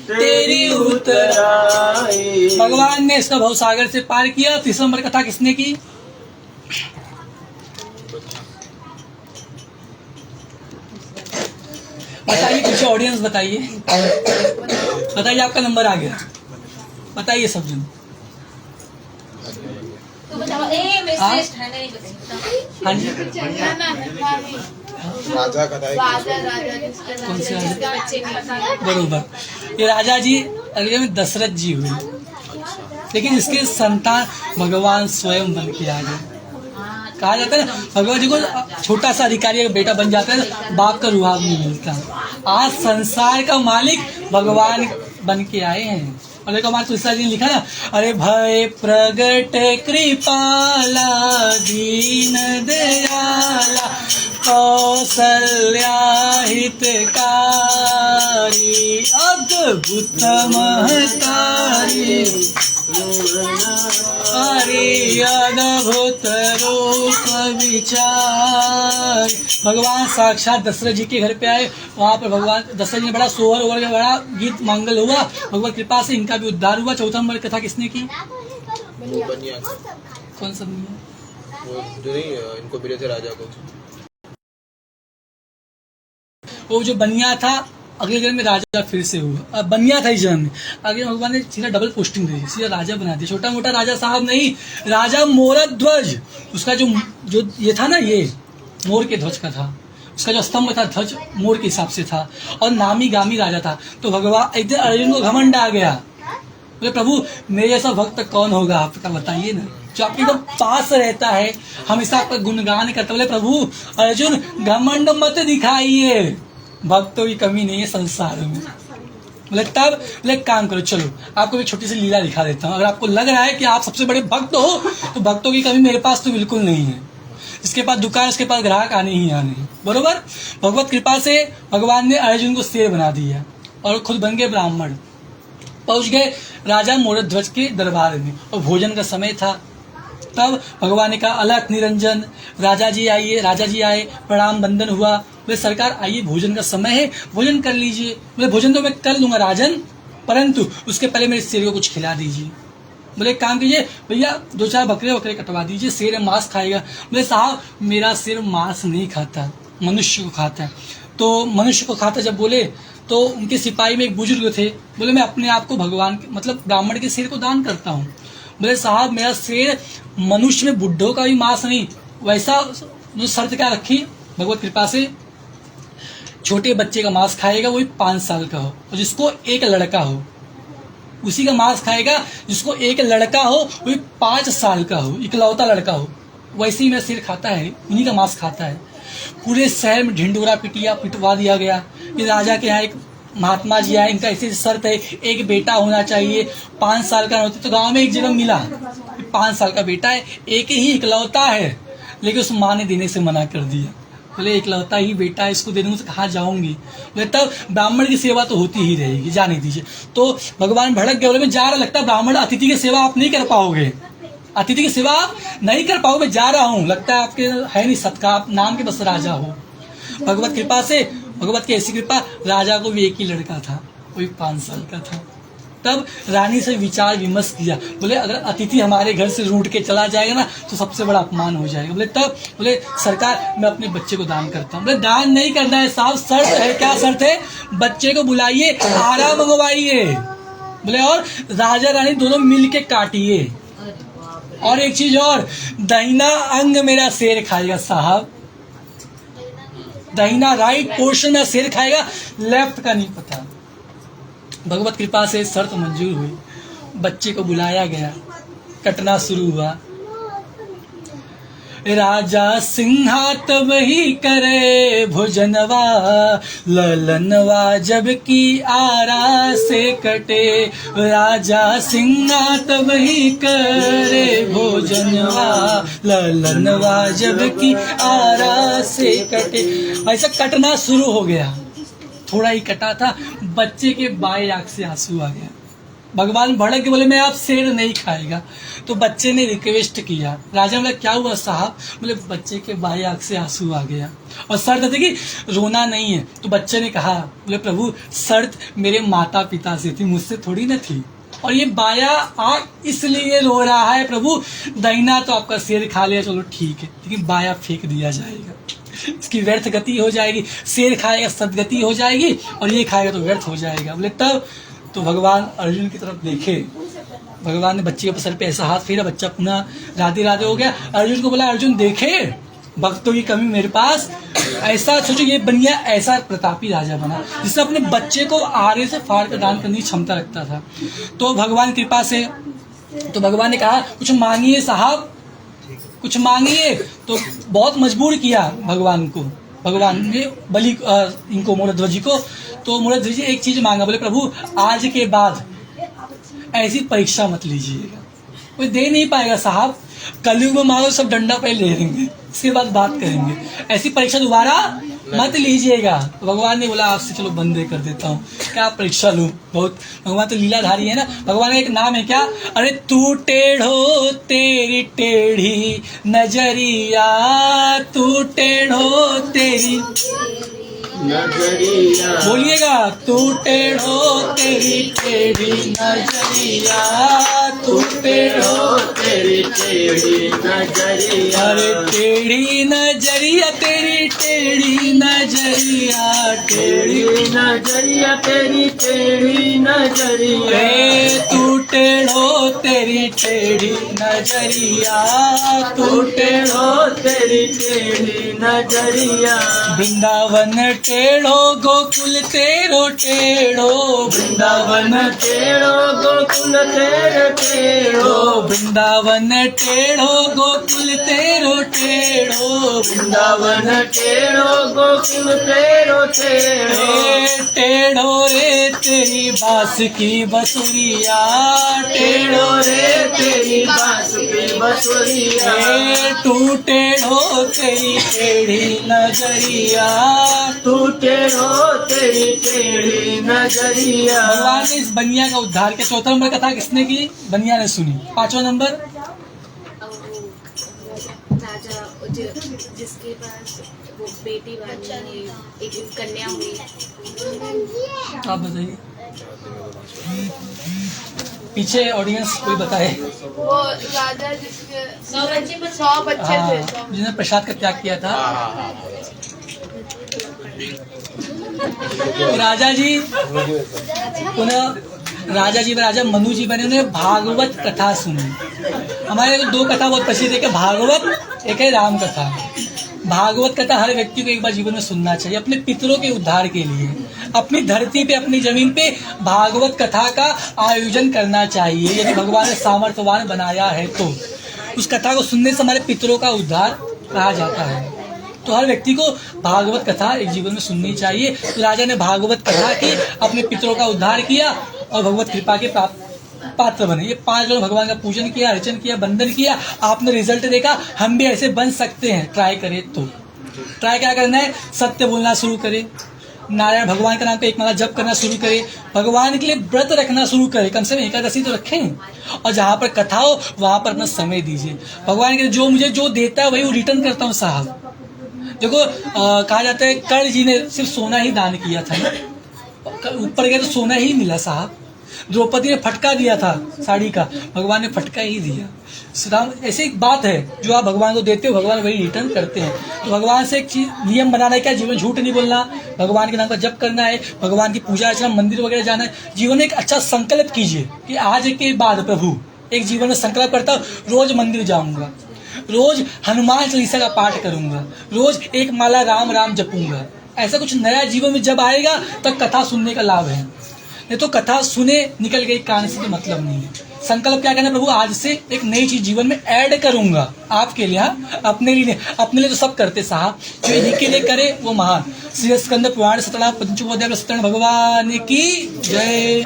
तेरी उतराई। भगवान ने इसका भवसागर से पार किया। तीसरा नंबर कथा किसने की? बताइए, पीछे ऑडियंस बताइए, बताइए आपका नंबर आ गया, बताइए सब जन। हाँ जी, राजा का कौन से राजा? बरोबर, ये राजा जी अगले में दशरथ जी हुए, लेकिन इसके संतान भगवान स्वयं बन के आ गए। कहा जाता है ना भगवान जी को छोटा सा अधिकारी का बेटा बन जाता है, बाप का रुहाब नहीं मिलता। आज संसार का मालिक भगवान बन के आए हैं। और देखो हमारे तुलसी जी ने लिखा ना, अरे भय प्रगट कृपाला दीन दयाला कौशल्या हितकारी अद्भुत महतारी, हरि अद्भुत रूप विचार। भगवान साक्षात दशरथ जी के घर पे आए, वहाँ पर भगवान दशरथ जी ने बड़ा सोहर ओवर का बड़ा गीत मंगल हुआ, भगवत कृपा से इनका भी उद्धार हुआ। चौथा नंबर कथा किसने की? कौन सा बनिया? वो जो नहीं इनको मिले थे राजा को, वो जो बनिया था अगले जन्म में राजा फिर से हुआ। अब बनिया था इस जन्म में, अगले भगवान ने सीधा डबल पोस्टिंग दे दी, सीधा राजा बना दिया। छोटा मोटा राजा साहब नहीं, राजा मोरध्वज। उसका जो ये था ना, ये मोर के ध्वज का था, उसका जो स्तंभ था ध्वज मोर के हिसाब से था, और नामी गामी राजा था। तो भगवान एक दिन अर्जुन को घमंड आ गया, बोले प्रभु मेरे जैसा भक्त कौन होगा आपका, बताइए ना, जो आपके एकदम पास रहता है, हमेशा आपका गुणगान करता। बोले प्रभु अर्जुन घमंड मत दिखाइए, भक्तों की कमी नहीं है संसार में। बोले तब बोले काम करो, चलो आपको एक छोटी सी लीला दिखा देता हूँ। अगर आपको लग रहा है कि आप सबसे बड़े भक्त हो, तो भक्तों की कमी मेरे पास तो बिल्कुल नहीं है। इसके पास दुकान, इसके पास ग्राहक आने ही आने, बरोबर। भगवत कृपा से भगवान ने अर्जुन को शेर बना दिया और खुद बन गए ब्राह्मण। पहुंच गए राजा मोरध्वज के दरबार में, और भोजन का समय था। तब भगवान ने कहा अलख निरंजन राजा जी आइए। राजा जी आए, प्रणाम बंदन हुआ। बोले सरकार आइए, भोजन का समय है, भोजन कर लीजिए। बोले भोजन तो मैं कर लूंगा राजन, परंतु उसके पहले मेरे शेर को कुछ खिला दीजिए। बोले एक काम कीजिए भैया, 2-4 बकरे कटवा दीजिए, शेर मांस खाएगा। बोले साहब मेरा शेर मांस नहीं खाता, मनुष्य को खाता है। तो मनुष्य को खाता जब बोले, तो उनके सिपाही में एक बुजुर्ग थे, बोले मैं अपने आप को भगवान मतलब ब्राह्मण के शेर को दान करता हूँ। बोले साहब मेरा शेर मनुष्य में बुढ़ों का भी मांस नहीं, वैसा जो शर्त क्या रखी भगवत कृपा से, छोटे बच्चे का मांस खाएगा वही 5 साल का हो, और जिसको एक लड़का हो उसी का मांस खाएगा, जिसको एक लड़का हो वही 5 साल का हो, इकलौता लड़का हो। वैसे ही मेरा शेर खाता है, उन्हीं का मांस खाता है। पूरे शहर में ढिंडोरा पिटवा दिया गया कि राजा के यहाँ एक महात्मा जी आए, इनका ऐसी शर्त है एक बेटा होना चाहिए, 5 साल का होता। तो गांव में एक जगह मिला 5 साल का बेटा है, एक ही इकलौता है, लेकिन उस माँ ने देने से मना कर दिया। बोले इकलौता ही बेटा है, इसको दे दूंगा तो कहाँ जाऊंगी। बोले तब ब्राह्मण की सेवा तो होती ही रहेगी, जाने दीजिए। तो भगवान भड़क गए, बोले मैं जा रहा, लगता ब्राह्मण अतिथि की सेवा आप नहीं कर पाओगे, अतिथि की सेवा आप नहीं कर पाओ, मैं जा रहा हूँ, लगता है आपके है नहीं सत्ता, आप नाम के बस राजा हो। भगवत कृपा से, भगवत की ऐसी कृपा, राजा को भी एक ही लड़का था, वो भी 5 साल का था। तब रानी से विचार विमर्श किया, बोले अगर अतिथि हमारे घर से रूठ के चला जाएगा ना तो सबसे बड़ा अपमान हो जाएगा। बोले तब बोले सरकार मैं अपने बच्चे को दान करता हूँ। बोले दान नहीं करना है साहब, शर्त है। क्या शर्त है? बच्चे को बुलाइए, आरा मंगवाइए, बोले और राजा रानी दोनों मिल के काटिए, और एक चीज और, दाहिना अंग मेरा शेर खाएगा साहब, दाहिना राइट पोर्शन में शेर खाएगा, लेफ्ट का नहीं पता। भगवत कृपा से शर्त मंजूर हुई, बच्चे को बुलाया गया, कटना शुरू हुआ। राजा सिंहात वही करे भोजनवा, ललनवा जब की आरा से कटे। राजा सिंहात वही करे भोजनवा, ललनवा जब की आरा से कटे। ऐसा कटना शुरू हो गया, थोड़ा ही कटा था, बच्चे के बाएं आंख से आंसू आ गया। भगवान भड़क के बोले मैं आप शेर नहीं खाएगा। तो बच्चे ने रिक्वेस्ट किया, राजा बोला क्या हुआ साहब? बोले बच्चे के बाएं आंख से आंसू आ गया, और शर्त थी कि रोना नहीं है। तो बच्चे ने कहा, बोले प्रभु शर्त मेरे माता पिता से थी, मुझसे थोड़ी ना थी, और ये बाया आंख इसलिए रो रहा है प्रभु, दाहिना तो आपका शेर खा लिया चलो ठीक है, लेकिन बाया फेंक दिया जाएगा, इसकी व्यर्थ गति हो जाएगी। शेर खाएगा सदगति हो जाएगी, और ये खाएगा तो व्यर्थ हो जाएगा। बोले तब तो भगवान अर्जुन की तरफ देखे, भगवान ने बच्चे के सर पे ऐसा हाथ फेरा, बच्चा पुनः राधे राधे हो गया। अर्जुन को बोला अर्जुन देखे भक्तों की कमी मेरे पास, ऐसा सोचो ये बनिया ऐसा प्रतापी राजा बना जिसने अपने बच्चे को आरे से फाड़ कर दान करने की क्षमता रखता था। तो भगवान कृपा से, तो भगवान ने कहा कुछ मांगिए साहब, कुछ मांगिए। तो बहुत मजबूर किया भगवान को, भगवान ने बलि इनको मूलध्वज जी को, तो मूलध्वज जी एक चीज मांगा, बोले प्रभु आज के बाद ऐसी परीक्षा मत लीजिएगा, कोई दे नहीं पाएगा साहब, कलयुग में मांगो सब डंडा पे ले लेंगे, इसके बाद बात करेंगे, ऐसी परीक्षा दोबारा मत लीजिएगा। तो भगवान ने बोला आपसे चलो बंदे कर देता हूँ, क्या परीक्षा लूँ, बहुत भगवान तो लीलाधारी है ना। भगवान का एक नाम है क्या, अरे तू टेढ़ो तेरी टेढ़ी नजरिया, तू टेढ़ो तेरी नजरिया, बोलिएगा तू टेढ़ो तेरी टेढ़ी नजरिया, तू टेढ़ो तेरी टेढ़ी नजरिया, अरे टेढ़ी नजरिया तेरी टेढ़ी नजरिया, टेढ़ी नजरिया तेरी टेढ़ी नजरिया, तू टेढ़ो तेरी टेढ़ी नजरिया, तू टेढ़ो तेरी टेढ़ी नजरिया। वृंदावन टेढ़ो गोकुल तेरो टेढ़ो, वृंदावन टेढ़ो गोकुल तेरो टेढ़ो, वृंदावन टेढ़ो गोकुल तेरो टेढ़ो, वृंदावन टेढ़ो गोकुल तेरो टेढ़ो, टेढ़ो रे तेरी बांस की बसुरिया, टेढ़ो रे तेरी बांस की बसुरिया, तू टेढ़ो तेरी टेढ़ी नजरिया, तू टेढ़ो तेरी टेढ़ी नजरिया। भगवान ने इस बनिया का उद्धार किया। चौथा नंबर कथा किसने की? बनिया ने सुनी। 5वां नंबर राजा जिसके पास वो बेटी वाली है, एक कन्या हुई, आप बताइए, पीछे ऑडियंस कोई बताए। वो राजा जिसके 100 बच्चे थे, जिन्होंने प्रसाद का त्याग किया था। राजा जी पुनः राजा जी राजा मनु जी बने, उन्हें भागवत कथा सुनी। हमारे 2 कथा बहुत प्रसिद्ध है, एक भागवत, एक है राम कथा। भागवत कथा हर व्यक्ति को एक बार जीवन में सुनना चाहिए, अपने पितरों के उद्धार के लिए। अपनी धरती पे, अपनी जमीन पे भागवत कथा का आयोजन करना चाहिए। यदि भगवान ने सामर्थ्यवान बनाया है तो उस कथा को सुनने से हमारे पितरों का उद्धार कहा जाता है। तो हर व्यक्ति को भागवत कथा एक जीवन में सुननी चाहिए। तो राजा ने भागवत कथा की, अपने पितरों का उद्धार किया और भगवत कृपा के पात्र बने। ये 5 लोग भगवान का पूजन किया, अर्चन किया, वंदन किया। आपने रिजल्ट देखा, हम भी ऐसे बन सकते हैं। ट्राई करें तो ट्राई क्या करना है, सत्य बोलना शुरू करें, नारायण भगवान का नाम का एक माला जप करना शुरू करे, भगवान के लिए व्रत रखना शुरू करे, कम से कम एकादशी तो रखें, और जहाँ पर कथा हो वहाँ पर अपना समय दीजिए। भगवान के जो मुझे जो देता है वही वो रिटर्न करता हूँ साहब। देखो कहा जाता है कर्ण जी ने सिर्फ सोना ही दान किया था ना, ऊपर गया तो सोना ही मिला साहब। द्रौपदी ने फटका दिया था साड़ी का, भगवान ने फटका ही दिया। राम ऐसे एक बात है, जो आप भगवान को देते हो भगवान वही रिटर्न करते हैं। तो भगवान से एक चीज नियम बनाना है क्या, जीवन झूठ नहीं बोलना, भगवान के नाम का जप करना है, भगवान की पूजा अर्चना मंदिर वगैरह जाना है। जीवन में एक अच्छा संकल्प कीजिए कि आज के बाद प्रभु एक जीवन में संकल्प करता हूँ, रोज मंदिर जाऊंगा, रोज हनुमान चालीसा का पाठ करूंगा, रोज एक माला राम राम जपूंगा। ऐसा कुछ नया जीवन में जब आएगा तब कथा सुनने का लाभ है, नहीं तो कथा सुने निकल गई कान से तो मतलब नहीं है। संकल्प क्या करना, प्रभु आज से एक नई चीज जीवन में ऐड करूंगा आपके लिए, अपने लिए नहीं। अपने लिए तो सब करते साहब, जो इन्हीं के लिए करे वो महान। श्री स्कंद पुराण सतनाम पंचमोध्याय भगवान की जय।